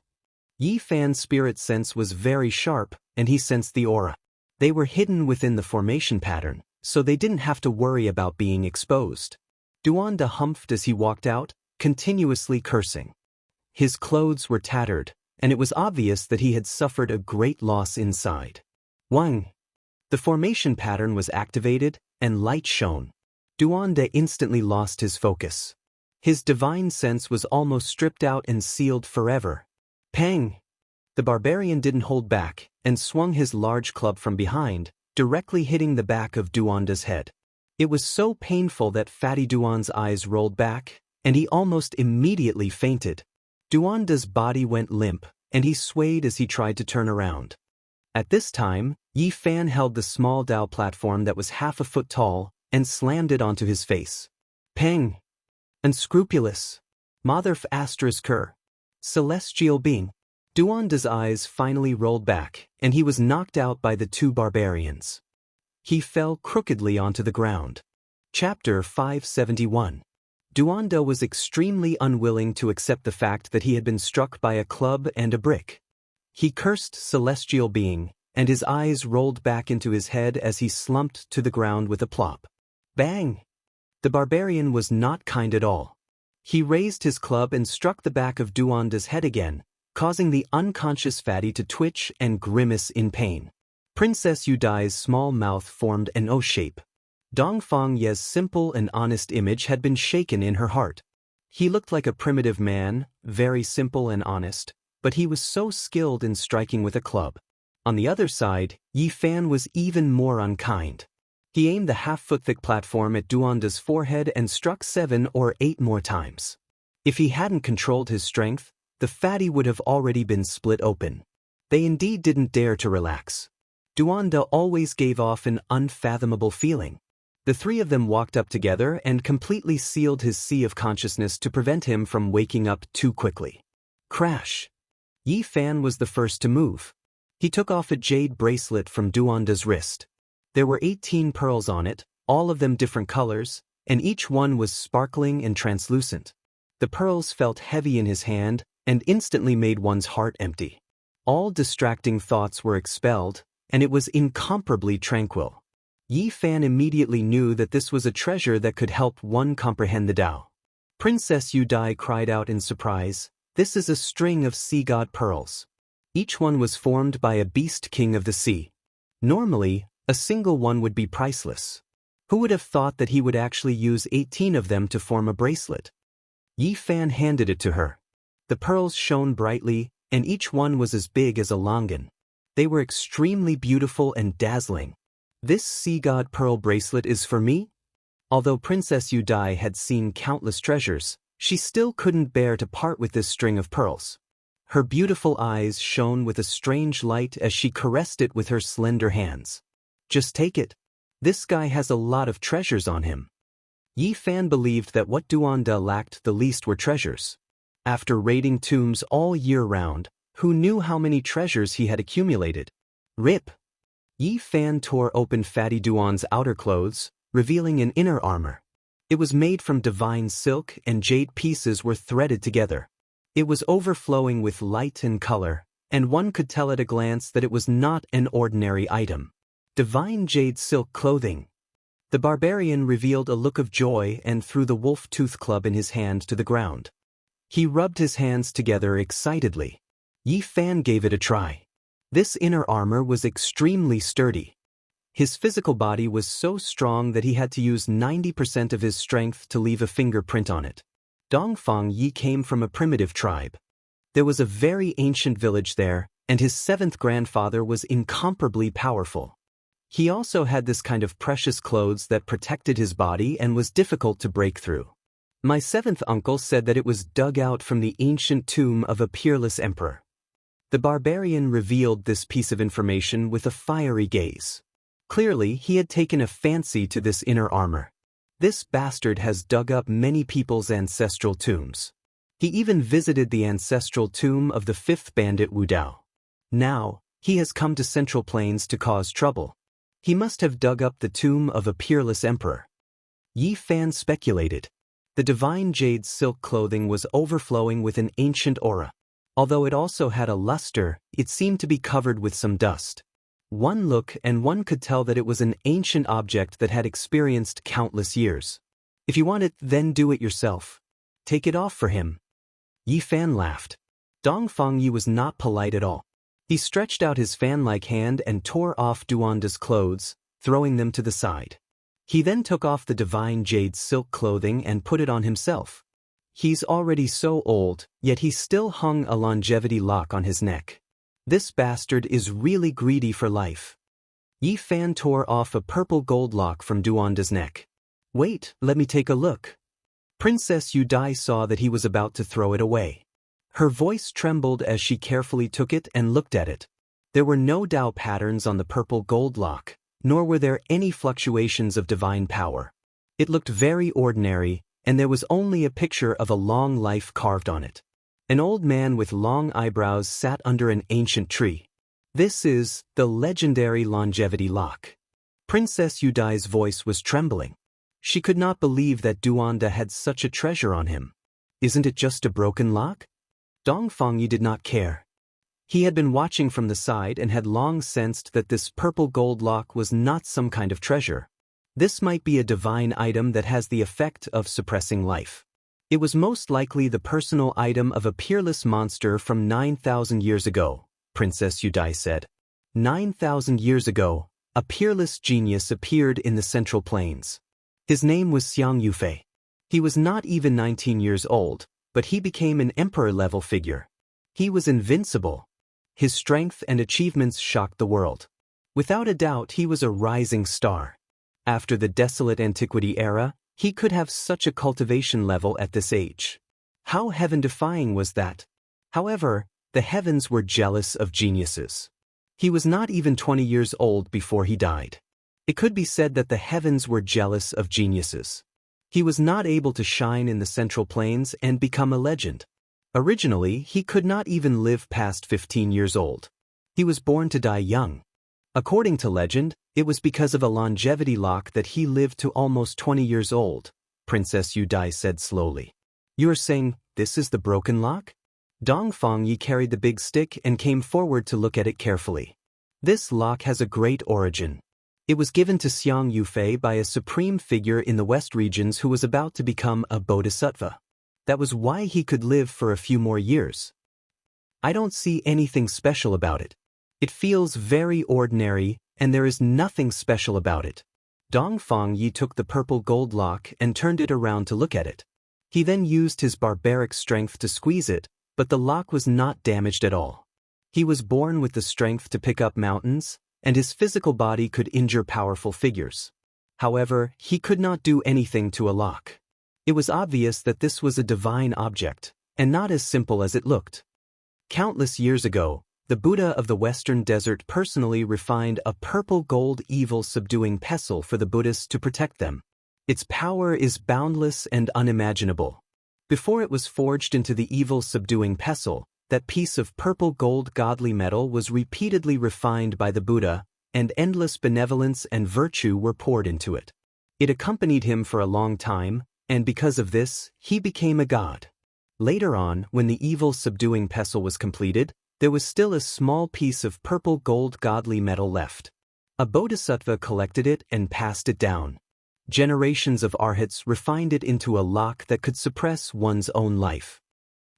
Yi Fan's spirit sense was very sharp, and he sensed the aura. They were hidden within the formation pattern, so they didn't have to worry about being exposed. Duanda humphed as he walked out, continuously cursing. His clothes were tattered, and it was obvious that he had suffered a great loss inside. Wang! The formation pattern was activated, and light shone. Duanda instantly lost his focus. His divine sense was almost stripped out and sealed forever. Pang! The barbarian didn't hold back, and swung his large club from behind, directly hitting the back of Duanda's head. It was so painful that Fatty Duan's eyes rolled back, and he almost immediately fainted. Duanda's body went limp, and he swayed as he tried to turn around. At this time, Yi Fan held the small Dao platform that was half a foot tall, and slammed it onto his face. Peng! Unscrupulous! Motherf ***. Celestial being. Duanda's eyes finally rolled back, and he was knocked out by the two barbarians. He fell crookedly onto the ground. Chapter 571. Duanda was extremely unwilling to accept the fact that he had been struck by a club and a brick. He cursed celestial being, and his eyes rolled back into his head as he slumped to the ground with a plop. Bang! The barbarian was not kind at all. He raised his club and struck the back of Duanda's head again, causing the unconscious fatty to twitch and grimace in pain. Princess Yudai's small mouth formed an O shape. Dongfang Ye's simple and honest image had been shaken in her heart. He looked like a primitive man, very simple and honest, but he was so skilled in striking with a club. On the other side, Yi Fan was even more unkind. He aimed the half-foot-thick platform at Duanda's forehead and struck 7 or 8 more times. If he hadn't controlled his strength, the fatty would have already been split open. They indeed didn't dare to relax. Duanda always gave off an unfathomable feeling. The three of them walked up together and completely sealed his sea of consciousness to prevent him from waking up too quickly. Crash! Yi Fan was the first to move. He took off a jade bracelet from Duanda's wrist. There were 18 pearls on it, all of them different colors, and each one was sparkling and translucent. The pearls felt heavy in his hand and instantly made one's heart empty. All distracting thoughts were expelled, and it was incomparably tranquil. Yi Fan immediately knew that this was a treasure that could help one comprehend the Tao. Princess Yudai cried out in surprise, "This is a string of sea god pearls. Each one was formed by a beast king of the sea. Normally, a single one would be priceless. Who would have thought that he would actually use 18 of them to form a bracelet?" Yi Fan handed it to her. The pearls shone brightly, and each one was as big as a longan. They were extremely beautiful and dazzling. "This sea god pearl bracelet is for me?" Although Princess Yudai had seen countless treasures, she still couldn't bear to part with this string of pearls. Her beautiful eyes shone with a strange light as she caressed it with her slender hands. "Just take it. This guy has a lot of treasures on him." Yi Fan believed that what Duanda lacked the least were treasures. After raiding tombs all year round, who knew how many treasures he had accumulated? Rip! Yi Fan tore open Fatty Duan's outer clothes, revealing an inner armor. It was made from divine silk and jade pieces were threaded together. It was overflowing with light and color, and one could tell at a glance that it was not an ordinary item. Divine jade silk clothing. The barbarian revealed a look of joy and threw the wolf tooth club in his hand to the ground. He rubbed his hands together excitedly. Yi Fan gave it a try. This inner armor was extremely sturdy. His physical body was so strong that he had to use 90% of his strength to leave a fingerprint on it. Dongfang Yi came from a primitive tribe. There was a very ancient village there, and his seventh grandfather was incomparably powerful. He also had this kind of precious clothes that protected his body and was difficult to break through. My seventh uncle said that it was dug out from the ancient tomb of a peerless emperor. The barbarian revealed this piece of information with a fiery gaze. Clearly, he had taken a fancy to this inner armor. This bastard has dug up many people's ancestral tombs. He even visited the ancestral tomb of the fifth bandit Wu Dao. Now, he has come to Central Plains to cause trouble. He must have dug up the tomb of a peerless emperor. Yi Fan speculated. The divine jade silk clothing was overflowing with an ancient aura. Although it also had a luster, it seemed to be covered with some dust. One look and one could tell that it was an ancient object that had experienced countless years. If you want it, then do it yourself. Take it off for him. Yi Fan laughed. Dongfang Yi was not polite at all. He stretched out his fan-like hand and tore off Duanda's clothes, throwing them to the side. He then took off the divine jade silk clothing and put it on himself. He's already so old, yet he still hung a longevity lock on his neck. This bastard is really greedy for life. Yi Fan tore off a purple gold lock from Duanda's neck. Wait, let me take a look. Princess Yu Dai saw that he was about to throw it away. Her voice trembled as she carefully took it and looked at it. There were no Dao patterns on the purple gold lock, nor were there any fluctuations of divine power. It looked very ordinary, and there was only a picture of a long life carved on it. An old man with long eyebrows sat under an ancient tree. This is the legendary longevity lock. Princess Yu Dai's voice was trembling. She could not believe that Duanda had such a treasure on him. Isn't it just a broken lock? Dongfang Yi did not care. He had been watching from the side and had long sensed that this purple gold lock was not some kind of treasure. This might be a divine item that has the effect of suppressing life. It was most likely the personal item of a peerless monster from 9,000 years ago, Princess Yu Dai said. 9,000 years ago, a peerless genius appeared in the Central Plains. His name was Xiang Yufei. He was not even 19 years old, but he became an emperor-level figure. He was invincible. His strength and achievements shocked the world. Without a doubt, he was a rising star. After the desolate antiquity era, he could have such a cultivation level at this age. How heaven-defying was that? However, the heavens were jealous of geniuses. He was not even 20 years old before he died. It could be said that the heavens were jealous of geniuses. He was not able to shine in the Central Plains and become a legend. Originally, he could not even live past 15 years old. He was born to die young. According to legend, it was because of a longevity lock that he lived to almost 20 years old, Princess Yu Dai said slowly. You are saying, this is the broken lock? Dongfang Yi carried the big stick and came forward to look at it carefully. This lock has a great origin. It was given to Xiang Yufei by a supreme figure in the West regions who was about to become a bodhisattva. That was why he could live for a few more years. I don't see anything special about it. It feels very ordinary, and there is nothing special about it. Dongfang Yi took the purple gold lock and turned it around to look at it. He then used his barbaric strength to squeeze it, but the lock was not damaged at all. He was born with the strength to pick up mountains, and his physical body could injure powerful figures. However, he could not do anything to a lock. It was obvious that this was a divine object, and not as simple as it looked. Countless years ago, the Buddha of the Western Desert personally refined a purple gold evil-subduing pestle for the Buddhists to protect them. Its power is boundless and unimaginable. Before it was forged into the evil-subduing pestle, that piece of purple gold godly metal was repeatedly refined by the Buddha, and endless benevolence and virtue were poured into it. It accompanied him for a long time, and because of this, he became a god. Later on, when the evil subduing pestle was completed, there was still a small piece of purple gold godly metal left. A bodhisattva collected it and passed it down. Generations of arhats refined it into a lock that could suppress one's own life.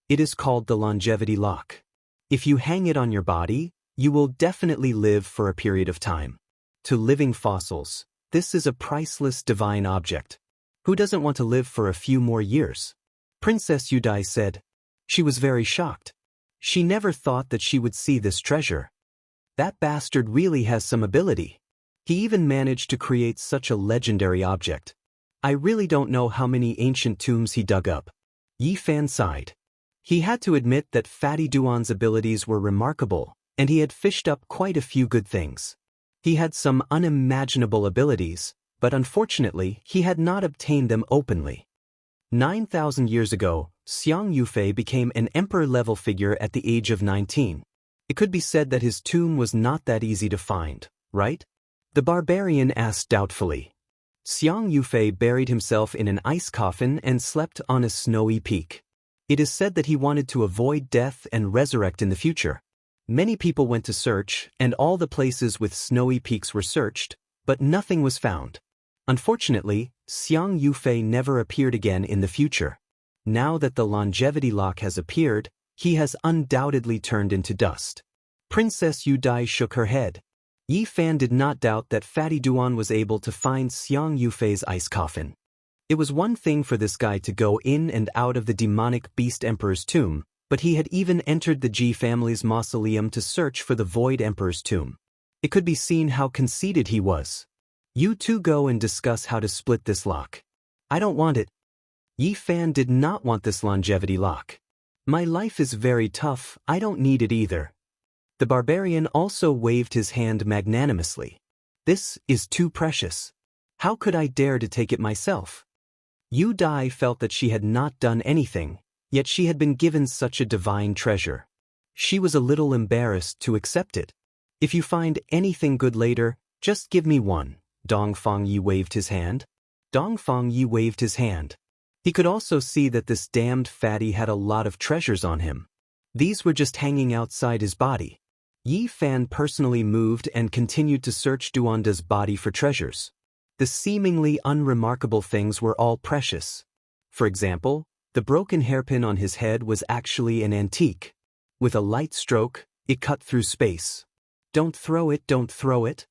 It is called the longevity lock. If you hang it on your body, you will definitely live for a period of time. To living fossils, this is a priceless divine object. Who doesn't want to live for a few more years? Princess Yudai said. She was very shocked. She never thought that she would see this treasure. That bastard really has some ability. He even managed to create such a legendary object. I really don't know how many ancient tombs he dug up. Yi Fan sighed. He had to admit that Fatty Duan's abilities were remarkable, and he had fished up quite a few good things. He had some unimaginable abilities, but unfortunately he had not obtained them openly. 9,000 years ago, Xiang Yufei became an emperor-level figure at the age of 19. It could be said that his tomb was not that easy to find, right? The barbarian asked doubtfully. Xiang Yufei buried himself in an ice coffin and slept on a snowy peak. It is said that he wanted to avoid death and resurrect in the future. Many people went to search, and all the places with snowy peaks were searched, but nothing was found. Unfortunately, Xiang Yufei never appeared again in the future. Now that the longevity lock has appeared, he has undoubtedly turned into dust. Princess Yudai shook her head. Yi Fan did not doubt that Fatty Duan was able to find Xiang Yufei's ice coffin. It was one thing for this guy to go in and out of the demonic beast emperor's tomb, but he had even entered the Ji family's mausoleum to search for the Void Emperor's tomb. It could be seen how conceited he was. You two go and discuss how to split this lock. I don't want it. Yi Fan did not want this longevity lock. My life is very tough, I don't need it either. The barbarian also waved his hand magnanimously. This is too precious. How could I dare to take it myself? Yu Dai felt that she had not done anything, yet she had been given such a divine treasure. She was a little embarrassed to accept it. If you find anything good later, just give me one. Dongfang Yi waved his hand. Dongfang Yi waved his hand. He could also see that this damned fatty had a lot of treasures on him. These were just hanging outside his body. Yi Fan personally moved and continued to search Duanda's body for treasures. The seemingly unremarkable things were all precious. For example, the broken hairpin on his head was actually an antique. With a light stroke, it cut through space. Don't throw it, don't throw it.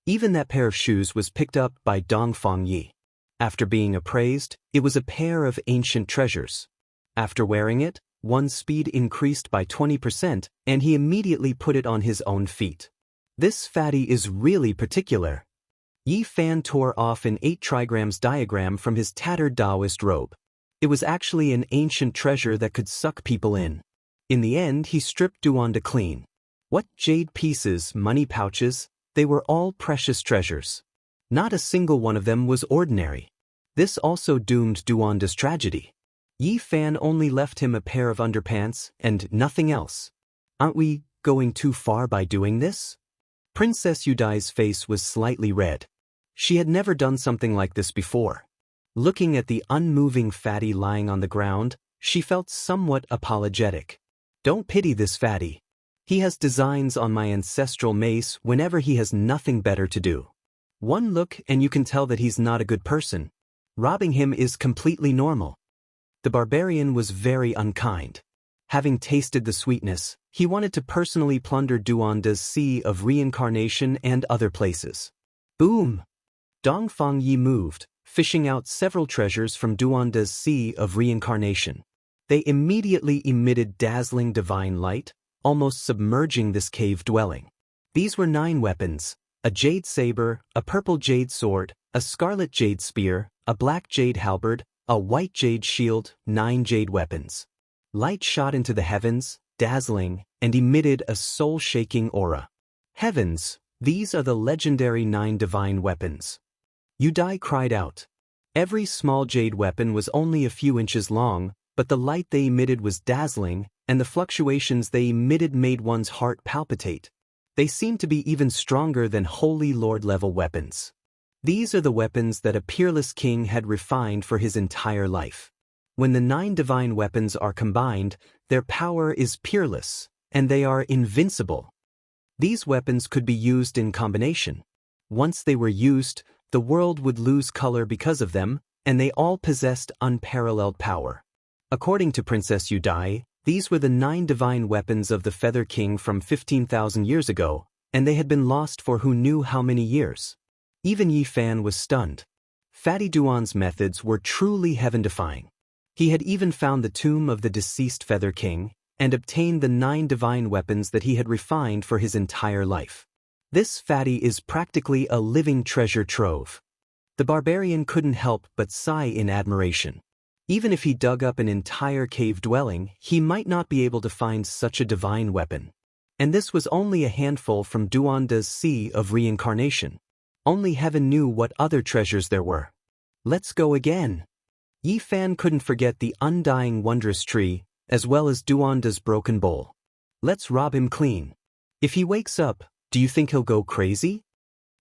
Even that pair of shoes was picked up by Dongfang Yi. After being appraised, it was a pair of ancient treasures. After wearing it, one's speed increased by 20%, and he immediately put it on his own feet. This fatty is really particular. Yi Fan tore off an 8 trigrams diagram from his tattered Taoist robe. It was actually an ancient treasure that could suck people in. In the end, he stripped Duanda clean. What jade pieces, money pouches, they were all precious treasures. Not a single one of them was ordinary. This also doomed Duanda's tragedy. Yi Fan only left him a pair of underpants and nothing else. Aren't we going too far by doing this? Princess Yudai's face was slightly red. She had never done something like this before. Looking at the unmoving fatty lying on the ground, she felt somewhat apologetic. Don't pity this fatty. He has designs on my ancestral mace whenever he has nothing better to do. One look and you can tell that he's not a good person. Robbing him is completely normal. The barbarian was very unkind. Having tasted the sweetness, he wanted to personally plunder Duanda's sea of reincarnation and other places. Boom! Dongfang Yi moved, fishing out several treasures from Duanda's sea of reincarnation. They immediately emitted dazzling divine light, almost submerging this cave dwelling. These were 9 weapons: a jade saber, a purple jade sword, a scarlet jade spear, a black jade halberd, a white jade shield, 9 jade weapons. Light shot into the heavens, dazzling, and emitted a soul-shaking aura. Heavens, these are the legendary 9 divine weapons. Yudai cried out. Every small jade weapon was only a few inches long, but the light they emitted was dazzling, and the fluctuations they emitted made one's heart palpitate. They seemed to be even stronger than Holy Lord-level weapons. These are the weapons that a peerless king had refined for his entire life. When the 9 divine weapons are combined, their power is peerless, and they are invincible. These weapons could be used in combination. Once they were used, the world would lose color because of them, and they all possessed unparalleled power. According to Princess Yudai, these were the 9 divine weapons of the Feather King from 15,000 years ago, and they had been lost for who knew how many years. Even Yi Fan was stunned. Fatty Duan's methods were truly heaven-defying. He had even found the tomb of the deceased Feather King, and obtained the 9 divine weapons that he had refined for his entire life. This Fatty is practically a living treasure trove. The barbarian couldn't help but sigh in admiration. Even if he dug up an entire cave dwelling, he might not be able to find such a divine weapon. And this was only a handful from Duanda's Sea of Reincarnation. Only heaven knew what other treasures there were. Let's go again. Yi Fan couldn't forget the undying wondrous tree, as well as Duanda's broken bowl. Let's rob him clean. If he wakes up, do you think he'll go crazy?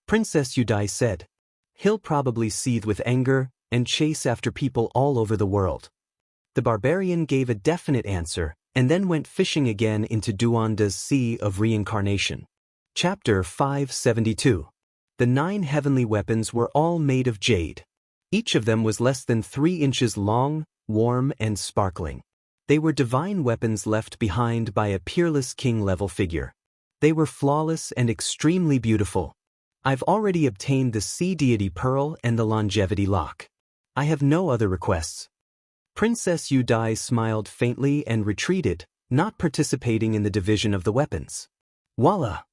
Princess Yudai said. He'll probably seethe with anger and chase after people all over the world. The barbarian gave a definite answer, and then went fishing again into Duanda's Sea of Reincarnation. Chapter 572. The 9 heavenly weapons were all made of jade. Each of them was less than 3 inches long, warm, and sparkling. They were divine weapons left behind by a peerless king-level figure. They were flawless and extremely beautiful. I've already obtained the Sea Deity Pearl and the Longevity Lock. I have no other requests. Princess Yudai smiled faintly and retreated, not participating in the division of the weapons. Voila!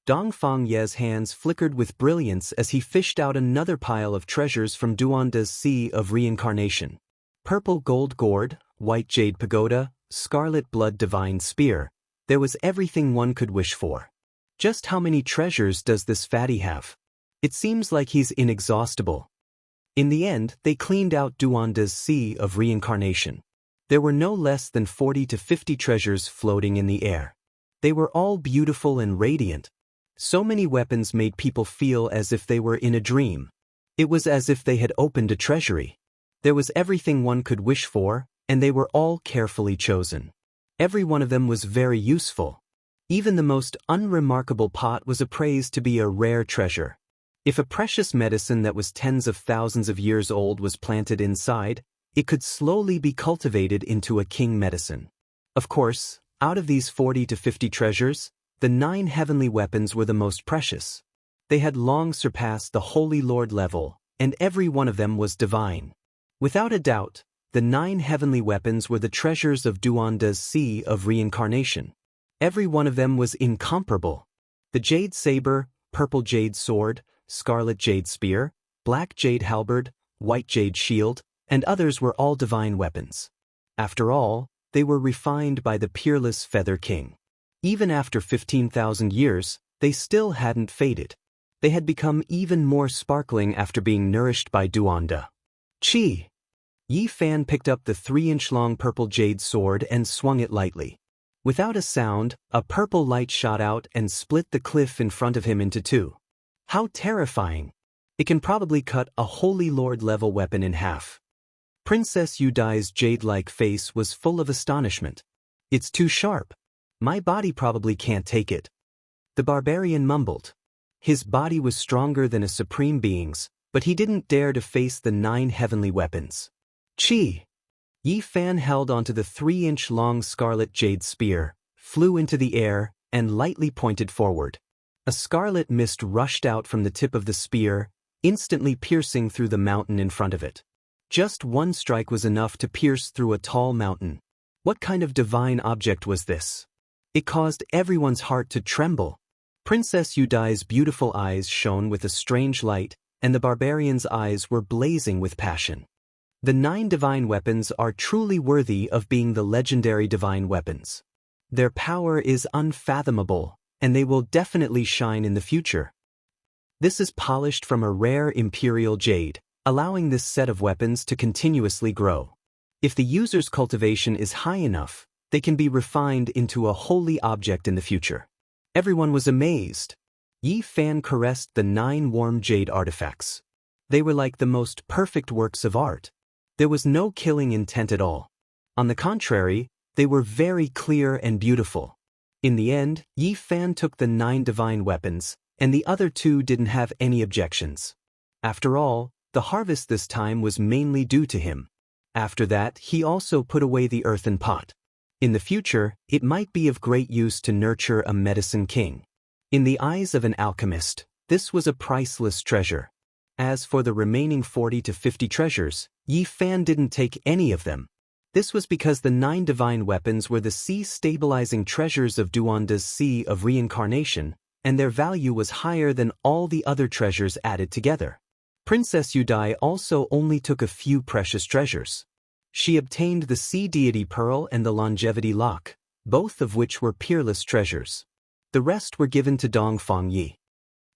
Dongfang Ye's hands flickered with brilliance as he fished out another pile of treasures from Duanda's Sea of Reincarnation. Purple gold gourd, white jade pagoda, scarlet blood divine spear. There was everything one could wish for. Just how many treasures does this fatty have? It seems like he's inexhaustible. In the end, they cleaned out Duanda's Sea of Reincarnation. There were no less than 40 to 50 treasures floating in the air. They were all beautiful and radiant. So many weapons made people feel as if they were in a dream. It was as if they had opened a treasury. There was everything one could wish for, and they were all carefully chosen. Every one of them was very useful. Even the most unremarkable pot was appraised to be a rare treasure. If a precious medicine that was tens of thousands of years old was planted inside, it could slowly be cultivated into a king medicine. Of course, out of these 40 to 50 treasures, the 9 heavenly weapons were the most precious. They had long surpassed the Holy Lord level, and every one of them was divine. Without a doubt, the 9 heavenly weapons were the treasures of Duanda's Sea of Reincarnation. Every one of them was incomparable. The jade saber, purple jade sword, scarlet jade spear, black jade halberd, white jade shield, and others were all divine weapons. After all, they were refined by the peerless Feather King. Even after 15,000 years, they still hadn't faded. They had become even more sparkling after being nourished by Duanda. Chi! Yi Fan picked up the 3-inch-long purple jade sword and swung it lightly. Without a sound, a purple light shot out and split the cliff in front of him into 2. How terrifying! It can probably cut a Holy Lord-level weapon in half. Princess Yudai's jade-like face was full of astonishment. It's too sharp. My body probably can't take it. The barbarian mumbled. His body was stronger than a supreme being's, but he didn't dare to face the 9 heavenly weapons. Chi! Yi Fan held onto the 3-inch-long scarlet jade spear, flew into the air, and lightly pointed forward. A scarlet mist rushed out from the tip of the spear, instantly piercing through the mountain in front of it. Just one strike was enough to pierce through a tall mountain. What kind of divine object was this? It caused everyone's heart to tremble. Princess Yudai's beautiful eyes shone with a strange light, and the barbarian's eyes were blazing with passion. The 9 divine weapons are truly worthy of being the legendary divine weapons. Their power is unfathomable, and they will definitely shine in the future. This is polished from a rare imperial jade, allowing this set of weapons to continuously grow. If the user's cultivation is high enough, they can be refined into a holy object in the future. Everyone was amazed. Yi Fan caressed the 9 warm jade artifacts. They were like the most perfect works of art. There was no killing intent at all. On the contrary, they were very clear and beautiful. In the end, Yi Fan took the 9 divine weapons, and the other 2 didn't have any objections. After all, the harvest this time was mainly due to him. After that, he also put away the earthen pot. In the future, it might be of great use to nurture a medicine king. In the eyes of an alchemist, this was a priceless treasure. As for the remaining 40 to 50 treasures, Yi Fan didn't take any of them. This was because the 9 divine weapons were the sea-stabilizing treasures of Duanda's Sea of Reincarnation, and their value was higher than all the other treasures added together. Princess Yudai also only took a few precious treasures. She obtained the Sea Deity Pearl and the Longevity Lock, both of which were peerless treasures. The rest were given to Dongfang Yi.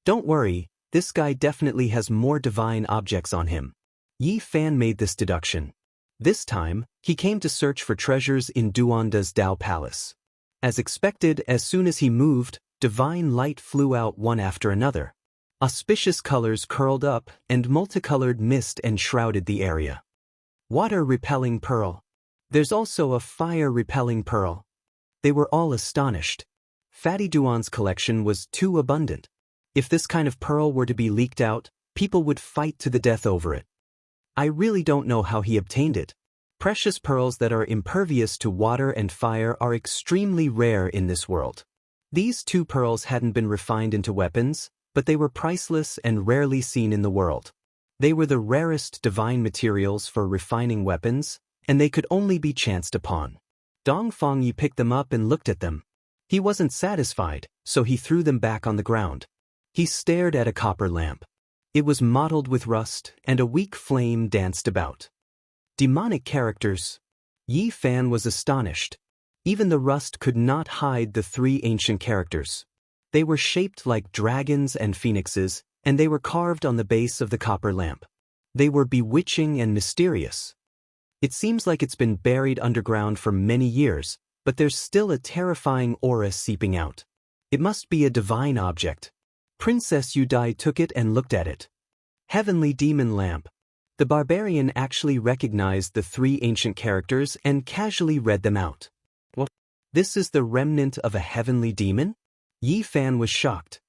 Don't worry, this guy definitely has more divine objects on him. Yi Fan made this deduction. This time, he came to search for treasures in Duanda's Dao Palace. As expected, as soon as he moved, divine light flew out one after another. Auspicious colors curled up, and multicolored mist enshrouded the area. Water-repelling pearl. There's also a fire-repelling pearl. They were all astonished. Fatty Duan's collection was too abundant. If this kind of pearl were to be leaked out, people would fight to the death over it. I really don't know how he obtained it. Precious pearls that are impervious to water and fire are extremely rare in this world. These 2 pearls hadn't been refined into weapons, but they were priceless and rarely seen in the world. They were the rarest divine materials for refining weapons, and they could only be chanced upon. Dongfang Yi picked them up and looked at them. He wasn't satisfied, so he threw them back on the ground. He stared at a copper lamp. It was mottled with rust, and a weak flame danced about. Demonic characters. Yi Fan was astonished. Even the rust could not hide the 3 ancient characters. They were shaped like dragons and phoenixes, and they were carved on the base of the copper lamp. They were bewitching and mysterious. It seems like it's been buried underground for many years, but there's still a terrifying aura seeping out. It must be a divine object. Princess Yudai took it and looked at it. Heavenly Demon Lamp. The barbarian actually recognized the 3 ancient characters and casually read them out. What? This is the remnant of a heavenly demon? Yi Fan was shocked.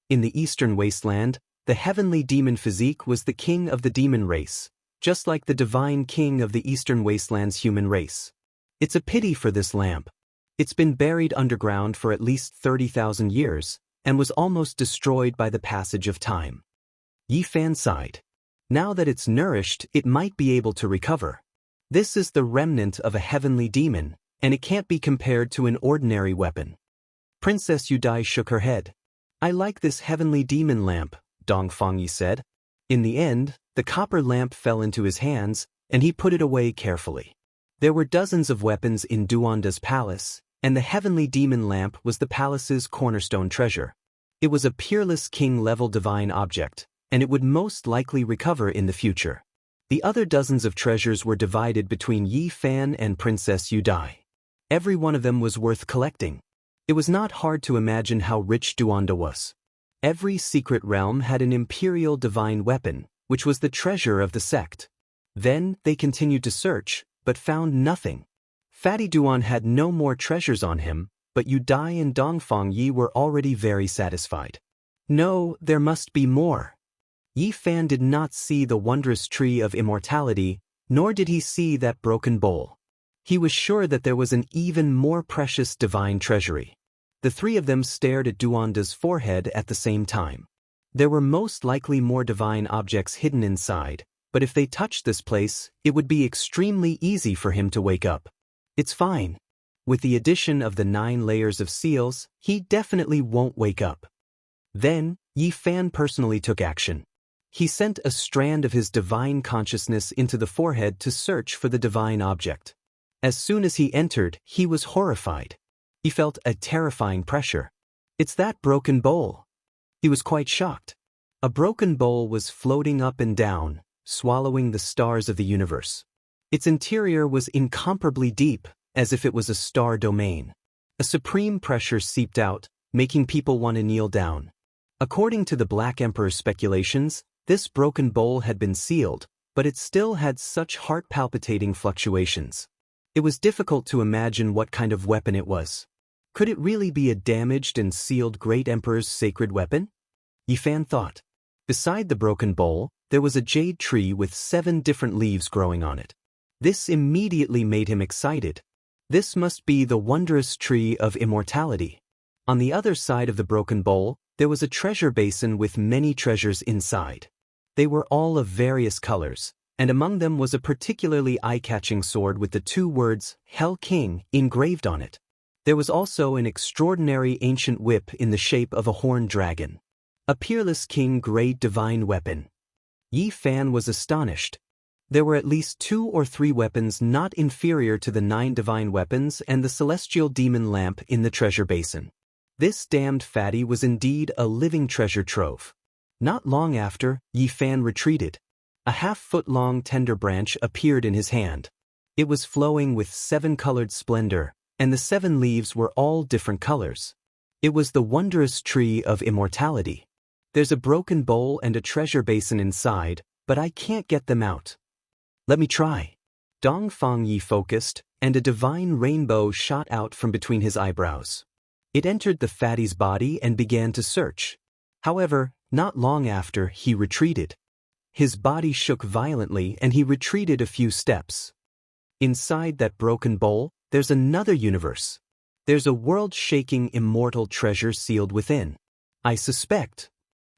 In the eastern wasteland, the heavenly demon physique was the king of the demon race, just like the divine king of the eastern wasteland's human race. It's a pity for this lamp. It's been buried underground for at least 30,000 years, and was almost destroyed by the passage of time. Yi Fan sighed. Now that it's nourished, it might be able to recover. This is the remnant of a heavenly demon, and it can't be compared to an ordinary weapon. Princess Yudai shook her head. I like this heavenly demon lamp, Dongfang Yi said. In the end, the copper lamp fell into his hands, and he put it away carefully. There were dozens of weapons in Duanda's palace, and the heavenly demon lamp was the palace's cornerstone treasure. It was a peerless king-level divine object, and it would most likely recover in the future. The other dozens of treasures were divided between Yi Fan and Princess Yudai. Every one of them was worth collecting. It was not hard to imagine how rich Duanda was. Every secret realm had an imperial divine weapon, which was the treasure of the sect. Then they continued to search, but found nothing. Fatty Duan had no more treasures on him, but Yudai and Dongfang Yi were already very satisfied. No, there must be more. Yi Fan did not see the wondrous tree of immortality, nor did he see that broken bowl. He was sure that there was an even more precious divine treasury. The 3 of them stared at Duanda's forehead at the same time. There were most likely more divine objects hidden inside, but if they touched this place, it would be extremely easy for him to wake up. It's fine. With the addition of the 9 layers of seals, he definitely won't wake up. Then, Yi Fan personally took action. He sent a strand of his divine consciousness into the forehead to search for the divine object. As soon as he entered, he was horrified. He felt a terrifying pressure. It's that broken bowl. He was quite shocked. A broken bowl was floating up and down, swallowing the stars of the universe. Its interior was incomparably deep, as if it was a star domain. A supreme pressure seeped out, making people want to kneel down. According to the Black Emperor's speculations, this broken bowl had been sealed, but it still had such heart-palpitating fluctuations. It was difficult to imagine what kind of weapon it was. Could it really be a damaged and sealed Great Emperor's sacred weapon? Yi Fan thought. Beside the broken bowl, there was a jade tree with 7 different leaves growing on it. This immediately made him excited. This must be the wondrous tree of immortality. On the other side of the broken bowl, there was a treasure basin with many treasures inside. They were all of various colors, and among them was a particularly eye-catching sword with the 2 words, Hell King, engraved on it. There was also an extraordinary ancient whip in the shape of a horned dragon. A peerless king-grade divine weapon. Yi Fan was astonished. There were at least 2 or 3 weapons not inferior to the 9 divine weapons and the celestial demon lamp in the treasure basin. This damned fatty was indeed a living treasure trove. Not long after, Yi Fan retreated. A half-foot-long tender branch appeared in his hand. It was flowing with 7-colored splendor, and the 7 leaves were all different colors. It was the wondrous tree of immortality. There's a broken bowl and a treasure basin inside, but I can't get them out. Let me try. Dongfang Yi focused, and a divine rainbow shot out from between his eyebrows. It entered the fatty's body and began to search. However, not long after, he retreated. His body shook violently and he retreated a few steps. Inside that broken bowl, there's another universe. There's a world-shaking immortal treasure sealed within. I suspect.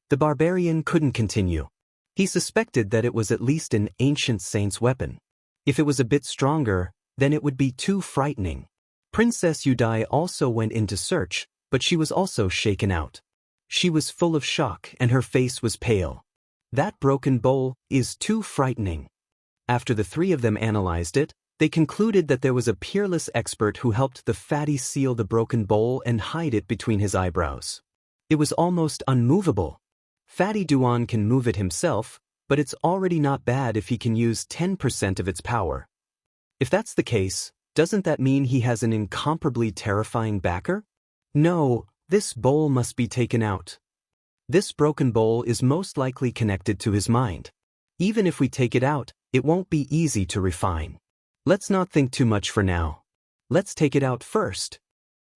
The barbarian couldn't continue. He suspected that it was at least an ancient saint's weapon. If it was a bit stronger, then it would be too frightening. Princess Yudai also went in to search, but she was also shaken out. She was full of shock and her face was pale. That broken bowl is too frightening. After the 3 of them analyzed it, they concluded that there was a peerless expert who helped the fatty seal the broken bowl and hide it between his eyebrows. It was almost unmovable. Fatty Duan can move it himself, but it's already not bad if he can use 10% of its power. If that's the case, doesn't that mean he has an incomparably terrifying backer? No, this bowl must be taken out. This broken bowl is most likely connected to his mind. Even if we take it out, it won't be easy to refine. Let's not think too much for now. Let's take it out first.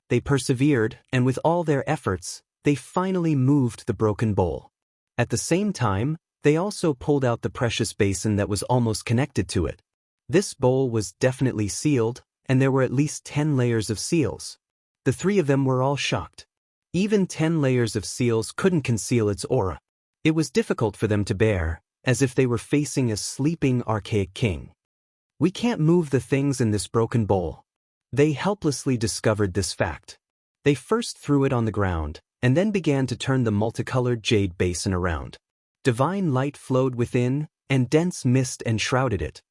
They persevered, and with all their efforts, they finally moved the broken bowl. At the same time, they also pulled out the precious basin that was almost connected to it. This bowl was definitely sealed, and there were at least 10 layers of seals. The 3 of them were all shocked. Even 10 layers of seals couldn't conceal its aura. It was difficult for them to bear, as if they were facing a sleeping archaic king. We can't move the things in this broken bowl. They helplessly discovered this fact. They first threw it on the ground, and then began to turn the multicolored jade basin around. Divine light flowed within, and dense mist enshrouded it.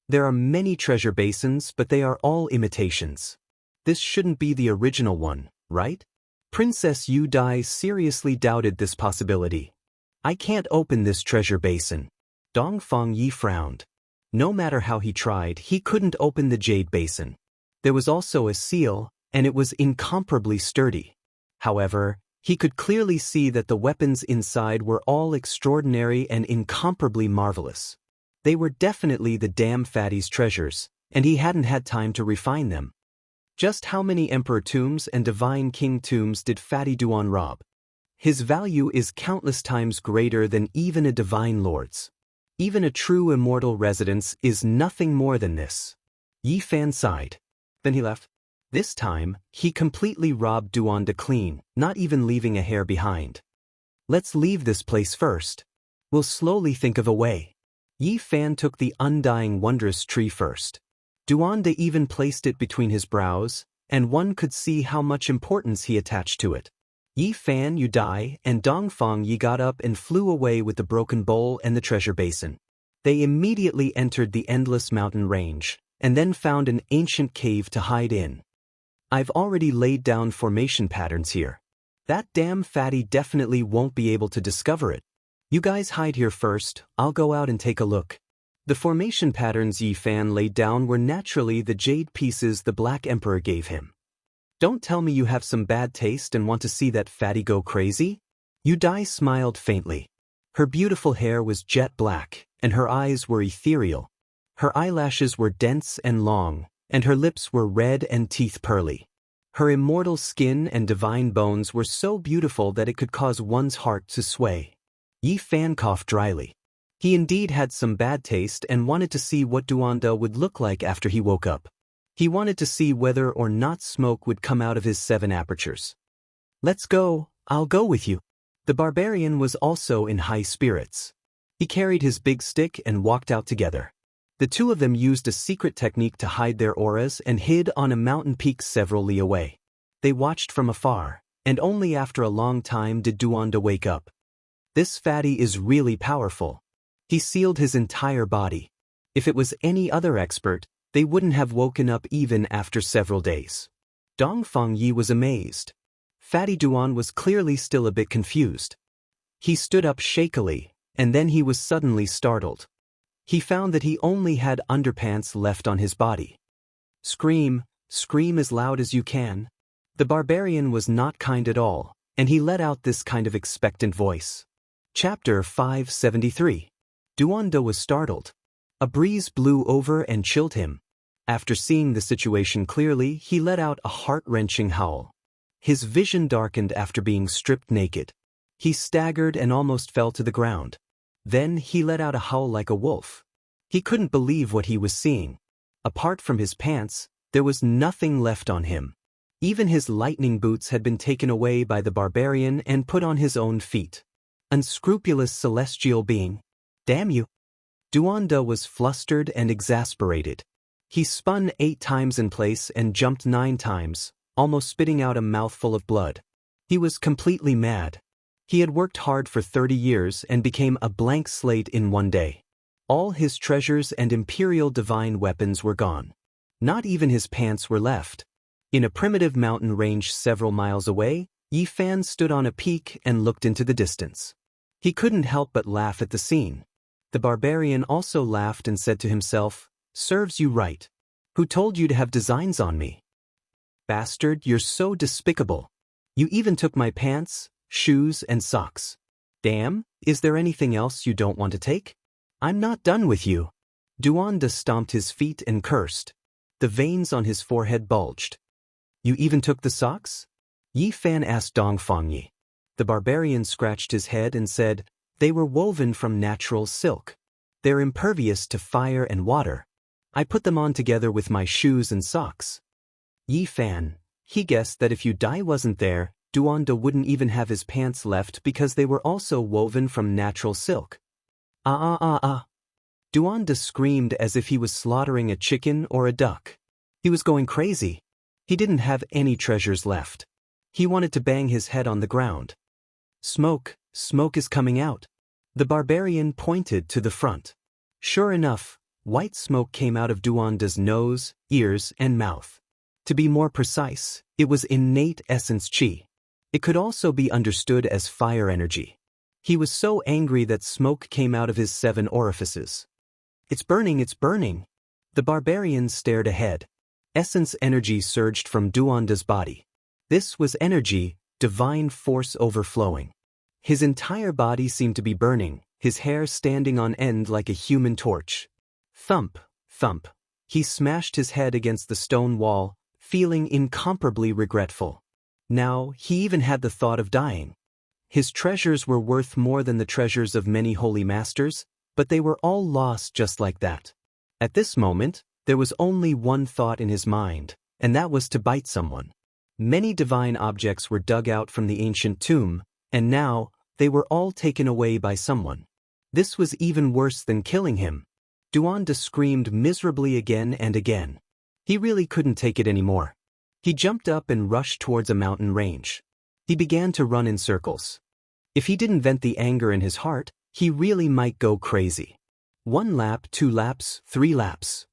There are many treasure basins, but they are all imitations. This shouldn't be the original one, right? Princess Yu Dai seriously doubted this possibility. I can't open this treasure basin. Dongfang Yi frowned. No matter how he tried, he couldn't open the jade basin. There was also a seal, and it was incomparably sturdy. However, he could clearly see that the weapons inside were all extraordinary and incomparably marvelous. They were definitely the damn fatty's treasures, and he hadn't had time to refine them. Just how many emperor tombs and divine king tombs did Fatty Duan rob? His value is countless times greater than even a divine lord's. Even a true immortal residence is nothing more than this. Yi Fan sighed. Then he left. This time, he completely robbed Duan to clean, not even leaving a hair behind. Let's leave this place first. We'll slowly think of a way. Yi Fan took the undying wondrous tree first. Duan de even placed it between his brows, and one could see how much importance he attached to it. Yi Fan, Yu Dai, and Dongfang Yi got up and flew away with the broken bowl and the treasure basin. They immediately entered the endless mountain range, and then found an ancient cave to hide in. I've already laid down formation patterns here. That damn fatty definitely won't be able to discover it. You guys hide here first, I'll go out and take a look. The formation patterns Yi Fan laid down were naturally the jade pieces the Black Emperor gave him. Don't tell me you have some bad taste and want to see that fatty go crazy? Yu Dai smiled faintly. Her beautiful hair was jet black, and her eyes were ethereal. Her eyelashes were dense and long, and her lips were red and teeth pearly. Her immortal skin and divine bones were so beautiful that it could cause one's heart to sway. Yi Fan coughed dryly. He indeed had some bad taste and wanted to see what Duanda would look like after he woke up. He wanted to see whether or not smoke would come out of his 7 apertures. "Let's go, I'll go with you." The barbarian was also in high spirits. He carried his big stick and walked out together. The two of them used a secret technique to hide their auras and hid on a mountain peak several li away. They watched from afar, and only after a long time did Duanda wake up. This fatty is really powerful. He sealed his entire body. If it was any other expert, they wouldn't have woken up even after several days. Dongfang Yi was amazed. Fatty Duan was clearly still a bit confused. He stood up shakily, and then he was suddenly startled. He found that he only had underpants left on his body. "Scream, scream as loud as you can." The barbarian was not kind at all, and he let out this kind of expectant voice. Chapter 573. Duanda was startled. A breeze blew over and chilled him. After seeing the situation clearly, he let out a heart-wrenching howl. His vision darkened after being stripped naked. He staggered and almost fell to the ground. Then he let out a howl like a wolf. He couldn't believe what he was seeing. Apart from his pants, there was nothing left on him. Even his lightning boots had been taken away by the barbarian and put on his own feet. Unscrupulous celestial being. "Damn you." Duanda was flustered and exasperated. He spun 8 times in place and jumped 9 times, almost spitting out a mouthful of blood. He was completely mad. He had worked hard for 30 years and became a blank slate in one day. All his treasures and imperial divine weapons were gone. Not even his pants were left. In a primitive mountain range several miles away, Yi Fan stood on a peak and looked into the distance. He couldn't help but laugh at the scene. The barbarian also laughed and said to himself, "Serves you right. Who told you to have designs on me? Bastard, you're so despicable. You even took my pants, shoes, and socks. Damn, is there anything else you don't want to take? I'm not done with you." Duanda stomped his feet and cursed. The veins on his forehead bulged. "You even took the socks?" Yi Fan asked Dongfang Yi. The barbarian scratched his head and said, "They were woven from natural silk. They're impervious to fire and water. I put them on together with my shoes and socks." Yi Fan, he guessed that if Yu Dai wasn't there, Duanda wouldn't even have his pants left because they were also woven from natural silk. Duanda screamed as if he was slaughtering a chicken or a duck. He was going crazy. He didn't have any treasures left. He wanted to bang his head on the ground. "Smoke, smoke is coming out." The barbarian pointed to the front. Sure enough, white smoke came out of Duanda's nose, ears, and mouth. To be more precise, it was innate essence chi. It could also be understood as fire energy. He was so angry that smoke came out of his 7 orifices. "It's burning, it's burning." The barbarian stared ahead. Essence energy surged from Duanda's body. This was energy, divine force overflowing. His entire body seemed to be burning, his hair standing on end like a human torch. Thump, thump. He smashed his head against the stone wall, feeling incomparably regretful. Now, he even had the thought of dying. His treasures were worth more than the treasures of many holy masters, but they were all lost just like that. At this moment, there was only one thought in his mind, and that was to bite someone. Many divine objects were dug out from the ancient tomb, and now, they were all taken away by someone. This was even worse than killing him. Duanda screamed miserably again and again. He really couldn't take it anymore. He jumped up and rushed towards a mountain range. He began to run in circles. If he didn't vent the anger in his heart, he really might go crazy. 1 lap, 2 laps, 3 laps.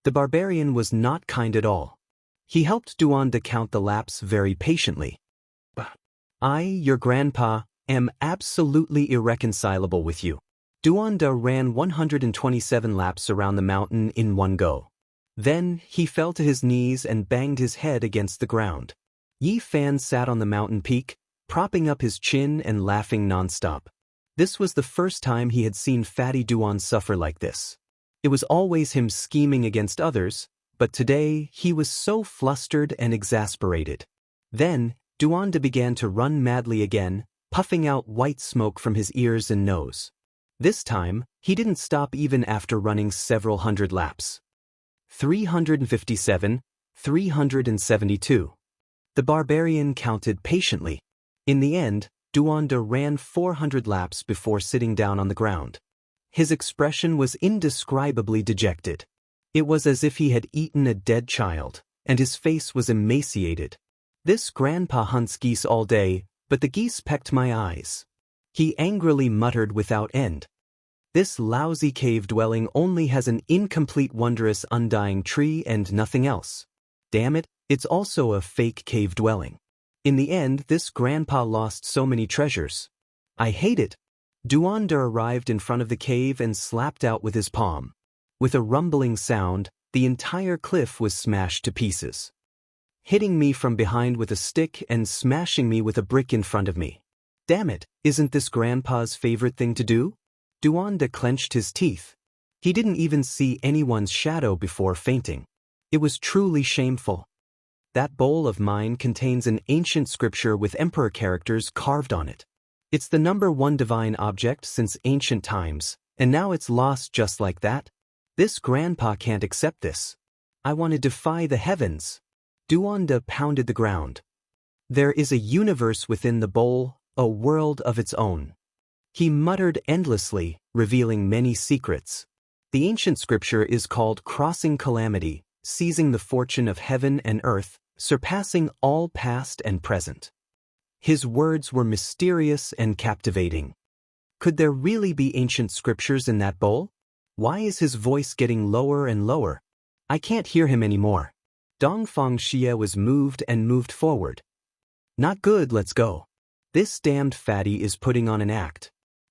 The barbarian was not kind at all. He helped Duanda count the laps very patiently. "I, your grandpa, am absolutely irreconcilable with you." Duanda ran 127 laps around the mountain in one go. Then, he fell to his knees and banged his head against the ground. Yi Fan sat on the mountain peak, propping up his chin and laughing nonstop. This was the first time he had seen Fatty Duan suffer like this. It was always him scheming against others, but today he was so flustered and exasperated. Then, Duanda began to run madly again, puffing out white smoke from his ears and nose. This time, he didn't stop even after running several hundred laps. 357, 372. The barbarian counted patiently. In the end, Duanda ran 400 laps before sitting down on the ground. His expression was indescribably dejected. It was as if he had eaten a dead child, and his face was emaciated. This grandpa hunts geese all day, but the geese pecked my eyes. He angrily muttered without end. This lousy cave dwelling only has an incomplete wondrous undying tree and nothing else. Damn it, it's also a fake cave dwelling. In the end, this grandpa lost so many treasures. I hate it. Duanda arrived in front of the cave and slapped out with his palm. With a rumbling sound, the entire cliff was smashed to pieces, hitting me from behind with a stick and smashing me with a brick in front of me. Damn it, isn't this grandpa's favorite thing to do? Duanda clenched his teeth. He didn't even see anyone's shadow before fainting. It was truly shameful. That bowl of mine contains an ancient scripture with emperor characters carved on it. It's the number one divine object since ancient times, and now it's lost just like that? This grandpa can't accept this. I want to defy the heavens. Duanda pounded the ground. There is a universe within the bowl, a world of its own. He muttered endlessly, revealing many secrets. The ancient scripture is called Crossing Calamity, seizing the fortune of heaven and earth, surpassing all past and present. His words were mysterious and captivating. Could there really be ancient scriptures in that bowl? Why is his voice getting lower and lower? I can't hear him anymore. Dongfang Xie was moved and moved forward. Not good, let's go. This damned fatty is putting on an act.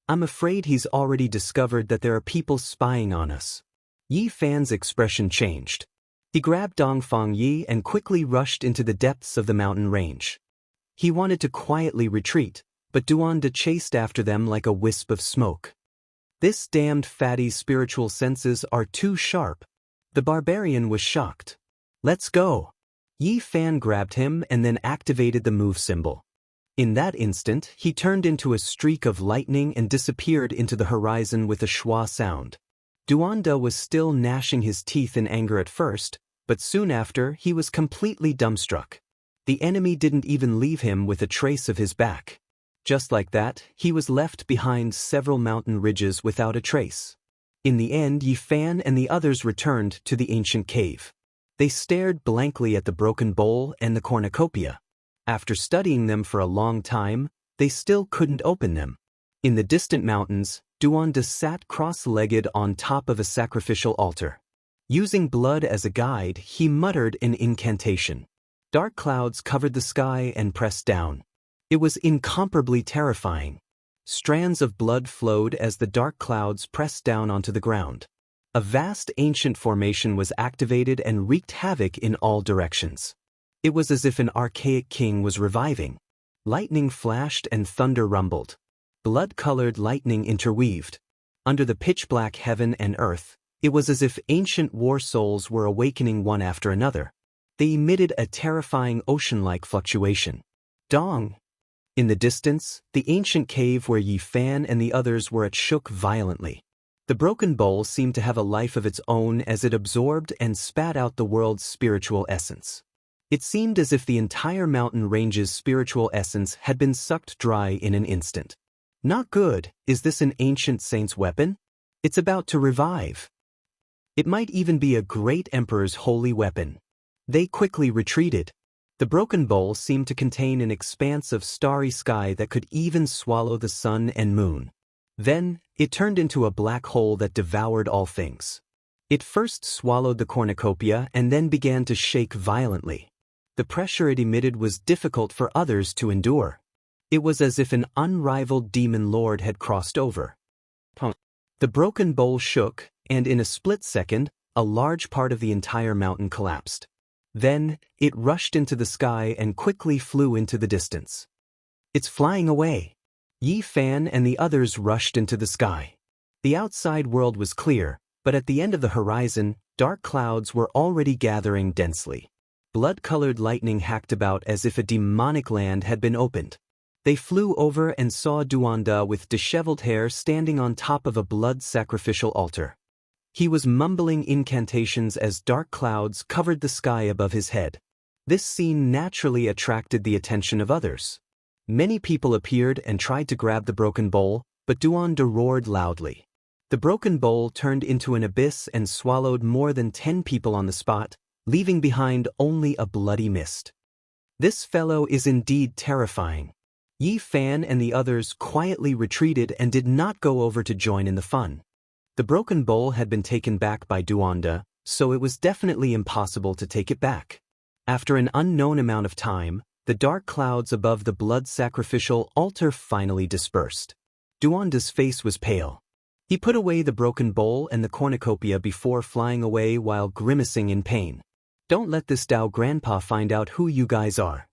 I'm afraid he's already discovered that there are people spying on us. Yi Fan's expression changed. He grabbed Dongfang Yi and quickly rushed into the depths of the mountain range. He wanted to quietly retreat, but Duanda chased after them like a wisp of smoke. This damned fatty's spiritual senses are too sharp. The barbarian was shocked. Let's go. Yi Fan grabbed him and then activated the move symbol. In that instant, he turned into a streak of lightning and disappeared into the horizon with a schwa sound. Duanda was still gnashing his teeth in anger at first, but soon after he was completely dumbstruck. The enemy didn't even leave him with a trace of his back. Just like that, he was left behind several mountain ridges without a trace. In the end, Yi Fan and the others returned to the ancient cave. They stared blankly at the broken bowl and the cornucopia. After studying them for a long time, they still couldn't open them. In the distant mountains, Duanda sat cross-legged on top of a sacrificial altar. Using blood as a guide, he muttered an incantation. Dark clouds covered the sky and pressed down. It was incomparably terrifying. Strands of blood flowed as the dark clouds pressed down onto the ground. A vast ancient formation was activated and wreaked havoc in all directions. It was as if an archaic king was reviving. Lightning flashed and thunder rumbled. Blood-colored lightning interweaved. Under the pitch-black heaven and earth, it was as if ancient war souls were awakening one after another. They emitted a terrifying ocean-like fluctuation. Dong! In the distance, the ancient cave where Yi Fan and the others were at shook violently. The broken bowl seemed to have a life of its own as it absorbed and spat out the world's spiritual essence. It seemed as if the entire mountain range's spiritual essence had been sucked dry in an instant. Not good. Is this an ancient saint's weapon? It's about to revive. It might even be a great emperor's holy weapon. They quickly retreated. The broken bowl seemed to contain an expanse of starry sky that could even swallow the sun and moon. Then, it turned into a black hole that devoured all things. It first swallowed the cornucopia and then began to shake violently. The pressure it emitted was difficult for others to endure. It was as if an unrivaled demon lord had crossed over. The broken bowl shook, and in a split second, a large part of the entire mountain collapsed. Then, it rushed into the sky and quickly flew into the distance. It's flying away. Yi Fan and the others rushed into the sky. The outside world was clear, but at the end of the horizon, dark clouds were already gathering densely. Blood-colored lightning hacked about as if a demonic land had been opened. They flew over and saw Duanda with disheveled hair standing on top of a blood sacrificial altar. He was mumbling incantations as dark clouds covered the sky above his head. This scene naturally attracted the attention of others. Many people appeared and tried to grab the broken bowl, but Duanda roared loudly. The broken bowl turned into an abyss and swallowed more than 10 people on the spot, leaving behind only a bloody mist. This fellow is indeed terrifying. Yi Fan and the others quietly retreated and did not go over to join in the fun. The broken bowl had been taken back by Duanda, so it was definitely impossible to take it back. After an unknown amount of time, the dark clouds above the blood sacrificial altar finally dispersed. Duanda's face was pale. He put away the broken bowl and the cornucopia before flying away while grimacing in pain. Don't let this Dao grandpa find out who you guys are.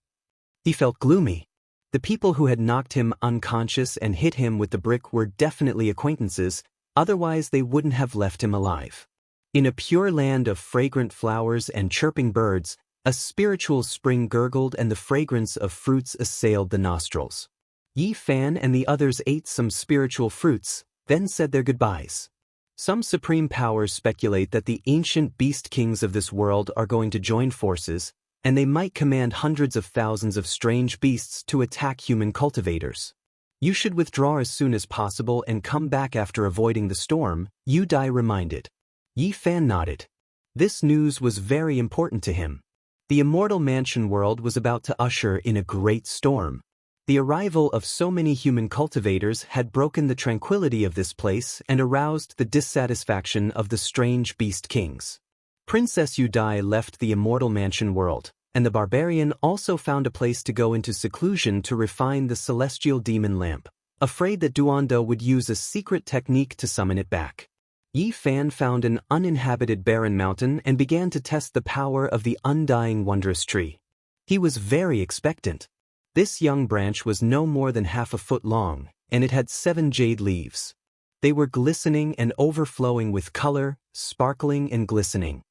He felt gloomy. The people who had knocked him unconscious and hit him with the brick were definitely acquaintances, otherwise they wouldn't have left him alive. In a pure land of fragrant flowers and chirping birds, a spiritual spring gurgled and the fragrance of fruits assailed the nostrils. Yi Fan and the others ate some spiritual fruits, then said their goodbyes. Some supreme powers speculate that the ancient beast kings of this world are going to join forces, and they might command hundreds of thousands of strange beasts to attack human cultivators. You should withdraw as soon as possible and come back after avoiding the storm, Yu Dai reminded. Yi Fan nodded. This news was very important to him. The Immortal Mansion world was about to usher in a great storm. The arrival of so many human cultivators had broken the tranquility of this place and aroused the dissatisfaction of the strange beast kings. Princess Yu Dai left the Immortal Mansion world, and the barbarian also found a place to go into seclusion to refine the celestial demon lamp, afraid that Duanda would use a secret technique to summon it back. Yi Fan found an uninhabited barren mountain and began to test the power of the undying wondrous tree. He was very expectant. This young branch was no more than half a foot long, and it had 7 jade leaves. They were glistening and overflowing with color, sparkling and glistening.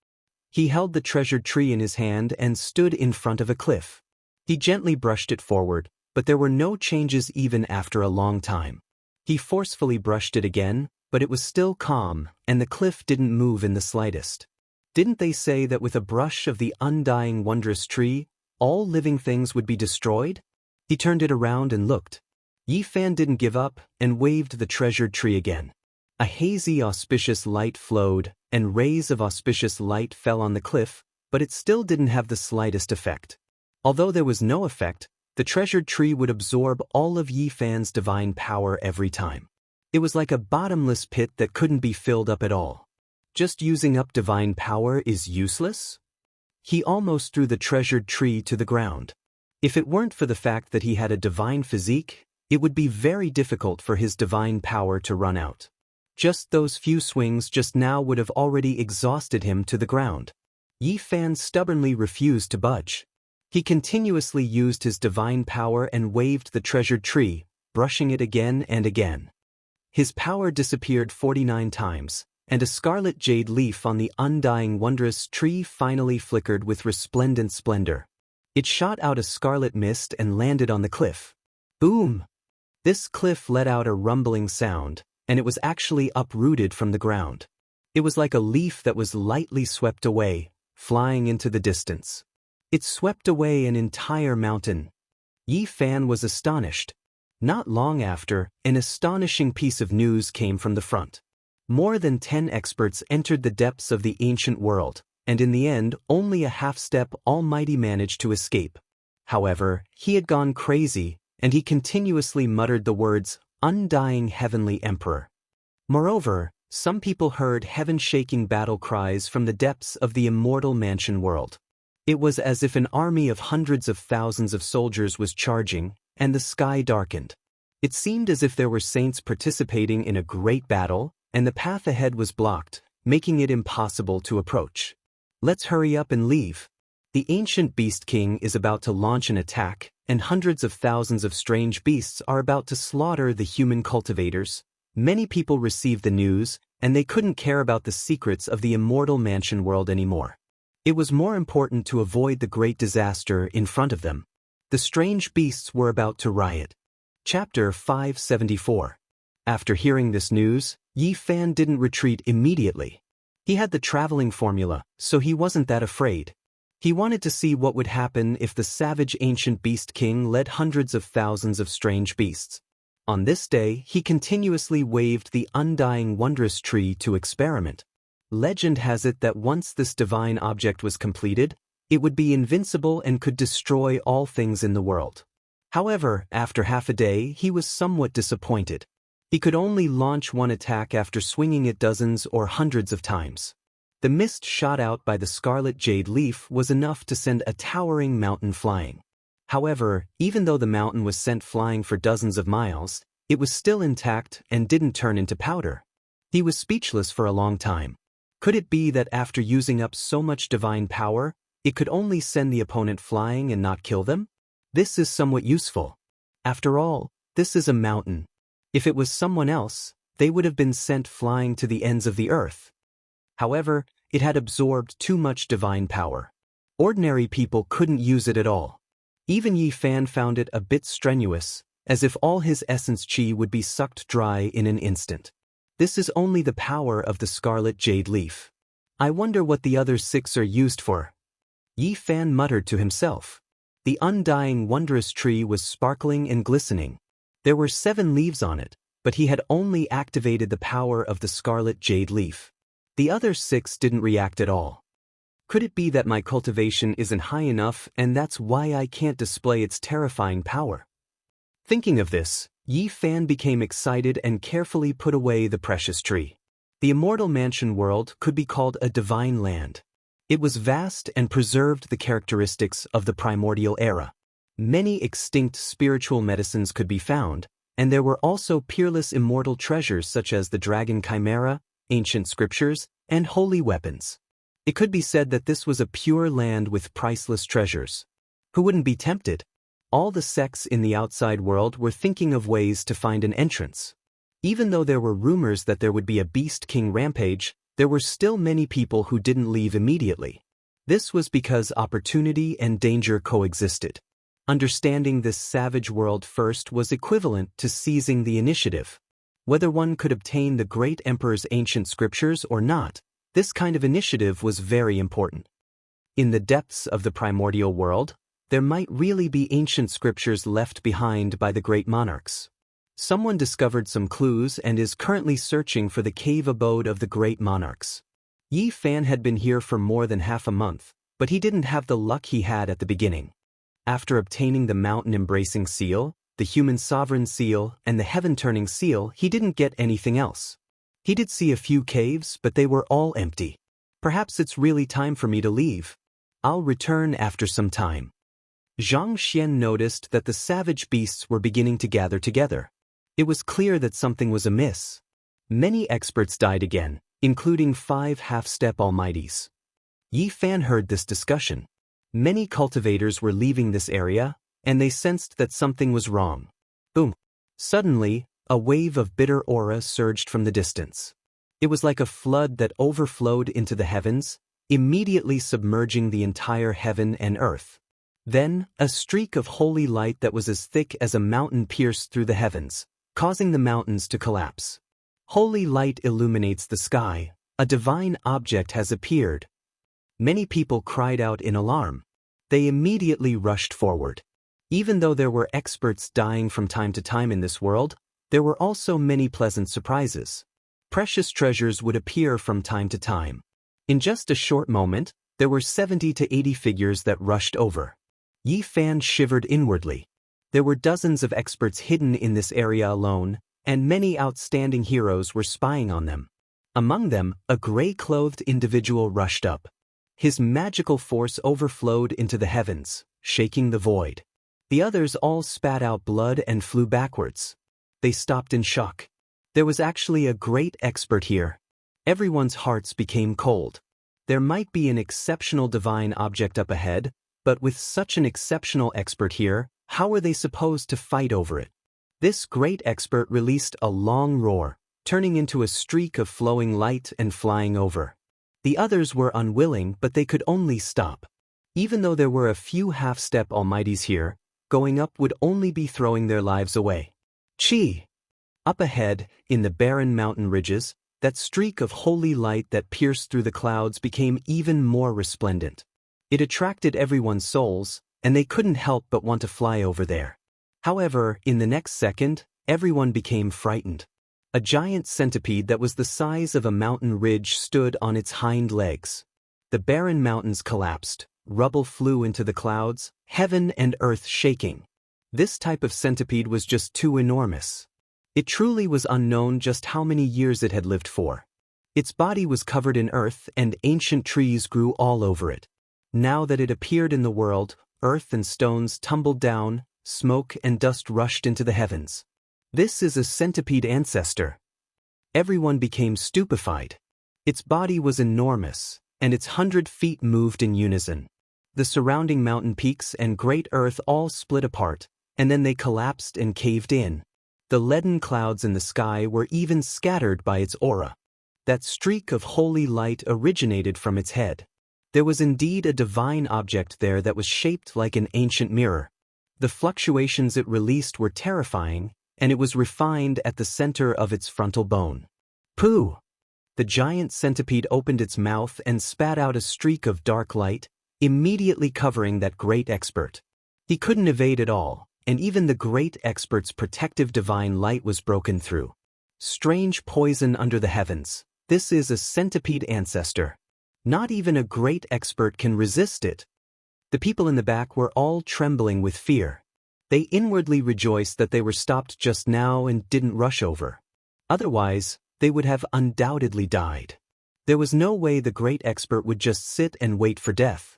He held the treasured tree in his hand and stood in front of a cliff. He gently brushed it forward, but there were no changes even after a long time. He forcefully brushed it again, but it was still calm, and the cliff didn't move in the slightest. Didn't they say that with a brush of the undying wondrous tree, all living things would be destroyed? He turned it around and looked. Yi Fan didn't give up and waved the treasured tree again. A hazy auspicious light flowed, and rays of auspicious light fell on the cliff, but it still didn't have the slightest effect. Although there was no effect, the treasured tree would absorb all of Yi Fan's divine power every time. It was like a bottomless pit that couldn't be filled up at all. Just using up divine power is useless? He almost threw the treasured tree to the ground. If it weren't for the fact that he had a divine physique, it would be very difficult for his divine power to run out. Just those few swings just now would have already exhausted him to the ground. Yi Fan stubbornly refused to budge. He continuously used his divine power and waved the treasured tree, brushing it again and again. His power disappeared 49 times, and a scarlet jade leaf on the undying wondrous tree finally flickered with resplendent splendor. It shot out a scarlet mist and landed on the cliff. Boom! This cliff let out a rumbling sound, and it was actually uprooted from the ground. It was like a leaf that was lightly swept away, flying into the distance. It swept away an entire mountain. Yi Fan was astonished. Not long after, an astonishing piece of news came from the front. More than 10 experts entered the depths of the ancient world, and in the end, only a half-step Almighty managed to escape. However, he had gone crazy, and he continuously muttered the words, "Undying Heavenly Emperor." Moreover, some people heard heaven-shaking battle cries from the depths of the Immortal Mansion world. It was as if an army of hundreds of thousands of soldiers was charging, and the sky darkened. It seemed as if there were saints participating in a great battle, and the path ahead was blocked, making it impossible to approach. Let's hurry up and leave. The ancient Beast King is about to launch an attack, and hundreds of thousands of strange beasts are about to slaughter the human cultivators. Many people received the news, and they couldn't care about the secrets of the immortal mansion world anymore. It was more important to avoid the great disaster in front of them. The strange beasts were about to riot. Chapter 574. After hearing this news, Yi Fan didn't retreat immediately. He had the traveling formula, so he wasn't that afraid. He wanted to see what would happen if the savage ancient beast king led hundreds of thousands of strange beasts. On this day, he continuously waved the undying wondrous tree to experiment. Legend has it that once this divine object was completed, it would be invincible and could destroy all things in the world. However, after half a day, he was somewhat disappointed. He could only launch one attack after swinging it dozens or hundreds of times. The mist shot out by the scarlet jade leaf was enough to send a towering mountain flying. However, even though the mountain was sent flying for dozens of miles, it was still intact and didn't turn into powder. He was speechless for a long time. Could it be that after using up so much divine power, it could only send the opponent flying and not kill them? This is somewhat useful. After all, this is a mountain. If it was someone else, they would have been sent flying to the ends of the earth. However, it had absorbed too much divine power. Ordinary people couldn't use it at all. Even Yi Fan found it a bit strenuous, as if all his essence qi would be sucked dry in an instant. This is only the power of the scarlet jade leaf. I wonder what the other 6 are used for. Yi Fan muttered to himself. The undying wondrous tree was sparkling and glistening. There were 7 leaves on it, but he had only activated the power of the scarlet jade leaf. The other 6 didn't react at all. Could it be that my cultivation isn't high enough and that's why I can't display its terrifying power? Thinking of this, Yi Fan became excited and carefully put away the precious tree. The immortal mansion world could be called a divine land. It was vast and preserved the characteristics of the primordial era. Many extinct spiritual medicines could be found, and there were also peerless immortal treasures such as the dragon chimera, ancient scriptures, and holy weapons. It could be said that this was a pure land with priceless treasures. Who wouldn't be tempted? All the sects in the outside world were thinking of ways to find an entrance. Even though there were rumors that there would be a Beast King rampage, there were still many people who didn't leave immediately. This was because opportunity and danger coexisted. Understanding this savage world first was equivalent to seizing the initiative. Whether one could obtain the great emperor's ancient scriptures or not, this kind of initiative was very important. In the depths of the primordial world, there might really be ancient scriptures left behind by the great monarchs. Someone discovered some clues and is currently searching for the cave abode of the great monarchs. Yi Fan had been here for more than half a month, but he didn't have the luck he had at the beginning. After obtaining the mountain-embracing seal, the human sovereign seal, and the heaven-turning seal, he didn't get anything else. He did see a few caves, but they were all empty. Perhaps it's really time for me to leave. I'll return after some time. Zhang Xian noticed that the savage beasts were beginning to gather together. It was clear that something was amiss. Many experts died again, including 5 half-step almighties. Yi Fan heard this discussion. Many cultivators were leaving this area, and they sensed that something was wrong. Boom! Suddenly, a wave of bitter aura surged from the distance. It was like a flood that overflowed into the heavens, immediately submerging the entire heaven and earth. Then, a streak of holy light that was as thick as a mountain pierced through the heavens, causing the mountains to collapse. Holy light illuminates the sky. A divine object has appeared. Many people cried out in alarm. They immediately rushed forward. Even though there were experts dying from time to time in this world, there were also many pleasant surprises. Precious treasures would appear from time to time. In just a short moment, there were 70 to 80 figures that rushed over. Yi Fan shivered inwardly. There were dozens of experts hidden in this area alone, and many outstanding heroes were spying on them. Among them, a gray-clothed individual rushed up. His magical force overflowed into the heavens, shaking the void. The others all spat out blood and flew backwards. They stopped in shock. There was actually a great expert here. Everyone's hearts became cold. There might be an exceptional divine object up ahead, but with such an exceptional expert here, How were they supposed to fight over it? This great expert released a long roar, turning into a streak of flowing light and flying over. The others were unwilling, but they could only stop. Even though there were a few half-step almighties here, going up would only be throwing their lives away. Chi! Up ahead, in the barren mountain ridges, that streak of holy light that pierced through the clouds became even more resplendent. It attracted everyone's souls, and they couldn't help but want to fly over there. However, in the next second, everyone became frightened. A giant centipede that was the size of a mountain ridge stood on its hind legs. The barren mountains collapsed, rubble flew into the clouds, heaven and earth shaking. This type of centipede was just too enormous. It truly was unknown just how many years it had lived for. Its body was covered in earth and ancient trees grew all over it. Now that it appeared in the world, earth and stones tumbled down, smoke and dust rushed into the heavens. This is a centipede ancestor. Everyone became stupefied. Its body was enormous, and its 100 feet moved in unison. The surrounding mountain peaks and great earth all split apart, and then they collapsed and caved in. The leaden clouds in the sky were even scattered by its aura. That streak of holy light originated from its head. There was indeed a divine object there that was shaped like an ancient mirror. The fluctuations it released were terrifying, and it was refined at the center of its frontal bone. Pooh! The giant centipede opened its mouth and spat out a streak of dark light, immediately covering that great expert. He couldn't evade it all, and even the great expert's protective divine light was broken through. Strange poison under the heavens. This is a centipede ancestor. Not even a great expert can resist it. The people in the back were all trembling with fear. They inwardly rejoiced that they were stopped just now and didn't rush over. Otherwise, they would have undoubtedly died. There was no way the great expert would just sit and wait for death.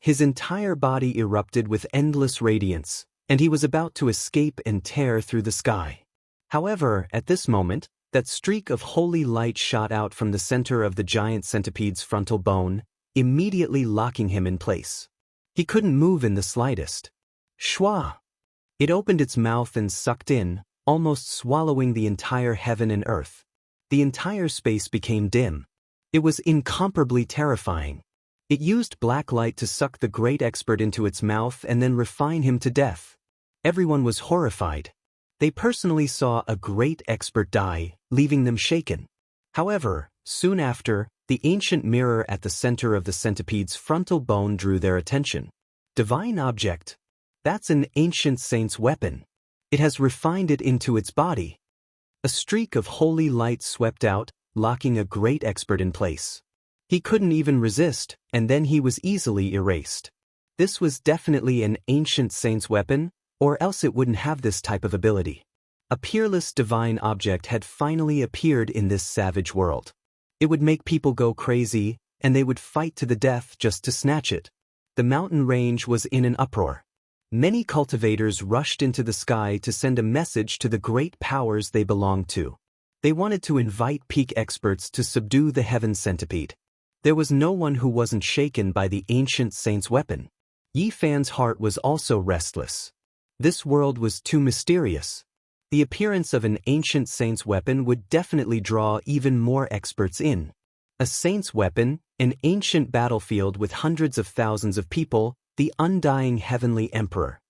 His entire body erupted with endless radiance, and he was about to escape and tear through the sky. However, at this moment, that streak of holy light shot out from the center of the giant centipede's frontal bone, immediately locking him in place. He couldn't move in the slightest. Shwa! It opened its mouth and sucked in, almost swallowing the entire heaven and earth. The entire space became dim. It was incomparably terrifying. It used black light to suck the great expert into its mouth and then refine him to death. Everyone was horrified. They personally saw a great expert die, leaving them shaken. However, soon after, the ancient mirror at the center of the centipede's frontal bone drew their attention. Divine object. That's an ancient saint's weapon. It has refined it into its body. A streak of holy light swept out, locking a great expert in place. He couldn't even resist, and then he was easily erased. This was definitely an ancient saint's weapon, or else it wouldn't have this type of ability. A peerless divine object had finally appeared in this savage world. It would make people go crazy, and they would fight to the death just to snatch it. The mountain range was in an uproar. Many cultivators rushed into the sky to send a message to the great powers they belonged to. They wanted to invite peak experts to subdue the heaven centipede. There was no one who wasn't shaken by the ancient saint's weapon. Yi Fan's heart was also restless. This world was too mysterious. The appearance of an ancient saint's weapon would definitely draw even more experts in. A saint's weapon, an ancient battlefield with hundreds of thousands of people, the undying heavenly emperor.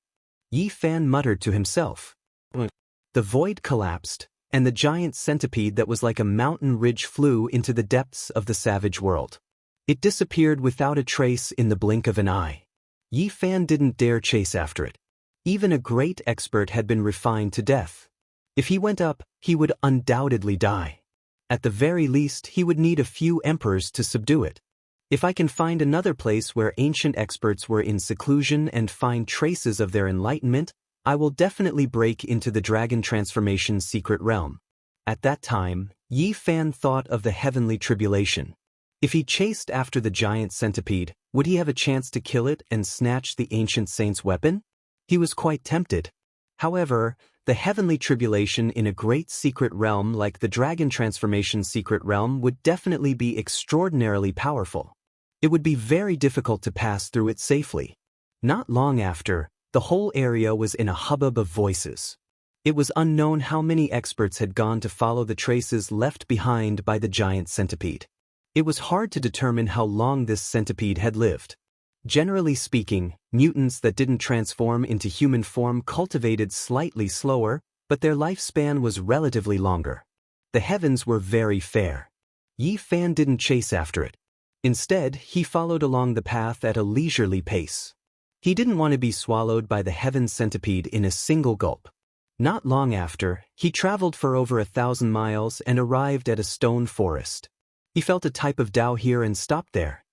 Yi Fan muttered to himself. The void collapsed, and the giant centipede that was like a mountain ridge flew into the depths of the savage world. It disappeared without a trace in the blink of an eye. Yi Fan didn't dare chase after it. Even a great expert had been refined to death. If he went up, he would undoubtedly die. At the very least, he would need a few emperors to subdue it. If I can find another place where ancient experts were in seclusion and find traces of their enlightenment, I will definitely break into the dragon transformation's secret realm. At that time, Yi Fan thought of the heavenly tribulation. If he chased after the giant centipede, would he have a chance to kill it and snatch the ancient saint's weapon? He was quite tempted. However, the heavenly tribulation in a great secret realm like the dragon transformation secret realm would definitely be extraordinarily powerful. It would be very difficult to pass through it safely. Not long after, The whole area was in a hubbub of voices. It was unknown how many experts had gone to follow the traces left behind by the giant centipede. It was hard to determine how long this centipede had lived. Generally speaking, mutants that didn't transform into human form cultivated slightly slower, but their lifespan was relatively longer. The heavens were very fair. Yi Fan didn't chase after it. Instead, he followed along the path at a leisurely pace. He didn't want to be swallowed by the heaven centipede in a single gulp. Not long after, he traveled for over 1,000 miles and arrived at a stone forest. He felt a type of Tao here and stopped there.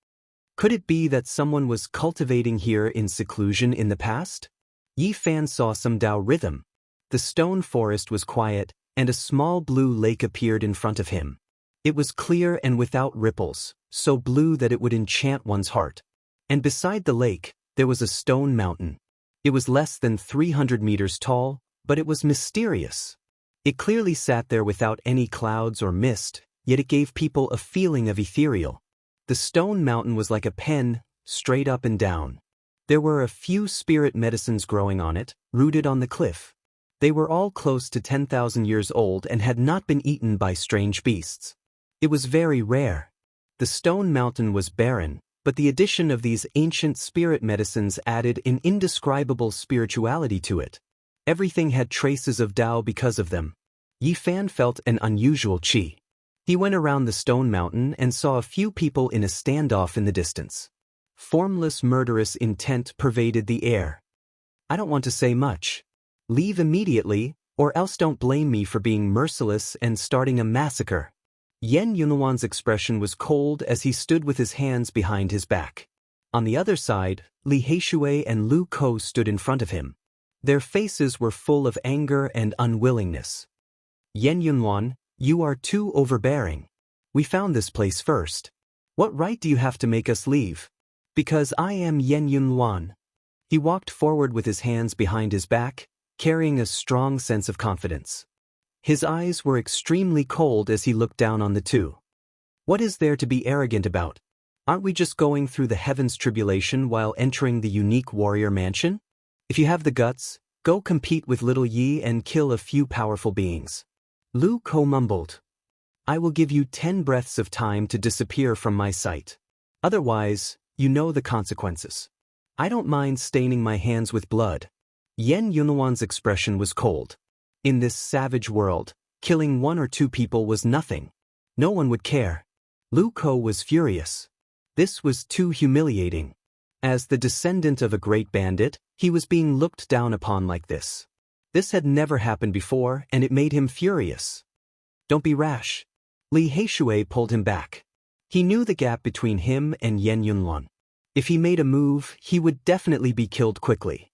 Could it be that someone was cultivating here in seclusion in the past? Yi Fan saw some Tao rhythm. The stone forest was quiet, and a small blue lake appeared in front of him. It was clear and without ripples, so blue that it would enchant one's heart. And beside the lake, there was a stone mountain. It was less than 300 meters tall, but it was mysterious. It clearly sat there without any clouds or mist, yet it gave people a feeling of ethereal. The stone mountain was like a pen, straight up and down. There were a few spirit medicines growing on it, rooted on the cliff. They were all close to 10,000 years old and had not been eaten by strange beasts. It was very rare. The stone mountain was barren, but the addition of these ancient spirit medicines added an indescribable spirituality to it. Everything had traces of Tao because of them. Yi Fan felt an unusual qi. He went around the stone mountain and saw a few people in a standoff in the distance. Formless murderous intent pervaded the air. I don't want to say much. Leave immediately, or else don't blame me for being merciless and starting a massacre. Yen Yunluan's expression was cold as he stood with his hands behind his back. On the other side, Li Heishui and Lu Ko stood in front of him. Their faces were full of anger and unwillingness. Yen Yunluan, you are too overbearing. We found this place first. What right do you have to make us leave? Because I am Yen Yunluan. He walked forward with his hands behind his back, carrying a strong sense of confidence. His eyes were extremely cold as he looked down on the two. What is there to be arrogant about? Aren't we just going through the heavens tribulation while entering the unique warrior mansion? If you have the guts, go compete with little Yi and kill a few powerful beings. Lu Ko mumbled. I will give you 10 breaths of time to disappear from my sight. Otherwise, you know the consequences. I don't mind staining my hands with blood. Yen Yunluan's expression was cold. In this savage world, killing 1 or 2 people was nothing. No one would care. Lu Ko was furious. This was too humiliating. As the descendant of a great bandit, he was being looked down upon like this. This had never happened before, and it made him furious. Don't be rash. Li Heishui pulled him back. He knew the gap between him and Yen Yunluan. If he made a move, he would definitely be killed quickly.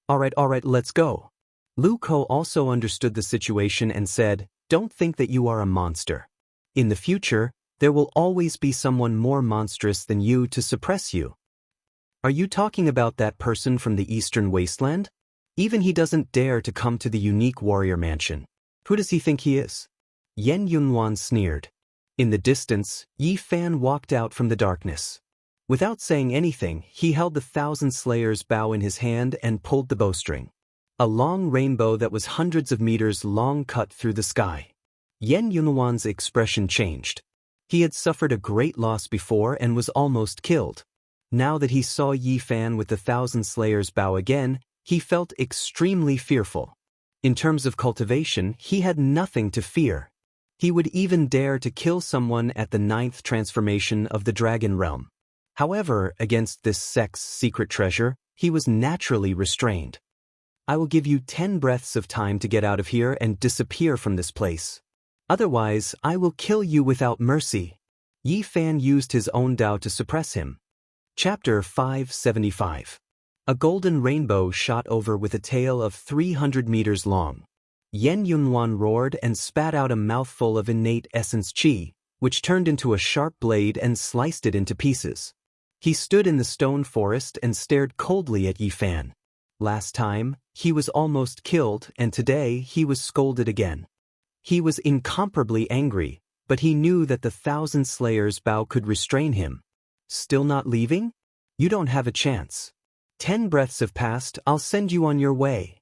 All right, let's go. Lu Ko also understood the situation and said, don't think that you are a monster. In the future, there will always be someone more monstrous than you to suppress you. Are you talking about that person from the Eastern Wasteland? Even he doesn't dare to come to the unique warrior mansion. Who does he think he is? Yen Yunluan sneered. In the distance, Yi Fan walked out from the darkness. Without saying anything, he held the 1,000 Slayers' bow in his hand and pulled the bowstring. A long rainbow that was hundreds of meters long cut through the sky. Yen Yunluan's expression changed. He had suffered a great loss before and was almost killed. Now that he saw Yi Fan with the 1,000 Slayers' bow again, he felt extremely fearful. In terms of cultivation, he had nothing to fear. He would even dare to kill someone at the 9th transformation of the Dragon Realm. However, against this sect's secret treasure, he was naturally restrained. I will give you 10 breaths of time to get out of here and disappear from this place. Otherwise, I will kill you without mercy. Yi Fan used his own Tao to suppress him. Chapter 575. A golden rainbow shot over with a tail of 300 meters long. Yen Yunluan roared and spat out a mouthful of innate essence qi, which turned into a sharp blade and sliced it into pieces. He stood in the stone forest and stared coldly at Yi Fan. Last time, he was almost killed, and today he was scolded again. He was incomparably angry, but he knew that the 1,000 Slayers' bow could restrain him. Still not leaving? You don't have a chance. 10 breaths have passed, I'll send you on your way.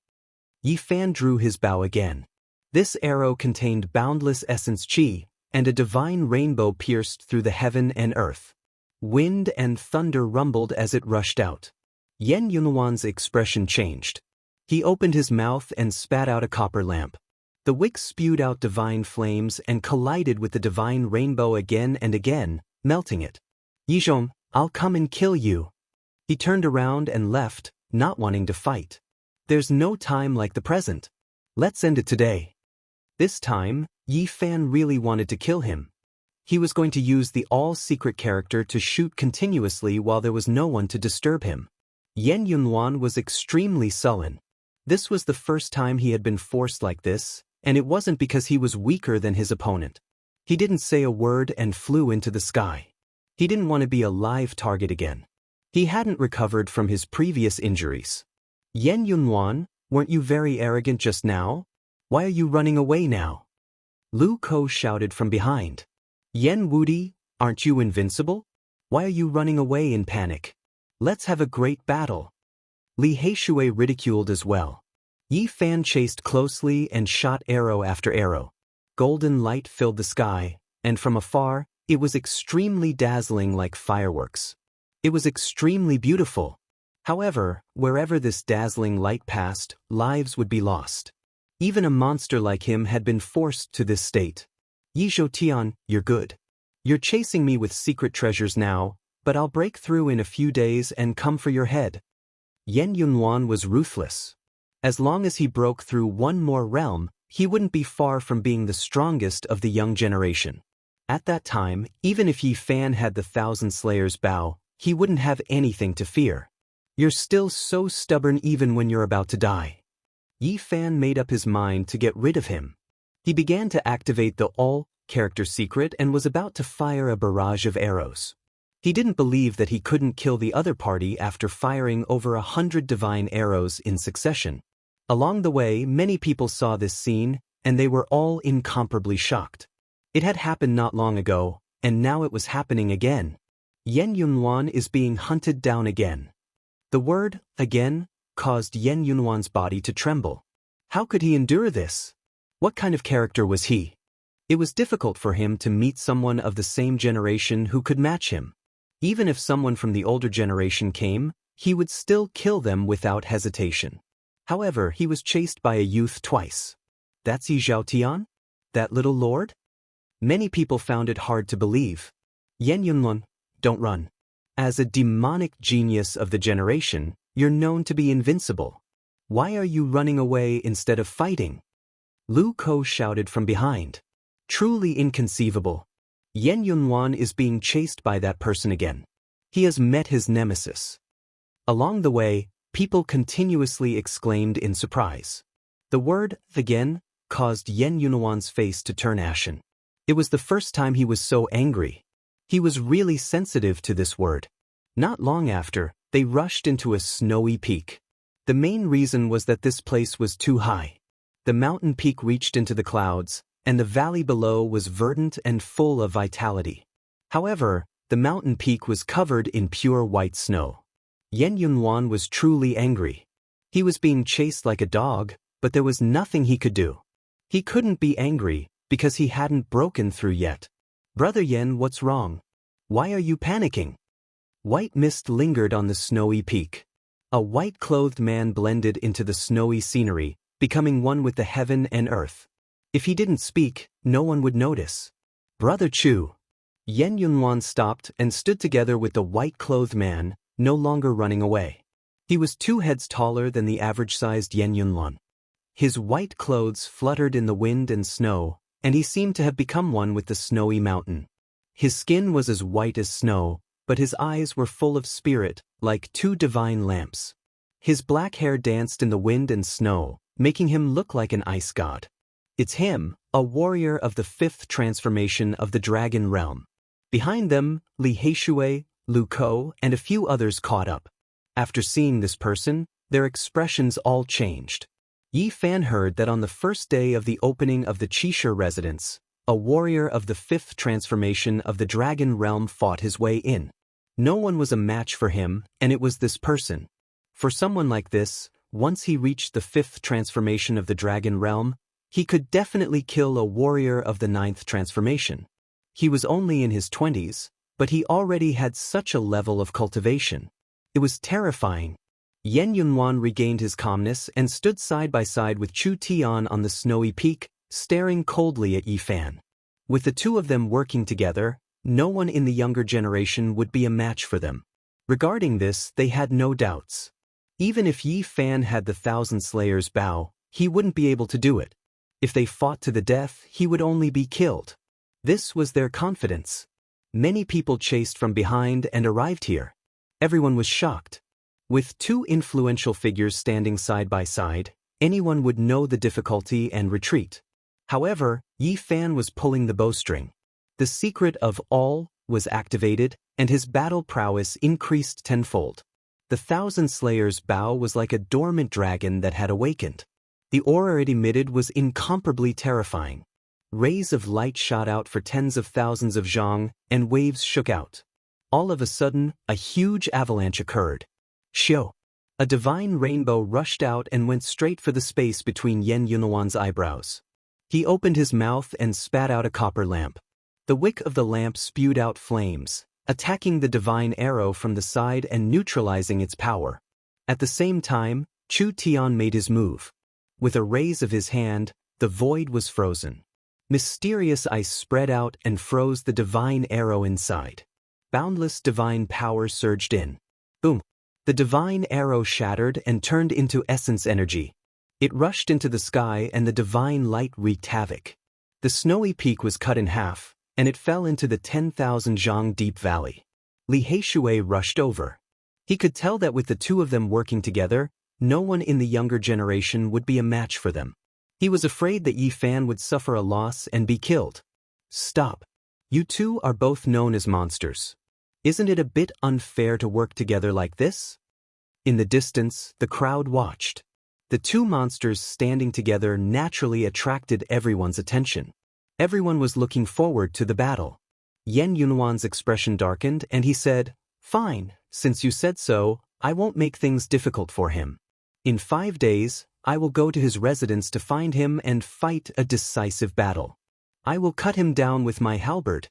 Yi Fan drew his bow again. This arrow contained boundless essence qi, and a divine rainbow pierced through the heaven and earth. Wind and thunder rumbled as it rushed out. Yan Yunwan's expression changed. He opened his mouth and spat out a copper lamp. The wick spewed out divine flames and collided with the divine rainbow again and again, melting it. Yizhong, I'll come and kill you. He turned around and left, not wanting to fight. There's no time like the present. Let's end it today. This time, Yi Fan really wanted to kill him. He was going to use the all-secret character to shoot continuously while there was no one to disturb him. Yan Yunwan was extremely sullen. This was the first time he had been forced like this, and it wasn't because he was weaker than his opponent. He didn't say a word and flew into the sky. He didn't want to be a live target again. He hadn't recovered from his previous injuries. Yan Yunwan, weren't you very arrogant just now? Why are you running away now? Lu Ko shouted from behind. Yan Wudi, aren't you invincible? Why are you running away in panic? Let's have a great battle. Li Heishui ridiculed as well. Yi Fan chased closely and shot arrow after arrow. Golden light filled the sky, and from afar, it was extremely dazzling like fireworks. It was extremely beautiful. However, wherever this dazzling light passed, lives would be lost. Even a monster like him had been forced to this state. Yi Zhoutian, you're good. You're chasing me with secret treasures now, but I'll break through in a few days and come for your head. Yan Yunwan was ruthless. As long as he broke through one more realm, he wouldn't be far from being the strongest of the young generation. At that time, even if Yi Fan had the Thousand Slayers' bow, he wouldn't have anything to fear. You're still so stubborn even when you're about to die. Yi Fan made up his mind to get rid of him. He began to activate the all-character secret and was about to fire a barrage of arrows. He didn't believe that he couldn't kill the other party after firing over 100 divine arrows in succession. Along the way, many people saw this scene, and they were all incomparably shocked. It had happened not long ago, and now it was happening again. Yan Yunwan is being hunted down again. The word, again, caused Yan Yunwan's body to tremble. How could he endure this? What kind of character was he? It was difficult for him to meet someone of the same generation who could match him. Even if someone from the older generation came, he would still kill them without hesitation. However, he was chased by a youth twice. That's Yi Zhoutian? That little lord? Many people found it hard to believe. Yan Yunwan, don't run. As a demonic genius of the generation, you're known to be invincible. Why are you running away instead of fighting? Lu Ko shouted from behind. Truly inconceivable. Yan Yunwan is being chased by that person again. He has met his nemesis. Along the way, people continuously exclaimed in surprise. The word, again, caused Yan Yunwan's face to turn ashen. It was the first time he was so angry. He was really sensitive to this word. Not long after, they rushed into a snowy peak. The main reason was that this place was too high. The mountain peak reached into the clouds, and the valley below was verdant and full of vitality. However, the mountain peak was covered in pure white snow. Yan Yunwan was truly angry. He was being chased like a dog, but there was nothing he could do. He couldn't be angry, because he hadn't broken through yet. Brother Yan, what's wrong? Why are you panicking? White mist lingered on the snowy peak. A white-clothed man blended into the snowy scenery, becoming one with the heaven and earth. If he didn't speak, no one would notice. Brother Chu. Yan Yunwan stopped and stood together with the white-clothed man, no longer running away. He was 2 heads taller than the average-sized Yan Yunwan. His white clothes fluttered in the wind and snow, and he seemed to have become one with the snowy mountain. His skin was as white as snow, but his eyes were full of spirit, like 2 divine lamps. His black hair danced in the wind and snow, making him look like an ice god. It's him, a warrior of the 5th transformation of the dragon realm. Behind them, Li Heishui, Lu Ko, and a few others caught up. After seeing this person, their expressions all changed. Yi Fan heard that on the first day of the opening of the Qishe residence, a warrior of the 5th transformation of the dragon realm fought his way in. No one was a match for him, and it was this person. For someone like this, once he reached the 5th transformation of the dragon realm, he could definitely kill a warrior of the 9th transformation. He was only in his 20s, but he already had such a level of cultivation. It was terrifying. Yan Yunhuan regained his calmness and stood side by side with Chu Tian on the snowy peak, staring coldly at Yi Fan. With the two of them working together, no one in the younger generation would be a match for them. Regarding this, they had no doubts. Even if Yi Fan had the Thousand Slayers' bow, he wouldn't be able to do it. If they fought to the death, he would only be killed. This was their confidence. Many people chased from behind and arrived here. Everyone was shocked. With two influential figures standing side by side, anyone would know the difficulty and retreat. However, Yi Fan was pulling the bowstring. The secret of all was activated, and his battle prowess increased tenfold. The Thousand Slayers' bow was like a dormant dragon that had awakened. The aura it emitted was incomparably terrifying. Rays of light shot out for tens of thousands of zhang, and waves shook out. All of a sudden, a huge avalanche occurred. Xiu! A divine rainbow rushed out and went straight for the space between Yan Yunhuan's eyebrows. He opened his mouth and spat out a copper lamp. The wick of the lamp spewed out flames, attacking the divine arrow from the side and neutralizing its power. At the same time, Chu Tian made his move. With a raise of his hand, the void was frozen. Mysterious ice spread out and froze the divine arrow inside. Boundless divine power surged in. Boom! The divine arrow shattered and turned into essence energy. It rushed into the sky and the divine light wreaked havoc. The snowy peak was cut in half, and it fell into the 10,000 zhang deep valley. Li Heishui rushed over. He could tell that with the two of them working together, no one in the younger generation would be a match for them. He was afraid that Yi Fan would suffer a loss and be killed. Stop. You two are both known as monsters. Isn't it a bit unfair to work together like this? In the distance, the crowd watched. The two monsters standing together naturally attracted everyone's attention. Everyone was looking forward to the battle. Yan Yunhuan's expression darkened and he said, "Fine, since you said so, I won't make things difficult for him. In 5 days, I will go to his residence to find him and fight a decisive battle. I will cut him down with my halberd.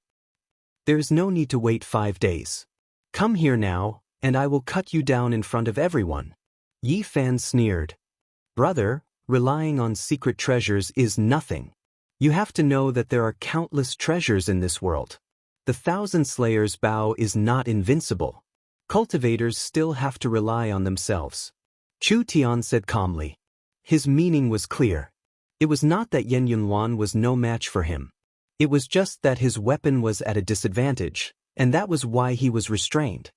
There's no need to wait 5 days. Come here now, and I will cut you down in front of everyone." Yi Fan sneered. "Brother, relying on secret treasures is nothing. You have to know that there are countless treasures in this world. The Thousand Slayers' bow is not invincible. Cultivators still have to rely on themselves." Chu Tian said calmly. His meaning was clear. It was not that Yan Yunhuan was no match for him. It was just that his weapon was at a disadvantage, and that was why he was restrained.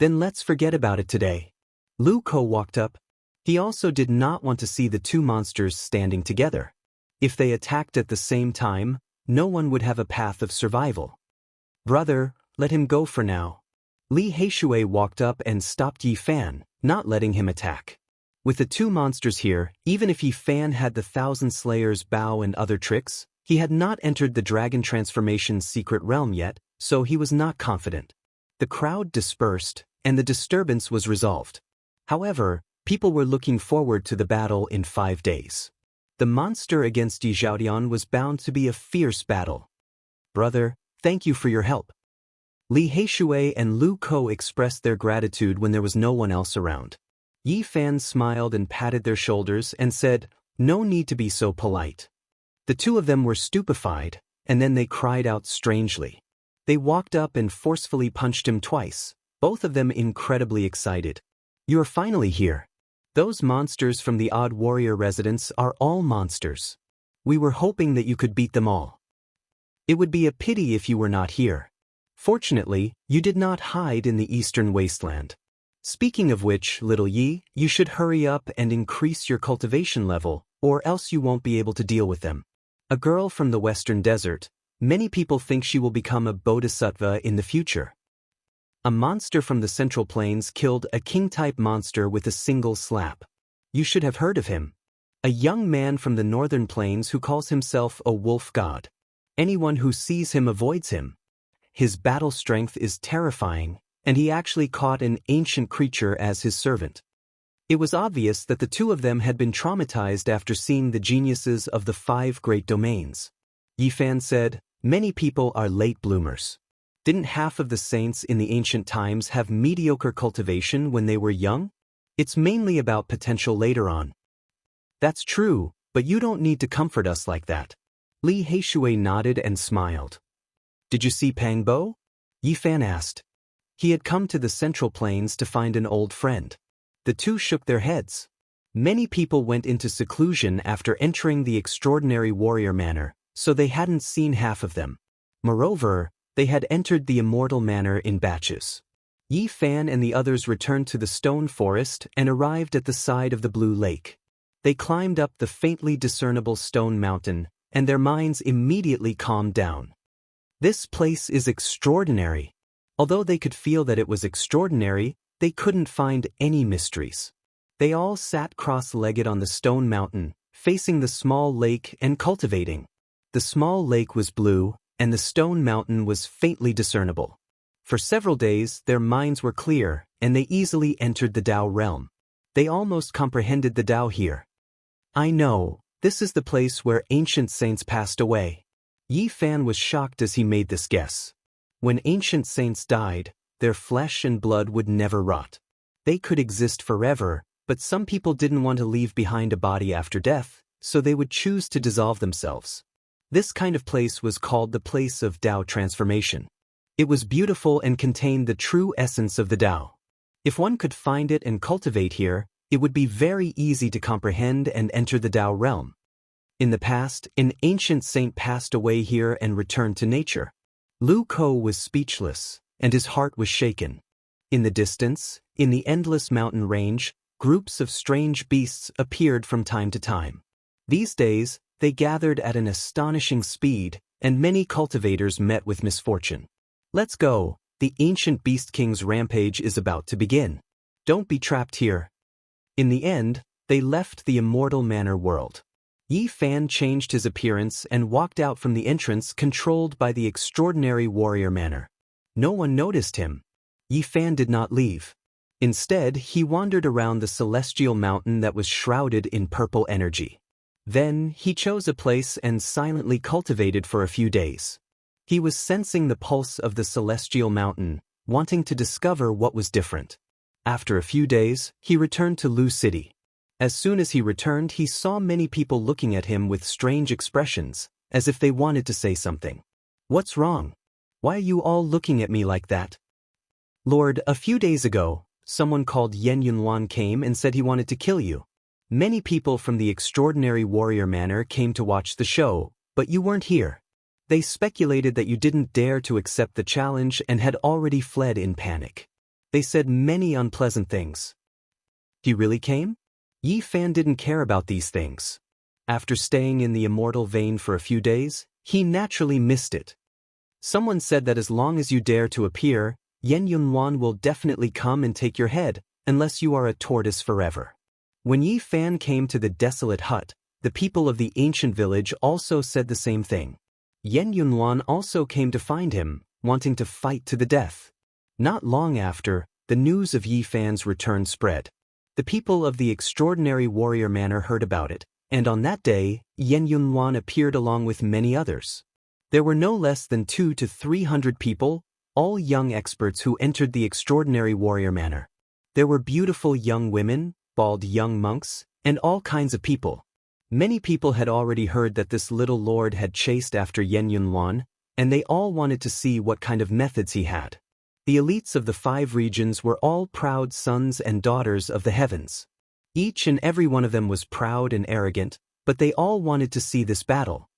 Then let's forget about it today. Lu Ko walked up. He also did not want to see the two monsters standing together. If they attacked at the same time, no one would have a path of survival. "Brother, let him go for now." Li Heishui walked up and stopped Yi Fan, not letting him attack. With the two monsters here, even if Yi Fan had the Thousand Slayers' bow and other tricks, he had not entered the Dragon Transformation's secret realm yet, so he was not confident. The crowd dispersed, and the disturbance was resolved. However, people were looking forward to the battle in 5 days. The monster against Yi Zhaodian was bound to be a fierce battle. "Brother, thank you for your help." Li Heishui and Lu Ko expressed their gratitude when there was no one else around. Yi Fan smiled and patted their shoulders and said, "No need to be so polite." The two of them were stupefied, and then they cried out strangely. They walked up and forcefully punched him twice, both of them incredibly excited. "You're finally here. Those monsters from the Odd Warrior residence are all monsters. We were hoping that you could beat them all. It would be a pity if you were not here. Fortunately, you did not hide in the eastern wasteland. Speaking of which, little Yi, you should hurry up and increase your cultivation level, or else you won't be able to deal with them. A girl from the western desert, many people think she will become a bodhisattva in the future. A monster from the Central Plains killed a king-type monster with a single slap. You should have heard of him. A young man from the Northern Plains who calls himself a wolf god. Anyone who sees him avoids him. His battle strength is terrifying, and he actually caught an ancient creature as his servant. It was obvious that the two of them had been traumatized after seeing the geniuses of the 5 great domains. Yi Fan said, "Many people are late bloomers. Didn't half of the saints in the ancient times have mediocre cultivation when they were young? It's mainly about potential later on." "That's true, but you don't need to comfort us like that." Li Heishui nodded and smiled. "Did you see Pang Bo?" Yi Fan asked. He had come to the Central Plains to find an old friend. The two shook their heads. Many people went into seclusion after entering the extraordinary warrior manor, so they hadn't seen half of them. Moreover, they had entered the Immortal manor in batches. Yi Fan and the others returned to the stone forest and arrived at the side of the blue lake. They climbed up the faintly discernible stone mountain, and their minds immediately calmed down. This place is extraordinary. Although they could feel that it was extraordinary, they couldn't find any mysteries. They all sat cross-legged on the stone mountain, facing the small lake and cultivating. The small lake was blue, and the stone mountain was faintly discernible. For several days, their minds were clear, and they easily entered the Tao realm. They almost comprehended the Tao here. "I know, this is the place where ancient saints passed away." Yi Fan was shocked as he made this guess. When ancient saints died, their flesh and blood would never rot. They could exist forever, but some people didn't want to leave behind a body after death, so they would choose to dissolve themselves. This kind of place was called the place of Tao transformation. It was beautiful and contained the true essence of the Tao. If one could find it and cultivate here, it would be very easy to comprehend and enter the Tao realm. In the past, an ancient saint passed away here and returned to nature. Lu Ko was speechless, and his heart was shaken. In the distance, in the endless mountain range, groups of strange beasts appeared from time to time. These days, they gathered at an astonishing speed, and many cultivators met with misfortune. "Let's go, the ancient Beast King's rampage is about to begin. Don't be trapped here." In the end, they left the Immortal Manor world. Yi Fan changed his appearance and walked out from the entrance controlled by the extraordinary warrior manor. No one noticed him. Yi Fan did not leave. Instead, he wandered around the celestial mountain that was shrouded in purple energy. Then, he chose a place and silently cultivated for a few days. He was sensing the pulse of the celestial mountain, wanting to discover what was different. After a few days, he returned to Lu City. As soon as he returned, he saw many people looking at him with strange expressions, as if they wanted to say something. "What's wrong? Why are you all looking at me like that?" "Lord, a few days ago, someone called Yen Yunluan came and said he wanted to kill you. Many people from the extraordinary warrior manor came to watch the show, but you weren't here. They speculated that you didn't dare to accept the challenge and had already fled in panic. They said many unpleasant things." "He really came?" Yi Fan didn't care about these things. After staying in the immortal vein for a few days, he naturally missed it. "Someone said that as long as you dare to appear, Yen Yunluan will definitely come and take your head, unless you are a tortoise forever." When Yi Fan came to the desolate hut, the people of the ancient village also said the same thing. Yen Yunluan also came to find him, wanting to fight to the death. Not long after, the news of Yi Fan's return spread. The people of the extraordinary warrior manor heard about it, and on that day, Yen Yunluan appeared along with many others. There were no less than 200 to 300 people, all young experts who entered the extraordinary warrior manor. There were beautiful young women, bald young monks, and all kinds of people. Many people had already heard that this little lord had chased after Yen Yunluan, and they all wanted to see what kind of methods he had. The elites of the 5 regions were all proud sons and daughters of the heavens. Each and every one of them was proud and arrogant, but they all wanted to see this battle.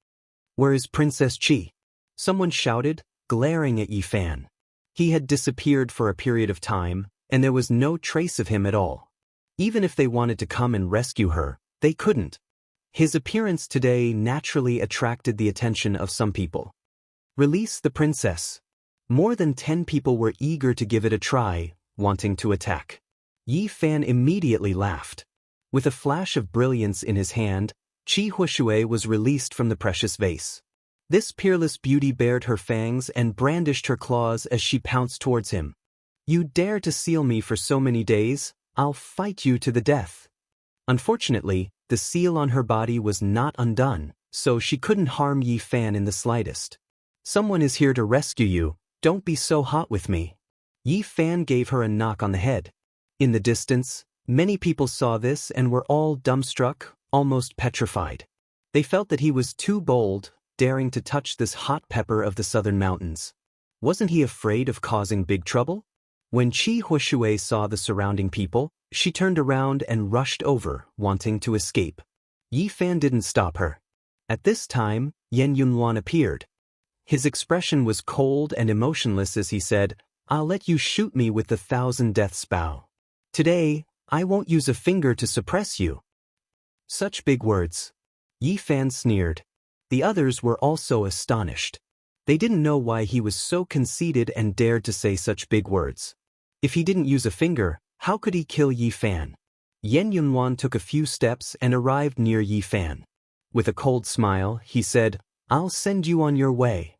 "Where is Princess Qi?" someone shouted, glaring at Yi Fan. He had disappeared for a period of time, and there was no trace of him at all. Even if they wanted to come and rescue her, they couldn't. His appearance today naturally attracted the attention of some people. "Release the princess." More than 10 people were eager to give it a try, wanting to attack. Yi Fan immediately laughed. With a flash of brilliance in his hand, Qi Huishui was released from the precious vase. This peerless beauty bared her fangs and brandished her claws as she pounced towards him. "You dare to seal me for so many days? I'll fight you to the death. Unfortunately, the seal on her body was not undone, so she couldn't harm Yi Fan in the slightest. Someone is here to rescue you, don't be so hot with me. Yi Fan gave her a knock on the head. In the distance, many people saw this and were all dumbstruck, almost petrified. They felt that he was too bold, daring to touch this hot pepper of the southern mountains. Wasn't he afraid of causing big trouble? When Qi Huishui saw the surrounding people, she turned around and rushed over, wanting to escape. Yi Fan didn't stop her. At this time, Yan Yunluan appeared. His expression was cold and emotionless as he said, "I'll let you shoot me with the 1,000 deaths bow. Today, I won't use a finger to suppress you." Such big words. Yi Fan sneered. The others were also astonished. They didn't know why he was so conceited and dared to say such big words. If he didn't use a finger, how could he kill Yi Fan? Yan Yunluan took a few steps and arrived near Yi Fan. With a cold smile, he said, "I'll send you on your way."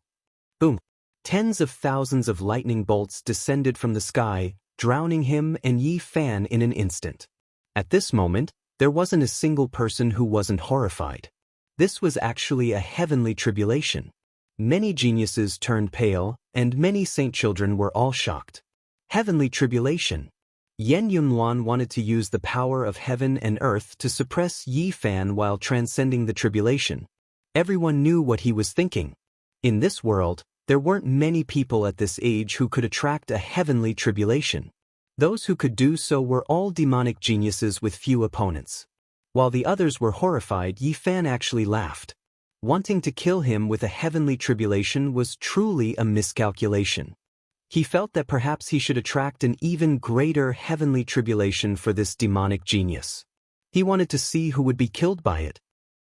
Boom! Tens of thousands of lightning bolts descended from the sky, drowning him and Yi Fan in an instant. At this moment, there wasn't a single person who wasn't horrified. This was actually a heavenly tribulation. Many geniuses turned pale, and many saint children were all shocked. Heavenly tribulation. Yan Yunluan wanted to use the power of heaven and earth to suppress Yi Fan while transcending the tribulation. Everyone knew what he was thinking. In this world, there weren't many people at this age who could attract a heavenly tribulation. Those who could do so were all demonic geniuses with few opponents. While the others were horrified, Yi Fan actually laughed. Wanting to kill him with a heavenly tribulation was truly a miscalculation. He felt that perhaps he should attract an even greater heavenly tribulation for this demonic genius. He wanted to see who would be killed by it.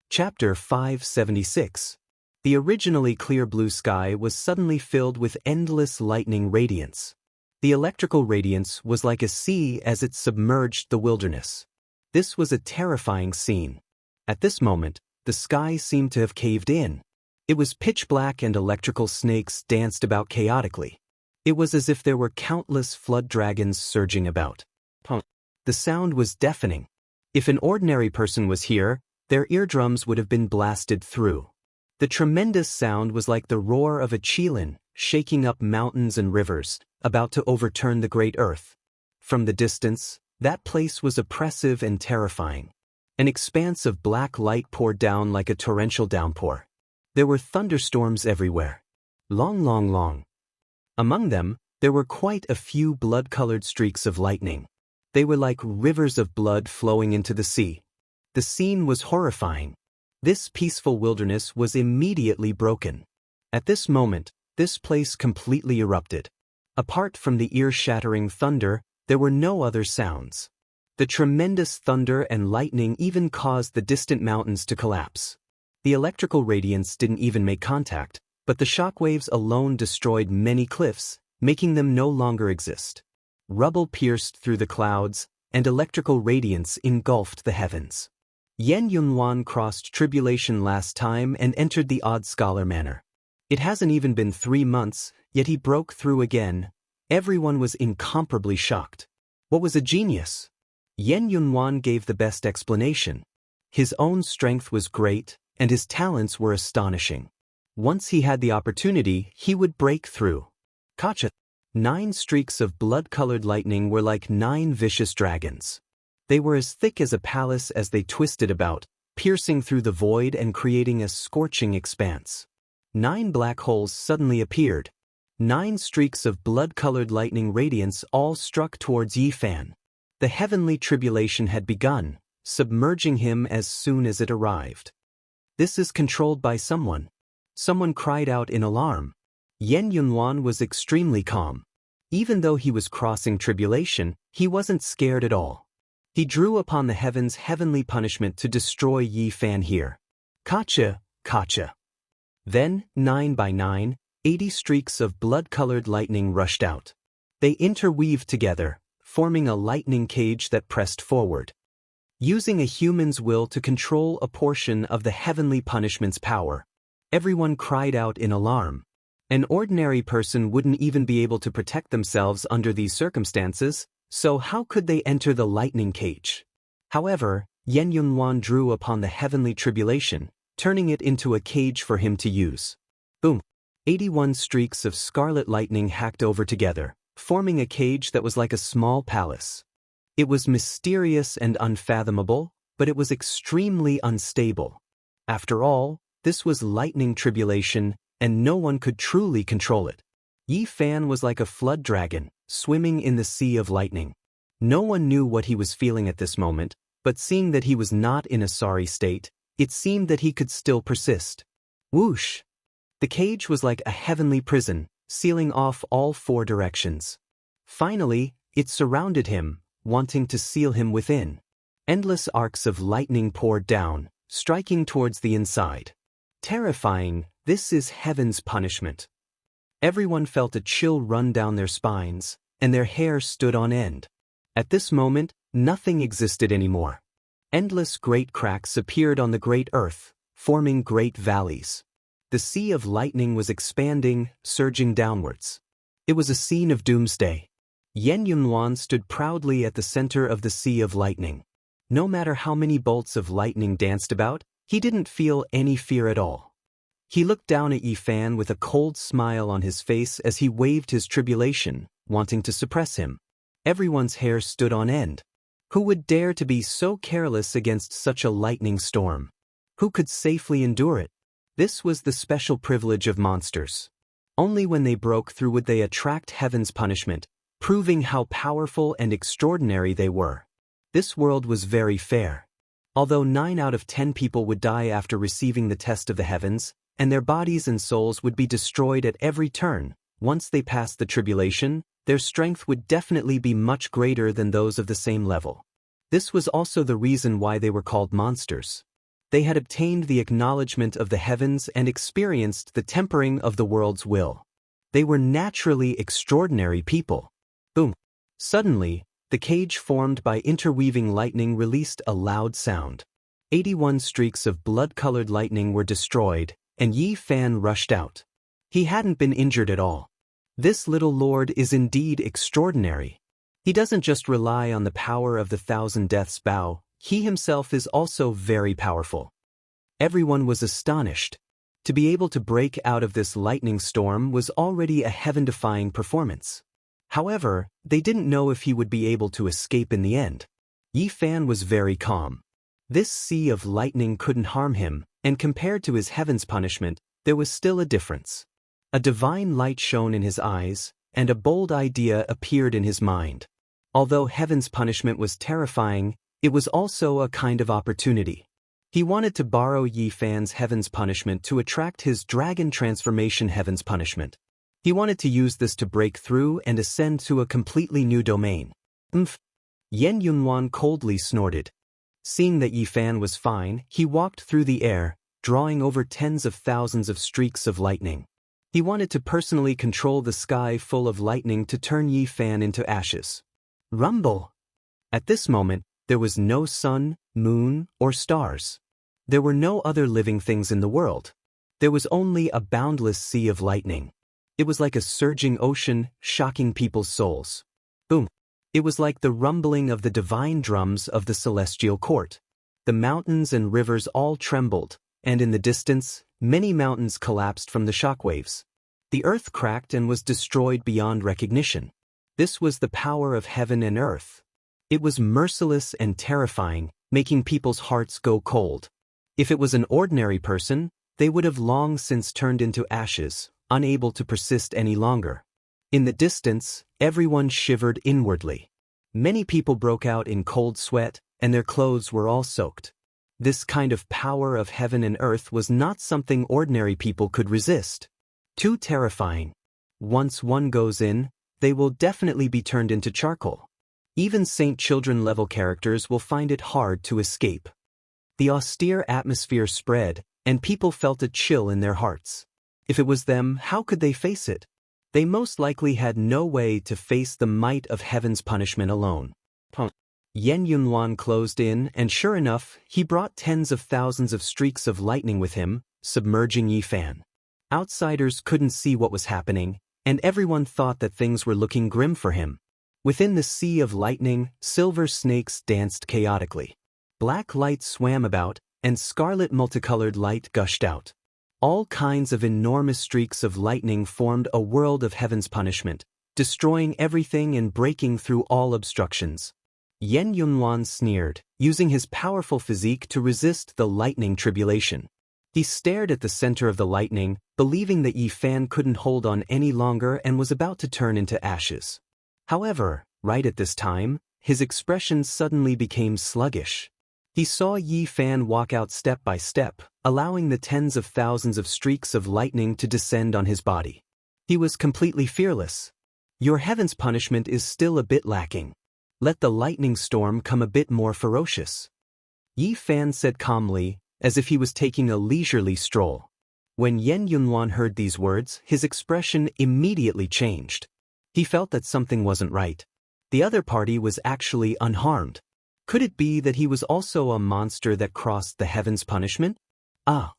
Chapter 576. The originally clear blue sky was suddenly filled with endless lightning radiance. The electrical radiance was like a sea as it submerged the wilderness. This was a terrifying scene. At this moment, the sky seemed to have caved in. It was pitch black and electrical snakes danced about chaotically. It was as if there were countless flood dragons surging about. The sound was deafening. If an ordinary person was here, their eardrums would have been blasted through. The tremendous sound was like the roar of a qilin, shaking up mountains and rivers, about to overturn the great earth. From the distance, that place was oppressive and terrifying. An expanse of black light poured down like a torrential downpour. There were thunderstorms everywhere. Long. Among them, there were quite a few blood-colored streaks of lightning. They were like rivers of blood flowing into the sea. The scene was horrifying. This peaceful wilderness was immediately broken. At this moment, this place completely erupted. Apart from the ear-shattering thunder, there were no other sounds. The tremendous thunder and lightning even caused the distant mountains to collapse. The electrical radiance didn't even make contact, but the shockwaves alone destroyed many cliffs, making them no longer exist. Rubble pierced through the clouds, and electrical radiance engulfed the heavens. Yan Yunluan crossed tribulation last time and entered the Odd Scholar Manor. It hasn't even been 3 months, yet he broke through again. Everyone was incomparably shocked. What was a genius? Yan Yunluan gave the best explanation. His own strength was great, and his talents were astonishing. Once he had the opportunity, he would break through. Kacha. 9 streaks of blood-colored lightning were like 9 vicious dragons. They were as thick as a palace as they twisted about, piercing through the void and creating a scorching expanse. 9 black holes suddenly appeared. 9 streaks of blood-colored lightning radiance all struck towards Yi Fan. The heavenly tribulation had begun, submerging him as soon as it arrived. This is controlled by someone. Someone cried out in alarm. Yan Yunluan was extremely calm. Even though he was crossing tribulation, he wasn't scared at all. He drew upon the heavens' heavenly punishment to destroy Yi Fan here. Kacha. Then, 9 by 9, 80 streaks of blood-colored lightning rushed out. They interweaved together, forming a lightning cage that pressed forward. Using a human's will to control a portion of the heavenly punishment's power, everyone cried out in alarm. An ordinary person wouldn't even be able to protect themselves under these circumstances, So how could they enter the lightning cage? However, Yen Yunhuan drew upon the heavenly tribulation, turning it into a cage for him to use. Boom! 81 streaks of scarlet lightning hacked over together, forming a cage that was like a small palace. It was mysterious and unfathomable, but it was extremely unstable. After all, this was lightning tribulation, and no one could truly control it. Yi Fan was like a flood dragon, swimming in the sea of lightning. No one knew what he was feeling at this moment, but seeing that he was not in a sorry state, it seemed that he could still persist. Whoosh! The cage was like a heavenly prison, sealing off all 4 directions. Finally, it surrounded him, wanting to seal him within. Endless arcs of lightning poured down, striking towards the inside. Terrifying, this is heaven's punishment. Everyone felt a chill run down their spines, and their hair stood on end. At this moment, nothing existed anymore. Endless great cracks appeared on the great earth, forming great valleys. The sea of lightning was expanding, surging downwards. It was a scene of doomsday. Yen Yunhuan stood proudly at the center of the sea of lightning. No matter how many bolts of lightning danced about, he didn't feel any fear at all. He looked down at Yi Fan with a cold smile on his face as he waved his tribulation, wanting to suppress him. Everyone's hair stood on end. Who would dare to be so careless against such a lightning storm? Who could safely endure it? This was the special privilege of monsters. Only when they broke through would they attract heaven's punishment, proving how powerful and extraordinary they were. This world was very fair. Although 9 out of 10 people would die after receiving the test of the heavens, and their bodies and souls would be destroyed at every turn, once they passed the tribulation, their strength would definitely be much greater than those of the same level. This was also the reason why they were called monsters. They had obtained the acknowledgement of the heavens and experienced the tempering of the world's will. They were naturally extraordinary people. Boom! Suddenly, the cage formed by interweaving lightning released a loud sound. 81 streaks of blood-colored lightning were destroyed, and Yi Fan rushed out. He hadn't been injured at all. This little lord is indeed extraordinary. He doesn't just rely on the power of the thousand deaths bow, he himself is also very powerful. Everyone was astonished. To be able to break out of this lightning storm was already a heaven-defying performance. However, they didn't know if he would be able to escape in the end. Yi Fan was very calm. This sea of lightning couldn't harm him, and compared to his heaven's punishment, there was still a difference. A divine light shone in his eyes, and a bold idea appeared in his mind. Although heaven's punishment was terrifying, it was also a kind of opportunity. He wanted to borrow Yi Fan's heaven's punishment to attract his dragon transformation heaven's punishment. He wanted to use this to break through and ascend to a completely new domain. Yen Yunhuan coldly snorted. Seeing that Yi Fan was fine, he walked through the air, drawing over tens of thousands of streaks of lightning. He wanted to personally control the sky full of lightning to turn Yi Fan into ashes. Rumble! At this moment, there was no sun, moon, or stars. There were no other living things in the world. There was only a boundless sea of lightning. It was like a surging ocean, shocking people's souls. Boom! It was like the rumbling of the divine drums of the celestial court. The mountains and rivers all trembled, and in the distance, many mountains collapsed from the shockwaves. The earth cracked and was destroyed beyond recognition. This was the power of heaven and earth. It was merciless and terrifying, making people's hearts go cold. If it was an ordinary person, they would have long since turned into ashes, unable to persist any longer. In the distance, everyone shivered inwardly. Many people broke out in cold sweat, and their clothes were all soaked. This kind of power of heaven and earth was not something ordinary people could resist. Too terrifying. Once one goes in, they will definitely be turned into charcoal. Even Saint Children level characters will find it hard to escape. The austere atmosphere spread, and people felt a chill in their hearts. If it was them, how could they face it? They most likely had no way to face the might of heaven's punishment alone. Yen Yunhuan closed in, and sure enough, he brought tens of thousands of streaks of lightning with him, submerging Yi Fan. Outsiders couldn't see what was happening, and everyone thought that things were looking grim for him. Within the sea of lightning, silver snakes danced chaotically. Black light swam about, and scarlet multicolored light gushed out. All kinds of enormous streaks of lightning formed a world of heaven's punishment, destroying everything and breaking through all obstructions. Yen Yunhuan sneered, using his powerful physique to resist the lightning tribulation. He stared at the center of the lightning, believing that Yi Fan couldn't hold on any longer and was about to turn into ashes. However, right at this time, his expression suddenly became sluggish. He saw Yi Fan walk out step by step, allowing the tens of thousands of streaks of lightning to descend on his body. He was completely fearless. Your heaven's punishment is still a bit lacking. Let the lightning storm come a bit more ferocious. Yi Fan said calmly, as if he was taking a leisurely stroll. When Yen Yunhuan heard these words, his expression immediately changed. He felt that something wasn't right. The other party was actually unharmed. Could it be that he was also a monster that crossed the heaven's punishment? Ah!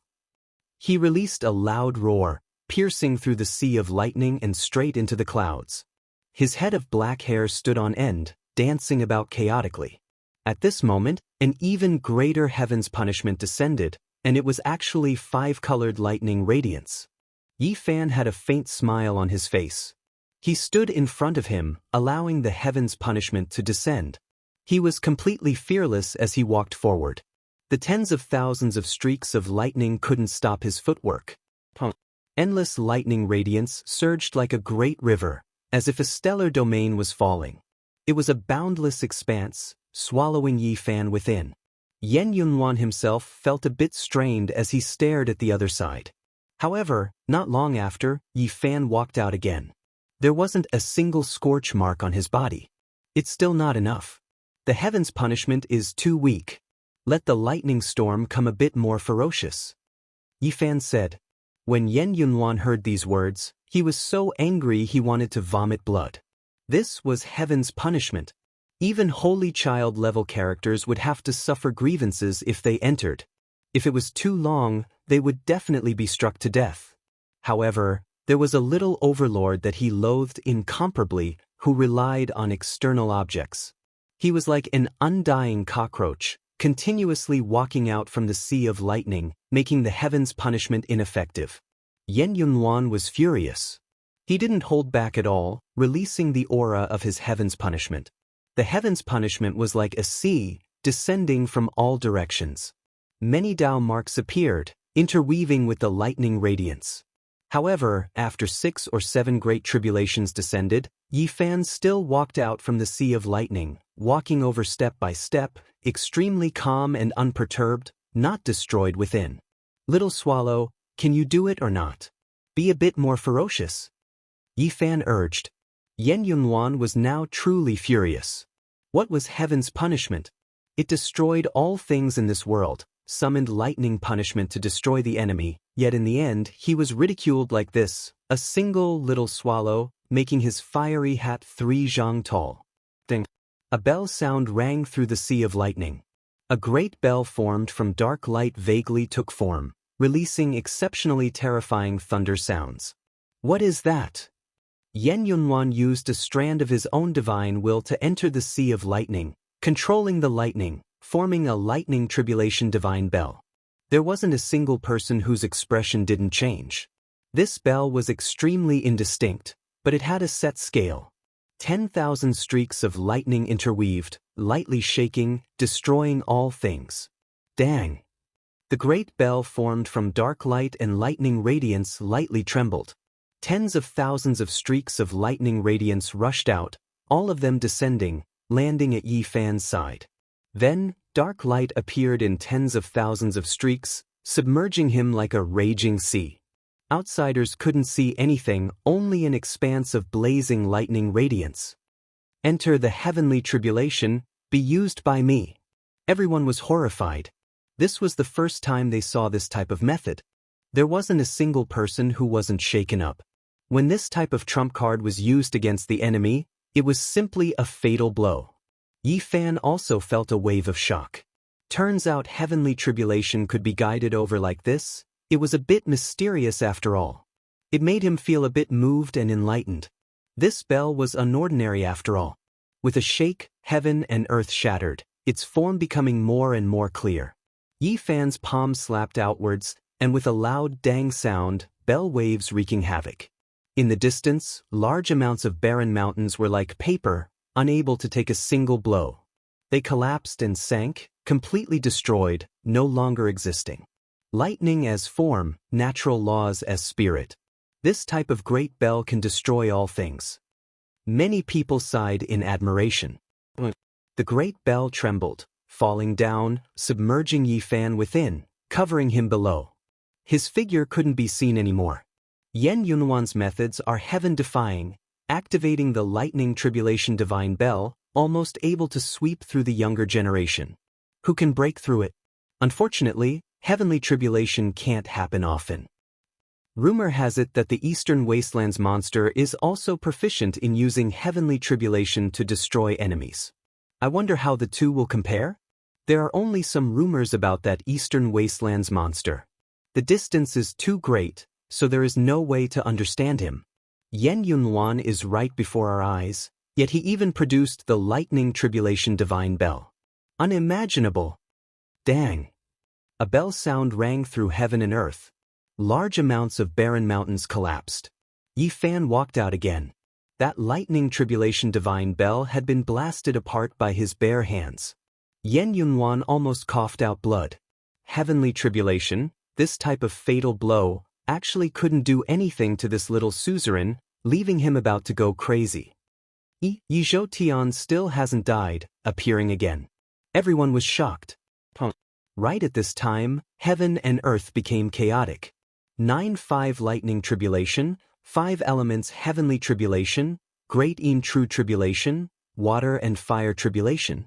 He released a loud roar, piercing through the sea of lightning and straight into the clouds. His head of black hair stood on end, dancing about chaotically. At this moment, an even greater heaven's punishment descended, and it was actually 5-colored lightning radiance. Yi Fan had a faint smile on his face. He stood in front of him, allowing the heaven's punishment to descend. He was completely fearless as he walked forward. The tens of thousands of streaks of lightning couldn't stop his footwork. Endless lightning radiance surged like a great river, as if a stellar domain was falling. It was a boundless expanse, swallowing Yi Fan within. Yen Yunhuan himself felt a bit strained as he stared at the other side. However, not long after, Yi Fan walked out again. There wasn't a single scorch mark on his body. It's still not enough. The heaven's punishment is too weak. Let the lightning storm come a bit more ferocious. Yi Fan said. When Yen Yunhuan heard these words, he was so angry he wanted to vomit blood. This was heaven's punishment. Even holy child-level characters would have to suffer grievances if they entered. If it was too long, they would definitely be struck to death. However, there was a little overlord that he loathed incomparably who relied on external objects. He was like an undying cockroach, continuously walking out from the sea of lightning, making the heaven's punishment ineffective. Yen Yunhuan was furious. He didn't hold back at all, releasing the aura of his heaven's punishment. The heaven's punishment was like a sea, descending from all directions. Many Dao marks appeared, interweaving with the lightning radiance. However, after 6 or 7 great tribulations descended, Yi Fan still walked out from the sea of lightning, walking over step by step, extremely calm and unperturbed, not destroyed within. Little Swallow, can you do it or not? Be a bit more ferocious. Yi Fan urged. Yen Yunhuan was now truly furious. What was heaven's punishment? It destroyed all things in this world, summoned lightning punishment to destroy the enemy, yet in the end he was ridiculed like this, a single little swallow, making his fiery hat 3 zhang tall. Ding! A bell sound rang through the sea of lightning. A great bell formed from dark light vaguely took form, releasing exceptionally terrifying thunder sounds. What is that? Yen Yunhuan used a strand of his own divine will to enter the sea of lightning, controlling the lightning, forming a lightning tribulation divine bell. There wasn't a single person whose expression didn't change. This bell was extremely indistinct, but it had a set scale. 10,000 streaks of lightning interweaved, lightly shaking, destroying all things. Dang! The great bell formed from dark light and lightning radiance lightly trembled. Tens of thousands of streaks of lightning radiance rushed out, all of them descending, landing at Yi Fan's side. Then, dark light appeared in tens of thousands of streaks, submerging him like a raging sea. Outsiders couldn't see anything, only an expanse of blazing lightning radiance. Enter the heavenly tribulation, be used by me. Everyone was horrified. This was the first time they saw this type of method. There wasn't a single person who wasn't shaken up. When this type of trump card was used against the enemy, it was simply a fatal blow. Yi Fan also felt a wave of shock. Turns out heavenly tribulation could be guided over like this. It was a bit mysterious after all. It made him feel a bit moved and enlightened. This bell was unordinary after all. With a shake, heaven and earth shattered, its form becoming more and more clear. Yi Fan's palm slapped outwards, and with a loud dang sound, bell waves wreaking havoc. In the distance, large amounts of barren mountains were like paper, unable to take a single blow. They collapsed and sank, completely destroyed, no longer existing. Lightning as form, natural laws as spirit. This type of great bell can destroy all things. Many people sighed in admiration. The great bell trembled, falling down, submerging Yi Fan within, covering him below. His figure couldn't be seen anymore. Yen Yunwan's methods are heaven-defying, activating the lightning tribulation divine bell, almost able to sweep through the younger generation. Who can break through it? Unfortunately, heavenly tribulation can't happen often. Rumor has it that the Eastern Wastelands monster is also proficient in using heavenly tribulation to destroy enemies. I wonder how the two will compare? There are only some rumors about that Eastern Wastelands monster. The distance is too great, so there is no way to understand him. Yen Yunwan is right before our eyes, yet he even produced the lightning tribulation divine bell. Unimaginable. Dang. A bell sound rang through heaven and earth. Large amounts of barren mountains collapsed. Yi Fan walked out again. That lightning tribulation divine bell had been blasted apart by his bare hands. Yen Yunwan almost coughed out blood. Heavenly tribulation, this type of fatal blow, actually couldn't do anything to this little suzerain, leaving him about to go crazy. Yi Zhou Tian still hasn't died, appearing again. Everyone was shocked. Right at this time, heaven and earth became chaotic. 9-5 lightning tribulation, 5 elements heavenly tribulation, great in true tribulation, water and fire tribulation.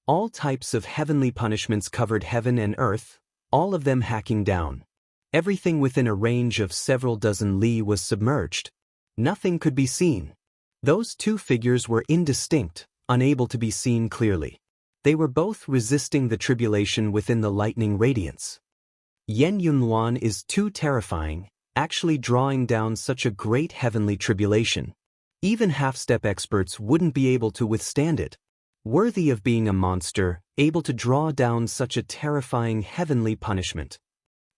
All types of heavenly punishments covered heaven and earth, all of them hacking down. Everything within a range of several dozen li was submerged. Nothing could be seen. Those two figures were indistinct, unable to be seen clearly. They were both resisting the tribulation within the lightning radiance. Yen Yunwan is too terrifying, actually drawing down such a great heavenly tribulation. Even half-step experts wouldn't be able to withstand it. Worthy of being a monster, able to draw down such a terrifying heavenly punishment.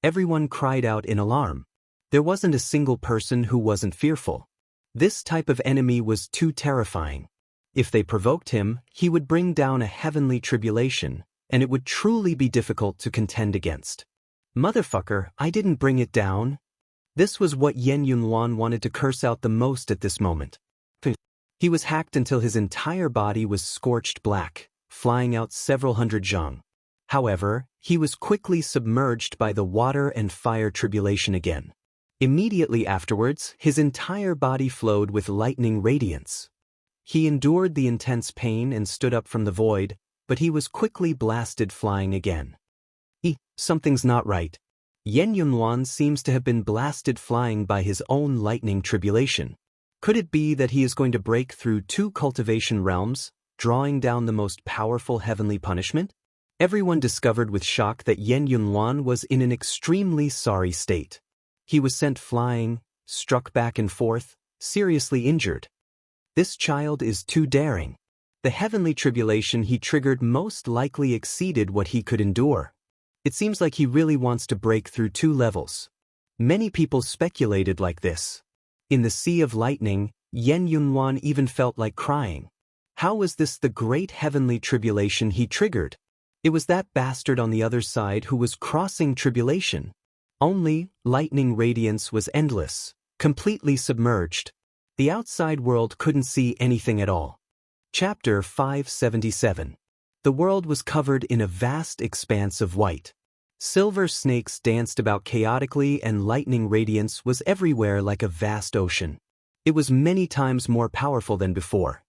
Everyone cried out in alarm. There wasn't a single person who wasn't fearful. This type of enemy was too terrifying. If they provoked him, he would bring down a heavenly tribulation, and it would truly be difficult to contend against. Motherfucker, I didn't bring it down. This was what Yen Yunwan wanted to curse out the most at this moment. He was hacked until his entire body was scorched black, flying out several hundred zhang. However, he was quickly submerged by the water and fire tribulation again. Immediately afterwards, his entire body flowed with lightning radiance. He endured the intense pain and stood up from the void, but he was quickly blasted flying again. Something's not right. Yen Yunwan seems to have been blasted flying by his own lightning tribulation. Could it be that he is going to break through 2 cultivation realms, drawing down the most powerful heavenly punishment? Everyone discovered with shock that Yen Yunwan was in an extremely sorry state. He was sent flying, struck back and forth, seriously injured. This child is too daring. The heavenly tribulation he triggered most likely exceeded what he could endure. It seems like he really wants to break through 2 levels. Many people speculated like this. In the sea of lightning, Yen Yunwan even felt like crying. How was this the great heavenly tribulation he triggered? It was that bastard on the other side who was crossing tribulation. Only, lightning radiance was endless, completely submerged. The outside world couldn't see anything at all. Chapter 577. The world was covered in a vast expanse of white. Silver snakes danced about chaotically and lightning radiance was everywhere like a vast ocean. It was many times more powerful than before.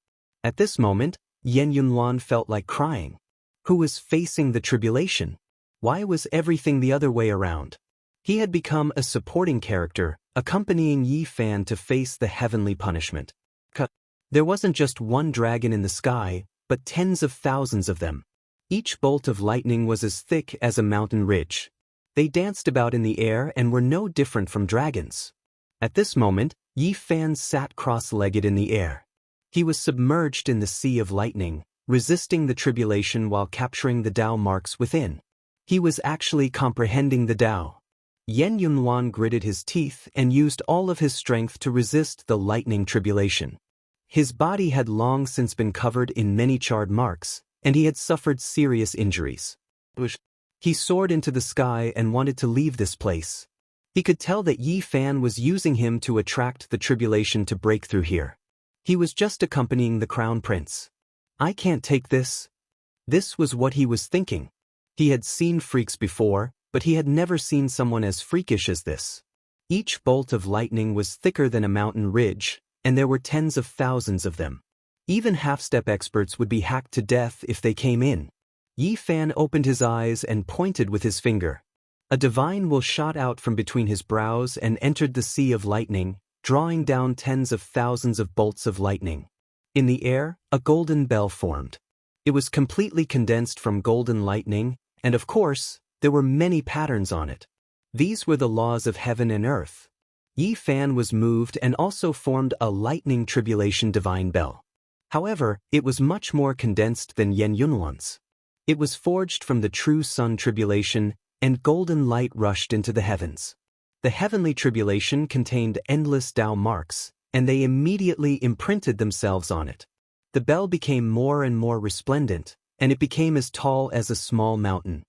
At this moment, Yen Yunwan felt like crying. Who was facing the tribulation? Why was everything the other way around? He had become a supporting character, accompanying Yi Fan to face the heavenly punishment. There wasn't just one dragon in the sky, but tens of thousands of them. Each bolt of lightning was as thick as a mountain ridge. They danced about in the air and were no different from dragons. At this moment, Yi Fan sat cross-legged in the air. He was submerged in the sea of lightning, resisting the tribulation while capturing the Tao marks within. He was actually comprehending the Tao. Yan Yunhuan gritted his teeth and used all of his strength to resist the lightning tribulation. His body had long since been covered in many charred marks, and he had suffered serious injuries. He soared into the sky and wanted to leave this place. He could tell that Yi Fan was using him to attract the tribulation to break through here. He was just accompanying the crown prince. I can't take this. This was what he was thinking. He had seen freaks before, but he had never seen someone as freakish as this. Each bolt of lightning was thicker than a mountain ridge, and there were tens of thousands of them. Even half-step experts would be hacked to death if they came in. Yi Fan opened his eyes and pointed with his finger. A divine will shot out from between his brows and entered the sea of lightning, drawing down tens of thousands of bolts of lightning. In the air, a golden bell formed. It was completely condensed from golden lightning, and of course, there were many patterns on it. These were the laws of heaven and earth. Yi Fan was moved and also formed a lightning tribulation divine bell. However, it was much more condensed than Yan Yunhuan's. It was forged from the true sun tribulation, and golden light rushed into the heavens. The heavenly tribulation contained endless Tao marks, and they immediately imprinted themselves on it. The bell became more and more resplendent, and it became as tall as a small mountain.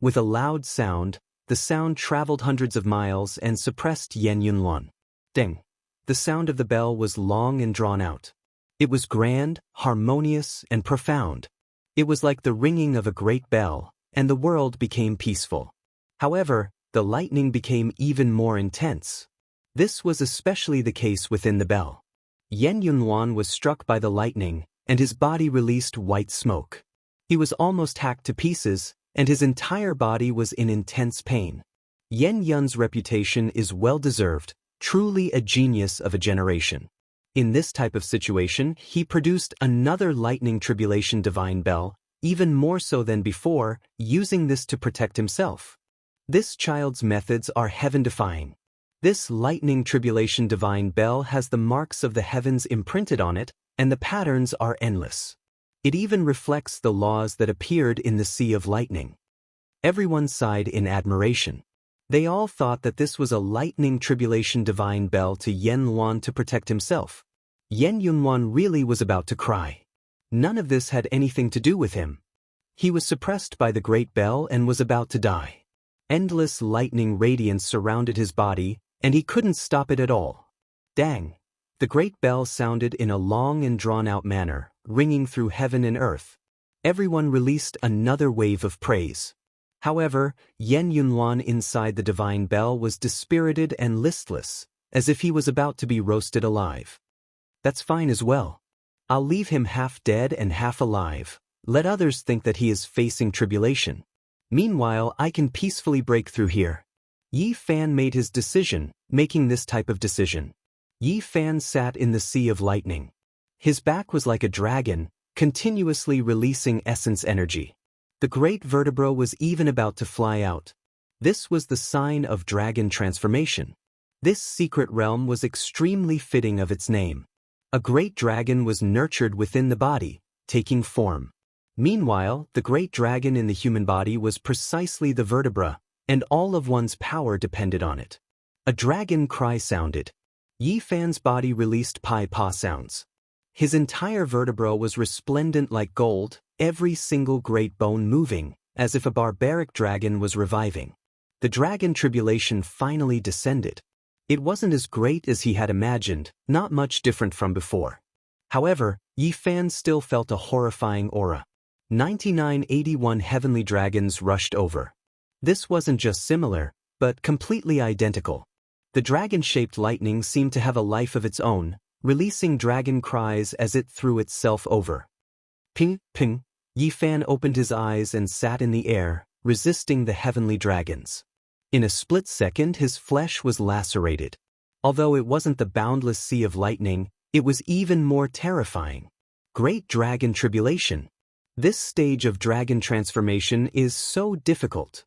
With a loud sound, the sound traveled hundreds of miles and suppressed Yan Yunhuan. Ding! The sound of the bell was long and drawn out. It was grand, harmonious, and profound. It was like the ringing of a great bell, and the world became peaceful. However, the lightning became even more intense. This was especially the case within the bell. Yan Yunhuan was struck by the lightning, and his body released white smoke. He was almost hacked to pieces, and his entire body was in intense pain. Yan Yun's reputation is well-deserved, truly a genius of a generation. In this type of situation, he produced another lightning tribulation divine bell, even more so than before, using this to protect himself. This child's methods are heaven-defying. This lightning tribulation divine bell has the marks of the heavens imprinted on it, and the patterns are endless. It even reflects the laws that appeared in the sea of lightning. Everyone sighed in admiration. They all thought that this was a lightning tribulation divine bell to Yan Yunhuan to protect himself. Yan Yunhuan really was about to cry. None of this had anything to do with him. He was suppressed by the great bell and was about to die. Endless lightning radiance surrounded his body, and he couldn't stop it at all. Dang! The great bell sounded in a long and drawn-out manner, ringing through heaven and earth. Everyone released another wave of praise. However, Yan Yunhuan inside the divine bell was dispirited and listless, as if he was about to be roasted alive. That's fine as well. I'll leave him half dead and half alive. Let others think that he is facing tribulation. Meanwhile, I can peacefully break through here. Yi Fan made his decision, making this type of decision. Yi Fan sat in the sea of lightning. His back was like a dragon, continuously releasing essence energy. The great vertebra was even about to fly out. This was the sign of dragon transformation. This secret realm was extremely fitting of its name. A great dragon was nurtured within the body, taking form. Meanwhile, the great dragon in the human body was precisely the vertebra, and all of one's power depended on it. A dragon cry sounded. Yi Fan's body released pi-pa sounds. His entire vertebra was resplendent like gold, every single great bone moving, as if a barbaric dragon was reviving. The dragon tribulation finally descended. It wasn't as great as he had imagined, not much different from before. However, Yi Fan still felt a horrifying aura. 9981 heavenly dragons rushed over. This wasn't just similar, but completely identical. The dragon-shaped lightning seemed to have a life of its own, releasing dragon cries as it threw itself over. Ping, ping, Yi Fan opened his eyes and sat in the air, resisting the heavenly dragons. In a split second, his flesh was lacerated. Although it wasn't the boundless sea of lightning, it was even more terrifying. Great dragon tribulation. This stage of dragon transformation is so difficult.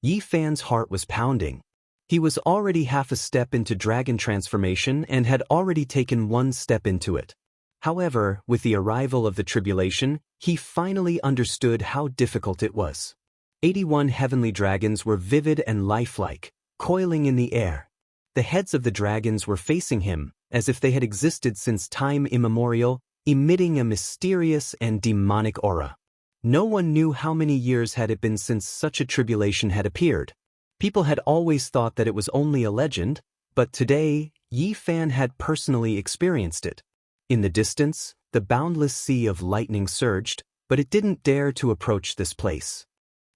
Yi Fan's heart was pounding. He was already half a step into dragon transformation and had already taken one step into it. However, with the arrival of the tribulation, he finally understood how difficult it was. 81 heavenly dragons were vivid and lifelike, coiling in the air. The heads of the dragons were facing him, as if they had existed since time immemorial, emitting a mysterious and demonic aura. No one knew how many years had it been since such a tribulation had appeared. People had always thought that it was only a legend, but today, Yi Fan had personally experienced it. In the distance, the boundless sea of lightning surged, but it didn't dare to approach this place.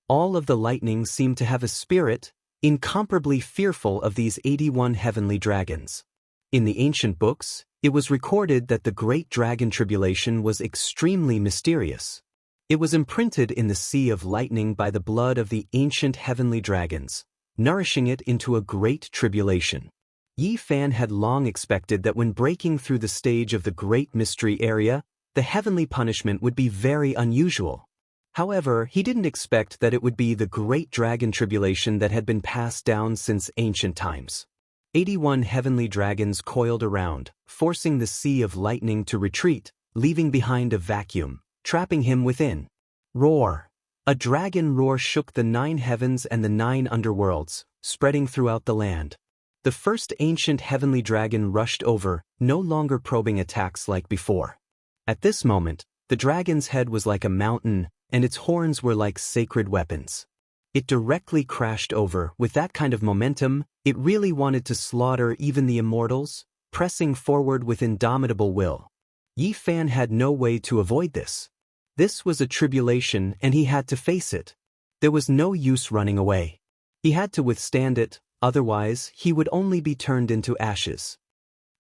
All of the lightning seemed to have a spirit, incomparably fearful of these 81 heavenly dragons. In the ancient books, it was recorded that the great dragon tribulation was extremely mysterious. It was imprinted in the sea of lightning by the blood of the ancient heavenly dragons, nourishing it into a great tribulation. Yi Fan had long expected that when breaking through the stage of the Great Mystery area, the heavenly punishment would be very unusual. However, he didn't expect that it would be the Great Dragon Tribulation that had been passed down since ancient times. 81 heavenly dragons coiled around, forcing the sea of lightning to retreat, leaving behind a vacuum, trapping him within. Roar! A dragon roar shook the 9 heavens and the 9 underworlds, spreading throughout the land. The first ancient heavenly dragon rushed over, no longer probing attacks like before. At this moment, the dragon's head was like a mountain, and its horns were like sacred weapons. It directly crashed over. With that kind of momentum, it really wanted to slaughter even the immortals, pressing forward with indomitable will. Yi Fan had no way to avoid this. This was a tribulation and he had to face it. There was no use running away. He had to withstand it, otherwise he would only be turned into ashes.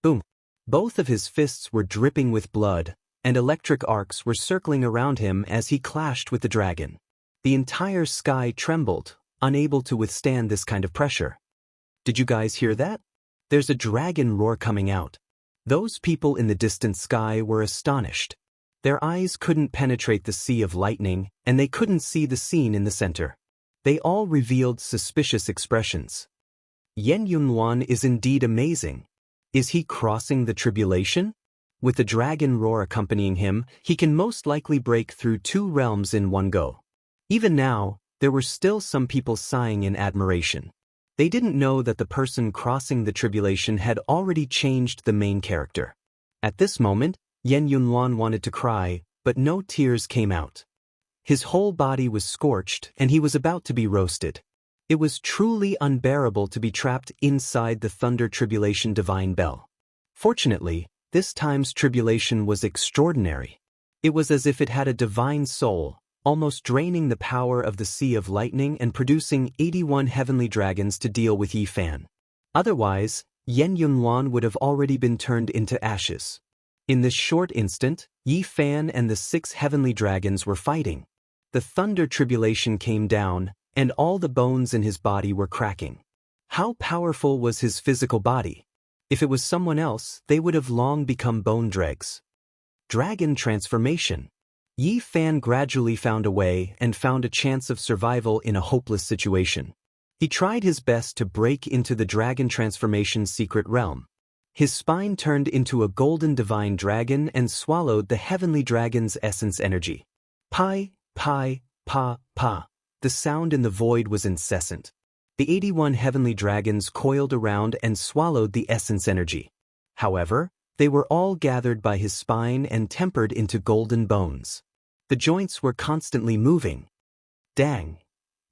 Boom! Both of his fists were dripping with blood, and electric arcs were circling around him as he clashed with the dragon. The entire sky trembled, unable to withstand this kind of pressure. Did you guys hear that? There's a dragon roar coming out. Those people in the distant sky were astonished. Their eyes couldn't penetrate the sea of lightning, and they couldn't see the scene in the center. They all revealed suspicious expressions. Yen Yunluan is indeed amazing. Is he crossing the tribulation? With the dragon roar accompanying him, he can most likely break through 2 realms in one go. Even now, there were still some people sighing in admiration. They didn't know that the person crossing the tribulation had already changed the main character. At this moment, Yen Yunluan wanted to cry, but no tears came out. His whole body was scorched and he was about to be roasted. It was truly unbearable to be trapped inside the Thunder Tribulation Divine Bell. Fortunately, this time's tribulation was extraordinary. It was as if it had a divine soul, almost draining the power of the Sea of Lightning and producing 81 heavenly dragons to deal with Yi Fan. Otherwise, Yen Yunluan would have already been turned into ashes. In this short instant, Yi Fan and the 6 heavenly dragons were fighting. The Thunder Tribulation came down, and all the bones in his body were cracking. How powerful was his physical body? If it was someone else, they would have long become bone dregs. Dragon transformation. Yi Fan gradually found a way and found a chance of survival in a hopeless situation. He tried his best to break into the dragon transformation's secret realm. His spine turned into a golden divine dragon and swallowed the heavenly dragon's essence energy. Pi, pi, pa, pa. The sound in the void was incessant. The 81 heavenly dragons coiled around and swallowed the essence energy. However, they were all gathered by his spine and tempered into golden bones. The joints were constantly moving. Dang!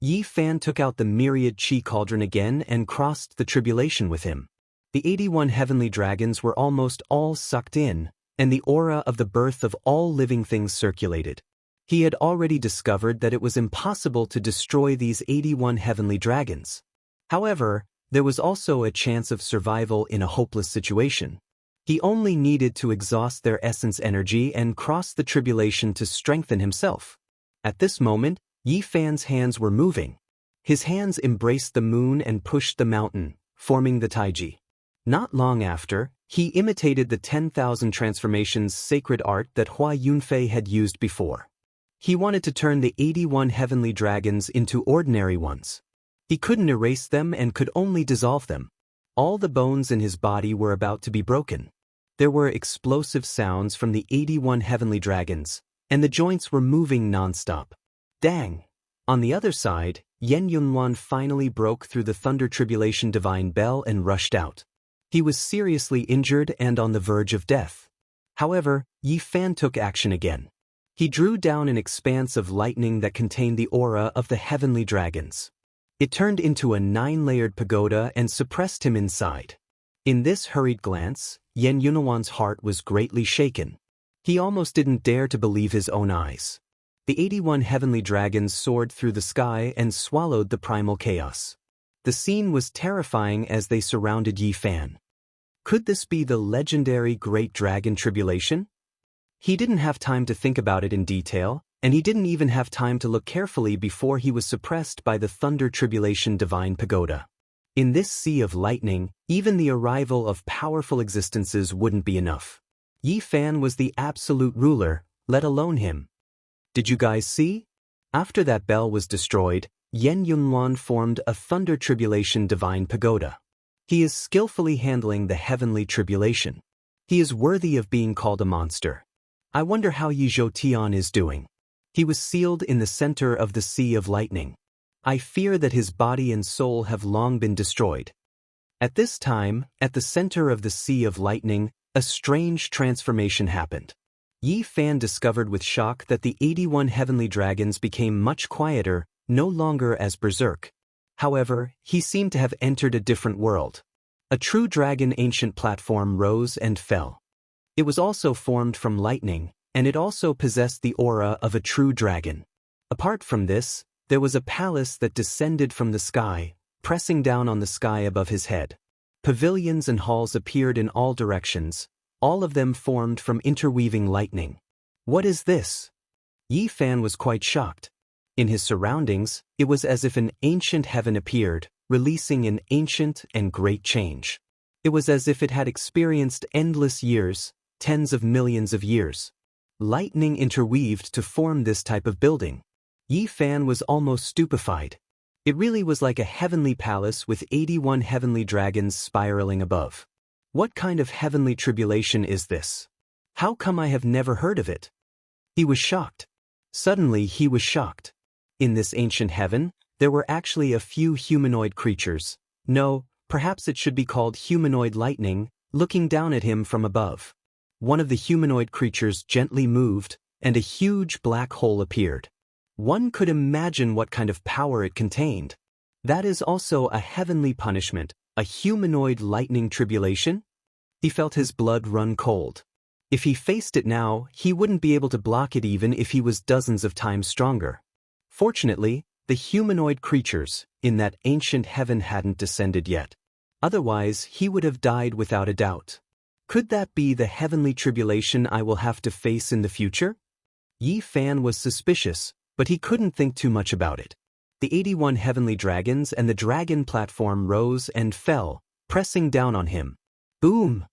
Yi Fan took out the myriad chi cauldron again and crossed the tribulation with him. The 81 heavenly dragons were almost all sucked in, and the aura of the birth of all living things circulated. He had already discovered that it was impossible to destroy these 81 heavenly dragons. However, there was also a chance of survival in a hopeless situation. He only needed to exhaust their essence energy and cross the tribulation to strengthen himself. At this moment, Yi Fan's hands were moving. His hands embraced the moon and pushed the mountain, forming the Taiji. Not long after, he imitated the 10,000 transformations sacred art that Hua Yunfei had used before. He wanted to turn the 81 heavenly dragons into ordinary ones. He couldn't erase them and could only dissolve them. All the bones in his body were about to be broken. There were explosive sounds from the 81 heavenly dragons, and the joints were moving non-stop. Dang! On the other side, Yen Yunwan finally broke through the Thunder Tribulation divine bell and rushed out. He was seriously injured and on the verge of death. However, Yi Fan took action again. He drew down an expanse of lightning that contained the aura of the heavenly dragons. It turned into a 9-layered pagoda and suppressed him inside. In this hurried glance, Yen Yunwan's heart was greatly shaken. He almost didn't dare to believe his own eyes. The 81 heavenly dragons soared through the sky and swallowed the primal chaos. The scene was terrifying as they surrounded Yi Fan. Could this be the legendary Great Dragon Tribulation? He didn't have time to think about it in detail, and he didn't even have time to look carefully before he was suppressed by the Thunder Tribulation Divine Pagoda. In this sea of lightning, even the arrival of powerful existences wouldn't be enough. Yi Fan was the absolute ruler, let alone him. Did you guys see? After that bell was destroyed, Yen Yunwan formed a Thunder Tribulation Divine Pagoda. He is skillfully handling the heavenly tribulation. He is worthy of being called a monster. I wonder how Yi Zhoutian is doing. He was sealed in the center of the Sea of Lightning. I fear that his body and soul have long been destroyed. At this time, at the center of the Sea of Lightning, a strange transformation happened. Yi Fan discovered with shock that the 81 heavenly dragons became much quieter, no longer as berserk. However, he seemed to have entered a different world. A true dragon ancient platform rose and fell. It was also formed from lightning, and it also possessed the aura of a true dragon. Apart from this, there was a palace that descended from the sky, pressing down on the sky above his head. Pavilions and halls appeared in all directions, all of them formed from interweaving lightning. What is this? Yi Fan was quite shocked. In his surroundings, it was as if an ancient heaven appeared, releasing an ancient and great change. It was as if it had experienced endless years, tens of millions of years. Lightning interweaved to form this type of building. Yi Fan was almost stupefied. It really was like a heavenly palace with 81 heavenly dragons spiraling above. What kind of heavenly tribulation is this? How come I have never heard of it? He was shocked. Suddenly he was shocked. In this ancient heaven, there were actually a few humanoid creatures. No, perhaps it should be called humanoid lightning, looking down at him from above. One of the humanoid creatures gently moved, and a huge black hole appeared. One could imagine what kind of power it contained. That is also a heavenly punishment, a humanoid lightning tribulation? He felt his blood run cold. If he faced it now, he wouldn't be able to block it even if he was dozens of times stronger. Fortunately, the humanoid creatures in that ancient heaven hadn't descended yet. Otherwise, he would have died without a doubt. Could that be the heavenly tribulation I will have to face in the future? Yi Fan was suspicious, but he couldn't think too much about it. The 81 heavenly dragons and the dragon platform rose and fell, pressing down on him. Boom!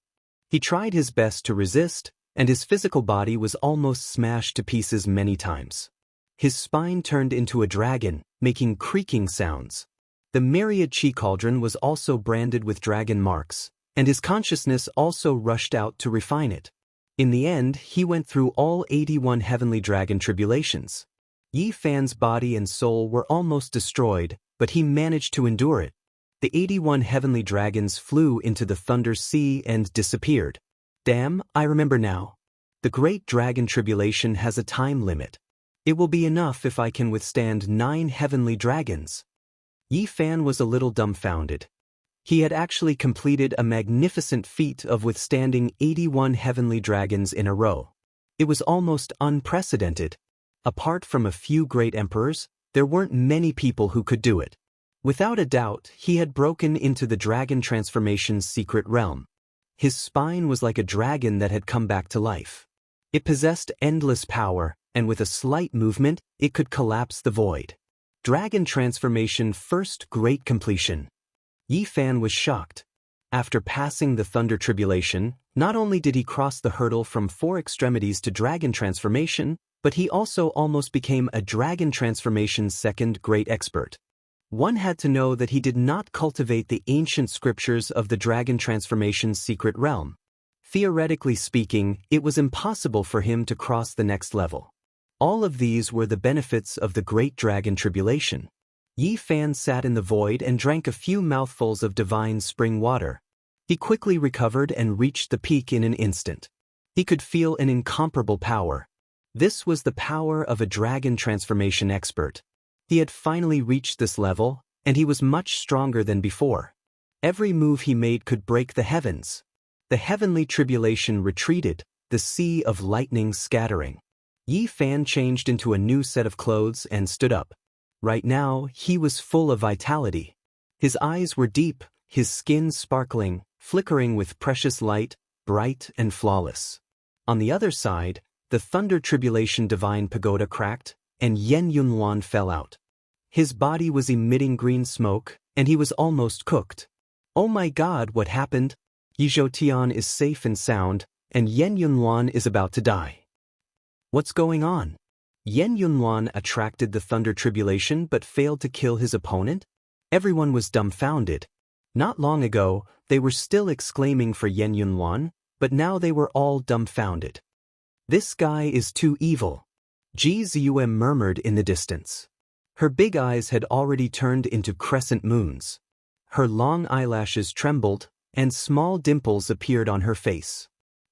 He tried his best to resist, and his physical body was almost smashed to pieces many times. His spine turned into a dragon, making creaking sounds. The myriad chi cauldron was also branded with dragon marks, and his consciousness also rushed out to refine it. In the end, he went through all 81 heavenly dragon tribulations. Yi Fan's body and soul were almost destroyed, but he managed to endure it. The 81 heavenly dragons flew into the Thunder Sea and disappeared. Damn, I remember now. The Great Dragon Tribulation has a time limit. It will be enough if I can withstand 9 heavenly dragons. Yi Fan was a little dumbfounded. He had actually completed a magnificent feat of withstanding 81 heavenly dragons in a row. It was almost unprecedented. Apart from a few great emperors, there weren't many people who could do it. Without a doubt, he had broken into the dragon transformation's secret realm. His spine was like a dragon that had come back to life. It possessed endless power, and with a slight movement, it could collapse the void. Dragon transformation first great completion. Yi Fan was shocked. After passing the Thunder Tribulation, not only did he cross the hurdle from 4 extremities to dragon transformation, but he also almost became a dragon transformation's second great expert. One had to know that he did not cultivate the ancient scriptures of the dragon transformation's secret realm. Theoretically speaking, it was impossible for him to cross the next level. All of these were the benefits of the Great Dragon Tribulation. Yi Fan sat in the void and drank a few mouthfuls of divine spring water. He quickly recovered and reached the peak in an instant. He could feel an incomparable power. This was the power of a dragon transformation expert. He had finally reached this level, and he was much stronger than before. Every move he made could break the heavens. The heavenly tribulation retreated, the sea of lightning scattering. Yi Fan changed into a new set of clothes and stood up. Right now, he was full of vitality. His eyes were deep, his skin sparkling, flickering with precious light, bright and flawless. On the other side, the Thunder Tribulation Divine Pagoda cracked, and Yen Yunluan fell out. His body was emitting green smoke, and he was almost cooked. Oh my God, what happened? Yi Zhoutian is safe and sound, and Yen Yunluan is about to die. What's going on? Yen Yunluan attracted the Thunder Tribulation but failed to kill his opponent? Everyone was dumbfounded. Not long ago, they were still exclaiming for Yen Yunluan, but now they were all dumbfounded. This guy is too evil. Ji Ziyue murmured in the distance. Her big eyes had already turned into crescent moons. Her long eyelashes trembled, and small dimples appeared on her face.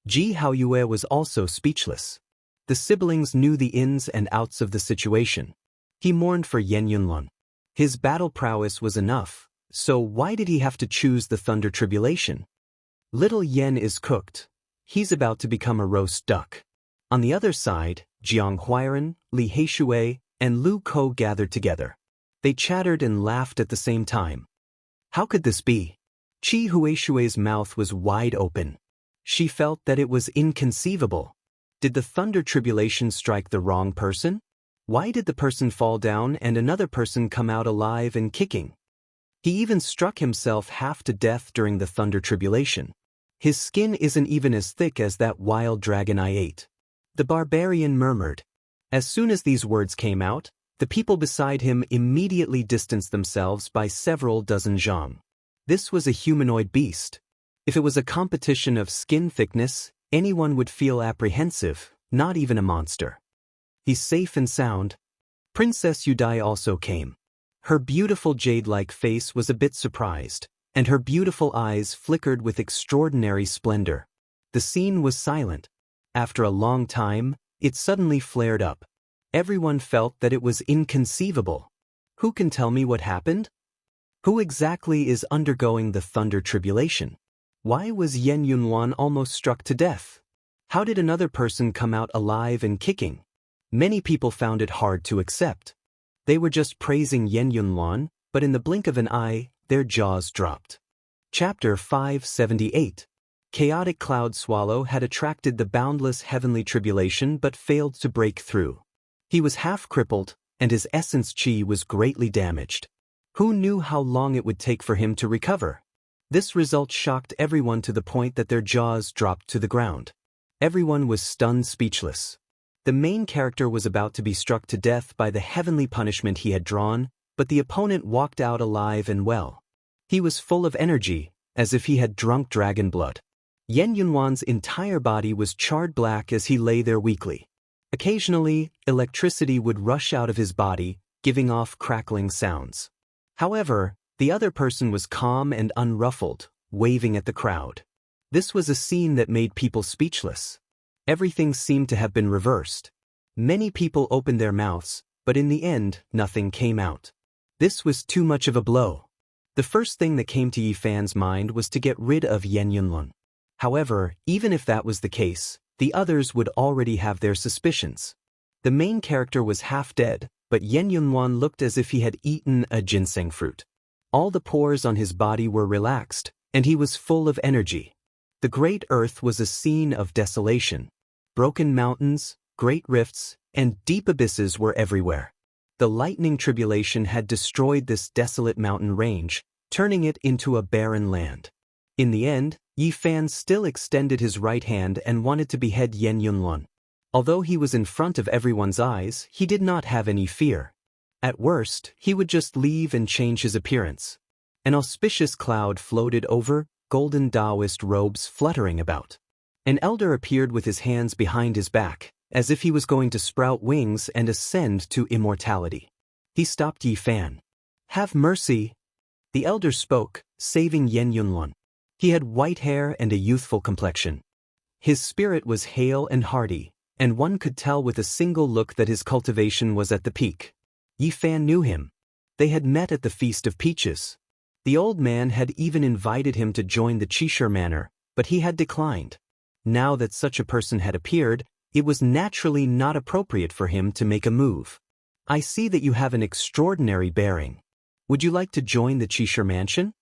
Ji Haoyue was also speechless. The siblings knew the ins and outs of the situation. He mourned for Yen Yunluan. His battle prowess was enough, so why did he have to choose the Thunder Tribulation? Little Yen is cooked. He's about to become a roast duck. On the other side, Jiang Huairan, Li Heishui, and Lu Ko gathered together. They chattered and laughed at the same time. How could this be? Qi Huishui's mouth was wide open. She felt that it was inconceivable. Did the Thunder Tribulation strike the wrong person? Why did the person fall down and another person come out alive and kicking? He even struck himself half to death during the Thunder Tribulation. His skin isn't even as thick as that wild dragon I ate. The barbarian murmured. As soon as these words came out, the people beside him immediately distanced themselves by several dozen zhang. This was a humanoid beast. If it was a competition of skin thickness, anyone would feel apprehensive, not even a monster. He's safe and sound. Princess Yudai also came. Her beautiful jade-like face was a bit surprised, and her beautiful eyes flickered with extraordinary splendor. The scene was silent. After a long time, it suddenly flared up. Everyone felt that it was inconceivable. Who can tell me what happened? Who exactly is undergoing the Thunder Tribulation? Why was Yen Yunluan almost struck to death? How did another person come out alive and kicking? Many people found it hard to accept. They were just praising Yen Yunluan, but in the blink of an eye, their jaws dropped. Chapter 578. Chaotic Cloud Swallow had attracted the boundless heavenly tribulation but failed to break through. He was half crippled, and his essence chi was greatly damaged. Who knew how long it would take for him to recover? This result shocked everyone to the point that their jaws dropped to the ground. Everyone was stunned speechless. The main character was about to be struck to death by the heavenly punishment he had drawn, but the opponent walked out alive and well. He was full of energy, as if he had drunk dragon blood. Yen Yunluan's entire body was charred black as he lay there weakly. Occasionally, electricity would rush out of his body, giving off crackling sounds. However, the other person was calm and unruffled, waving at the crowd. This was a scene that made people speechless. Everything seemed to have been reversed. Many people opened their mouths, but in the end, nothing came out. This was too much of a blow. The first thing that came to Yi Fan's mind was to get rid of Yen Yunluan. However, even if that was the case, the others would already have their suspicions. The main character was half dead, but Yen Yunluan looked as if he had eaten a ginseng fruit. All the pores on his body were relaxed, and he was full of energy. The great earth was a scene of desolation. Broken mountains, great rifts, and deep abysses were everywhere. The lightning tribulation had destroyed this desolate mountain range, turning it into a barren land. In the end, Yi Fan still extended his right hand and wanted to behead Yen Yunluan. Although he was in front of everyone's eyes, he did not have any fear. At worst, he would just leave and change his appearance. An auspicious cloud floated over, golden Taoist robes fluttering about. An elder appeared with his hands behind his back, as if he was going to sprout wings and ascend to immortality. He stopped Yi Fan. "Have mercy." The elder spoke, saving Yen Yunlun. He had white hair and a youthful complexion. His spirit was hale and hearty, and one could tell with a single look that his cultivation was at the peak. Yi Fan knew him. They had met at the Feast of Peaches. The old man had even invited him to join the Qishir Manor, but he had declined. Now that such a person had appeared, it was naturally not appropriate for him to make a move. "I see that you have an extraordinary bearing. Would you like to join the Qishir Mansion?"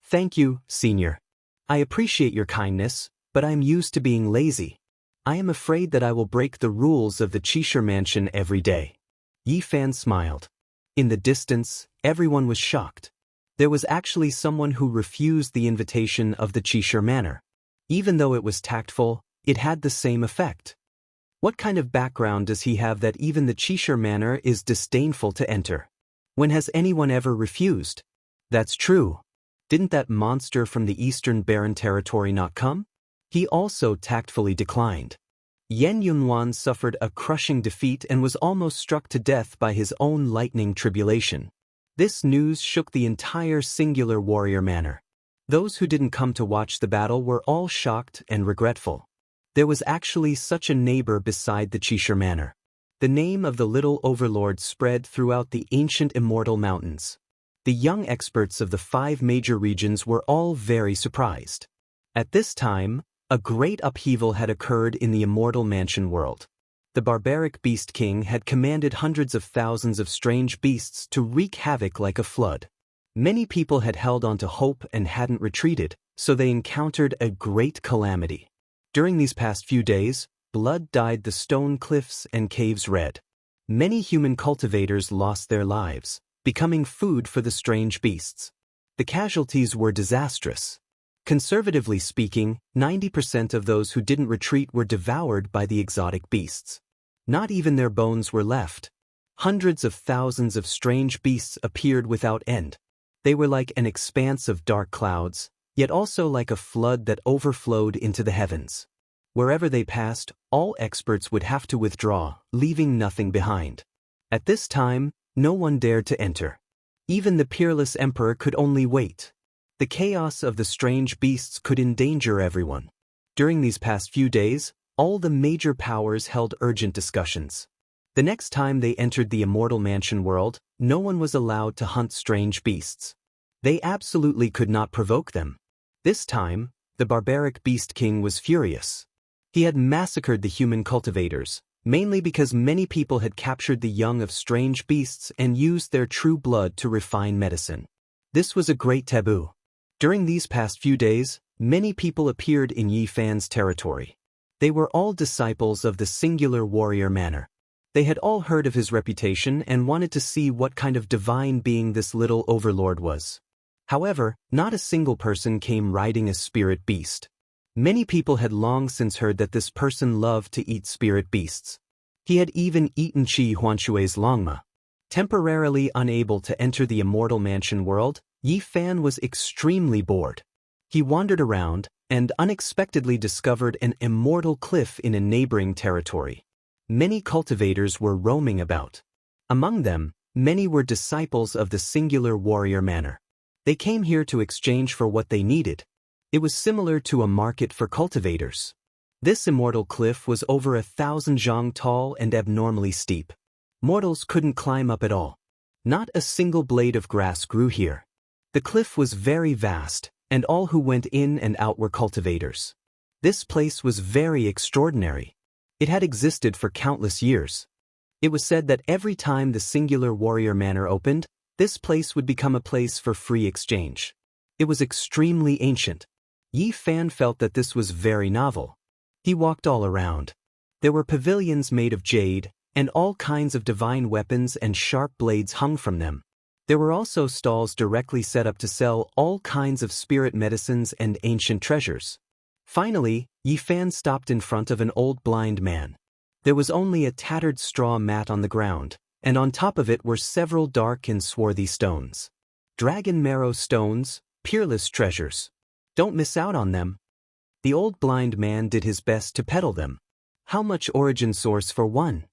"Thank you, Senior. I appreciate your kindness, but I am used to being lazy. I am afraid that I will break the rules of the Qishir Mansion every day." Yi Fan smiled. In the distance, everyone was shocked. There was actually someone who refused the invitation of the Qishir Manor. Even though it was tactful, it had the same effect. What kind of background does he have that even the Qishir Manor is disdainful to enter? When has anyone ever refused? That's true. Didn't that monster from the Eastern Barren Territory not come? He also tactfully declined. Yen Yunwan suffered a crushing defeat and was almost struck to death by his own lightning tribulation. This news shook the entire Singular Warrior Manor. Those who didn't come to watch the battle were all shocked and regretful. There was actually such a neighbor beside the Qishir Manor. The name of the little overlord spread throughout the ancient Immortal Mountains. The young experts of the 5 major regions were all very surprised. At this time, a great upheaval had occurred in the Immortal Mansion world. The barbaric Beast King had commanded hundreds of thousands of strange beasts to wreak havoc like a flood. Many people had held on to hope and hadn't retreated, so they encountered a great calamity. During these past few days, blood dyed the stone cliffs and caves red. Many human cultivators lost their lives, becoming food for the strange beasts. The casualties were disastrous. Conservatively speaking, 90% of those who didn't retreat were devoured by the exotic beasts. Not even their bones were left. Hundreds of thousands of strange beasts appeared without end. They were like an expanse of dark clouds, yet also like a flood that overflowed into the heavens. Wherever they passed, all experts would have to withdraw, leaving nothing behind. At this time, no one dared to enter. Even the peerless emperor could only wait. The chaos of the strange beasts could endanger everyone. During these past few days, all the major powers held urgent discussions. The next time they entered the Immortal Mansion world, no one was allowed to hunt strange beasts. They absolutely could not provoke them. This time, the barbaric Beast King was furious. He had massacred the human cultivators, mainly because many people had captured the young of strange beasts and used their true blood to refine medicine. This was a great taboo. During these past few days, many people appeared in Yi Fan's territory. They were all disciples of the Singular Warrior Manor. They had all heard of his reputation and wanted to see what kind of divine being this little overlord was. However, not a single person came riding a spirit beast. Many people had long since heard that this person loved to eat spirit beasts. He had even eaten Qi Huanshui's Longma. Temporarily unable to enter the Immortal Mansion world, Yi Fan was extremely bored. He wandered around and unexpectedly discovered an immortal cliff in a neighboring territory. Many cultivators were roaming about. Among them, many were disciples of the Singular Warrior Manor. They came here to exchange for what they needed. It was similar to a market for cultivators. This immortal cliff was over 1,000 zhang tall and abnormally steep. Mortals couldn't climb up at all. Not a single blade of grass grew here. The cliff was very vast, and all who went in and out were cultivators. This place was very extraordinary. It had existed for countless years. It was said that every time the Singular Warrior Manor opened, this place would become a place for free exchange. It was extremely ancient. Yi Fan felt that this was very novel. He walked all around. There were pavilions made of jade, and all kinds of divine weapons and sharp blades hung from them. There were also stalls directly set up to sell all kinds of spirit medicines and ancient treasures. Finally, Yi Fan stopped in front of an old blind man. There was only a tattered straw mat on the ground, and on top of it were several dark and swarthy stones. Dragon marrow stones, peerless treasures. Don't miss out on them. The old blind man did his best to peddle them. How much origin source for one?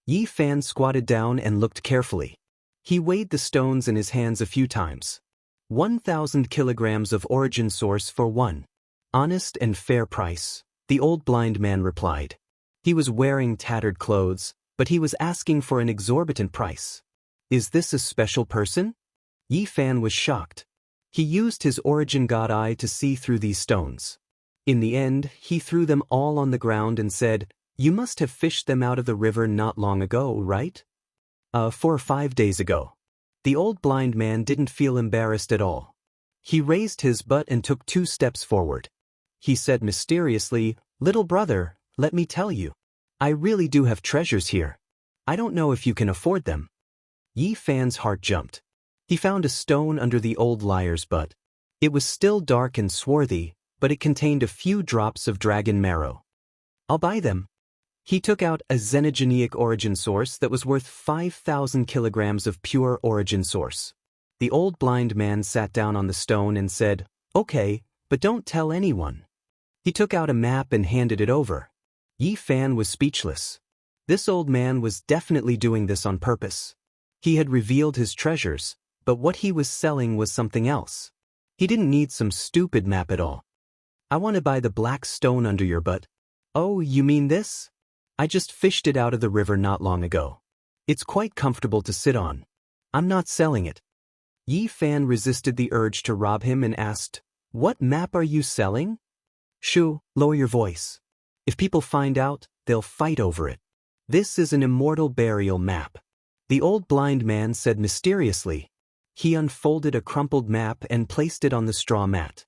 Yi Fan squatted down and looked carefully. He weighed the stones in his hands a few times. 1,000 kilograms of origin source for one. Honest and fair price, the old blind man replied. He was wearing tattered clothes, but he was asking for an exorbitant price. Is this a special person? Yi Fan was shocked. He used his origin god eye to see through these stones. In the end, he threw them all on the ground and said, "You must have fished them out of the river not long ago, right?" 4 or 5 days ago. The old blind man didn't feel embarrassed at all. He raised his butt and took 2 steps forward. He said mysteriously, "Little brother, let me tell you. I really do have treasures here. I don't know if you can afford them." Yi Fan's heart jumped. He found a stone under the old liar's butt. It was still dark and swarthy, but it contained a few drops of dragon marrow. "I'll buy them." He took out a xenogeneic origin source that was worth 5,000 kilograms of pure origin source. The old blind man sat down on the stone and said, "Okay, but don't tell anyone." He took out a map and handed it over. Yi Fan was speechless. This old man was definitely doing this on purpose. He had revealed his treasures, but what he was selling was something else. He didn't need some stupid map at all. "I want to buy the black stone under your butt." "Oh, you mean this? I just fished it out of the river not long ago. It's quite comfortable to sit on. I'm not selling it." Yi Fan resisted the urge to rob him and asked, "What map are you selling?" "Shoo, lower your voice. If people find out, they'll fight over it. This is an immortal burial map," the old blind man said mysteriously. He unfolded a crumpled map and placed it on the straw mat.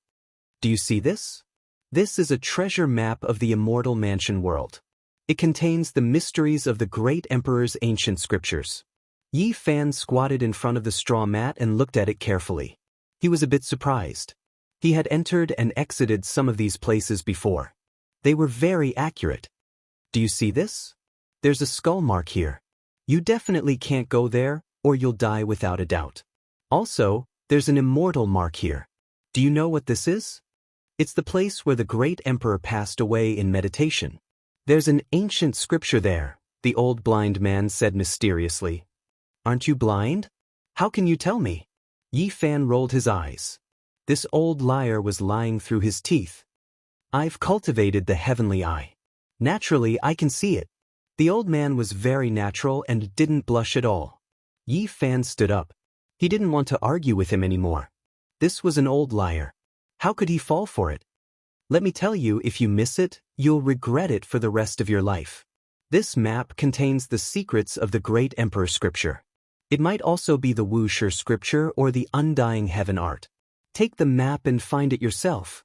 "Do you see this? This is a treasure map of the immortal mansion world. It contains the mysteries of the great emperor's ancient scriptures." Yi Fan squatted in front of the straw mat and looked at it carefully. He was a bit surprised. He had entered and exited some of these places before. They were very accurate. "Do you see this? There's a skull mark here. You definitely can't go there, or you'll die without a doubt. Also, there's an immortal mark here. Do you know what this is? It's the place where the great emperor passed away in meditation. There's an ancient scripture there," the old blind man said mysteriously. "Aren't you blind? How can you tell me?" Yi Fan rolled his eyes. This old liar was lying through his teeth. "I've cultivated the heavenly eye. Naturally, I can see it." The old man was very natural and didn't blush at all. Yi Fan stood up. He didn't want to argue with him anymore. This was an old liar. How could he fall for it? "Let me tell you, if you miss it, you'll regret it for the rest of your life. This map contains the secrets of the great emperor scripture. It might also be the Wuxia scripture or the undying heaven art. Take the map and find it yourself."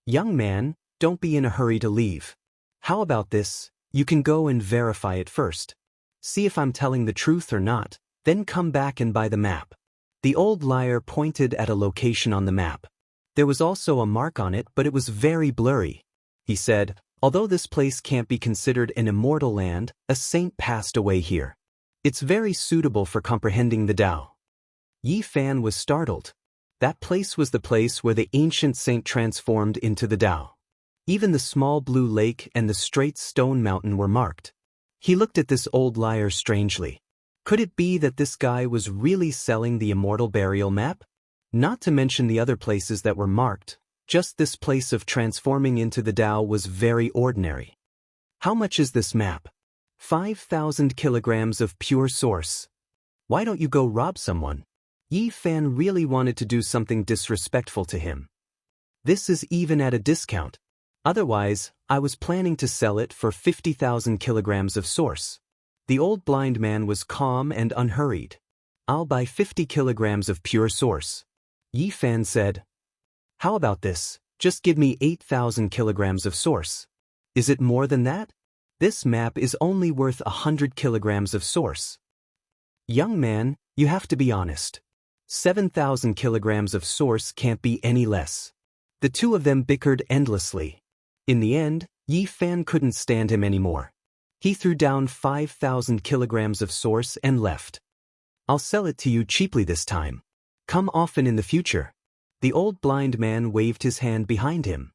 "Young man, don't be in a hurry to leave. How about this? You can go and verify it first. See if I'm telling the truth or not, then come back and buy the map." The old liar pointed at a location on the map. There was also a mark on it, but it was very blurry. He said, "Although this place can't be considered an immortal land, a saint passed away here. It's very suitable for comprehending the Tao." Yi Fan was startled. That place was the place where the ancient saint transformed into the Tao. Even the small blue lake and the straight stone mountain were marked. He looked at this old liar strangely. Could it be that this guy was really selling the immortal burial map? Not to mention the other places that were marked, just this place of transforming into the Tao was very ordinary. "How much is this map?" 5,000 kilograms of pure source. "Why don't you go rob someone?" Yi Fan really wanted to do something disrespectful to him. "This is even at a discount. Otherwise, I was planning to sell it for 50,000 kilograms of source." The old blind man was calm and unhurried. "I'll buy 50 kilograms of pure source." Yi Fan said, "How about this? Just give me 8,000 kilograms of source. Is it more than that? This map is only worth 100 kilograms of source." "Young man, you have to be honest. 7,000 kilograms of source can't be any less." The two of them bickered endlessly. In the end, Yi Fan couldn't stand him anymore. He threw down 5,000 kilograms of source and left. "I'll sell it to you cheaply this time. Come often in the future." The old blind man waved his hand behind him.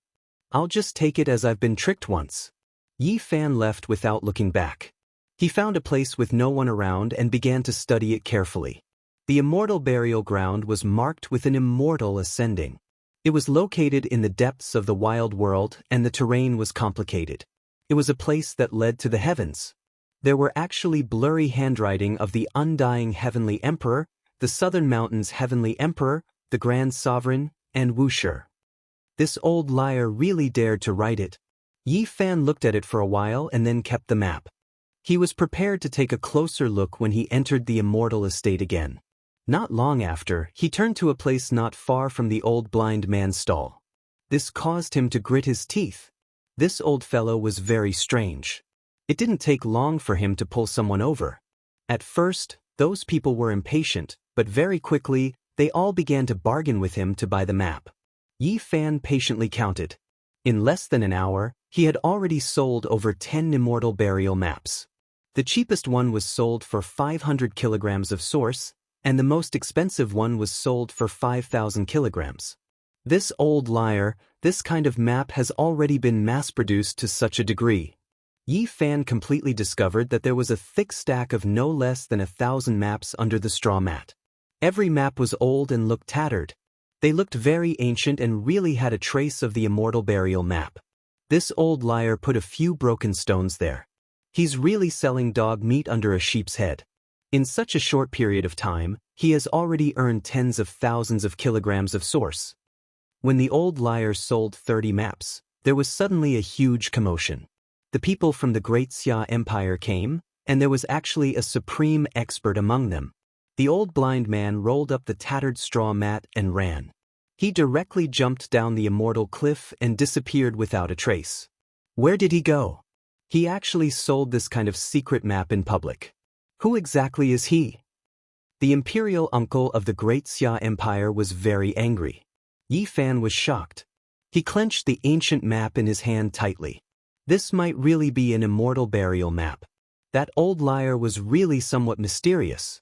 I'll just take it as I've been tricked once. Yi Fan left without looking back. He found a place with no one around and began to study it carefully. The immortal burial ground was marked with an immortal ascending. It was located in the depths of the wild world and the terrain was complicated. It was a place that led to the heavens. There were actually blurry handwriting of the undying heavenly emperor, the southern mountains' heavenly emperor, the grand sovereign, and Wuxia. This old liar really dared to write it. Yi Fan looked at it for a while and then kept the map. He was prepared to take a closer look when he entered the immortal estate again. Not long after, he turned to a place not far from the old blind man's stall. This caused him to grit his teeth. This old fellow was very strange. It didn't take long for him to pull someone over. At first, those people were impatient, but very quickly, they all began to bargain with him to buy the map. Yi Fan patiently counted. In less than an hour, he had already sold over 10 immortal burial maps. The cheapest one was sold for 500 kilograms of source, and the most expensive one was sold for 5,000 kilograms. This old liar, this kind of map has already been mass-produced to such a degree. Yi Fan completely discovered that there was a thick stack of no less than 1,000 maps under the straw mat. Every map was old and looked tattered. They looked very ancient and really had a trace of the immortal burial map. This old liar put a few broken stones there. He's really selling dog meat under a sheep's head. In such a short period of time, he has already earned tens of thousands of kilograms of source. When the old liar sold 30 maps, there was suddenly a huge commotion. The people from the Great Xia Empire came, and there was actually a supreme expert among them. The old blind man rolled up the tattered straw mat and ran. He directly jumped down the immortal cliff and disappeared without a trace. Where did he go? He actually sold this kind of secret map in public. Who exactly is he? The imperial uncle of the Great Xia Empire was very angry. Yi Fan was shocked. He clenched the ancient map in his hand tightly. This might really be an immortal burial map. That old liar was really somewhat mysterious.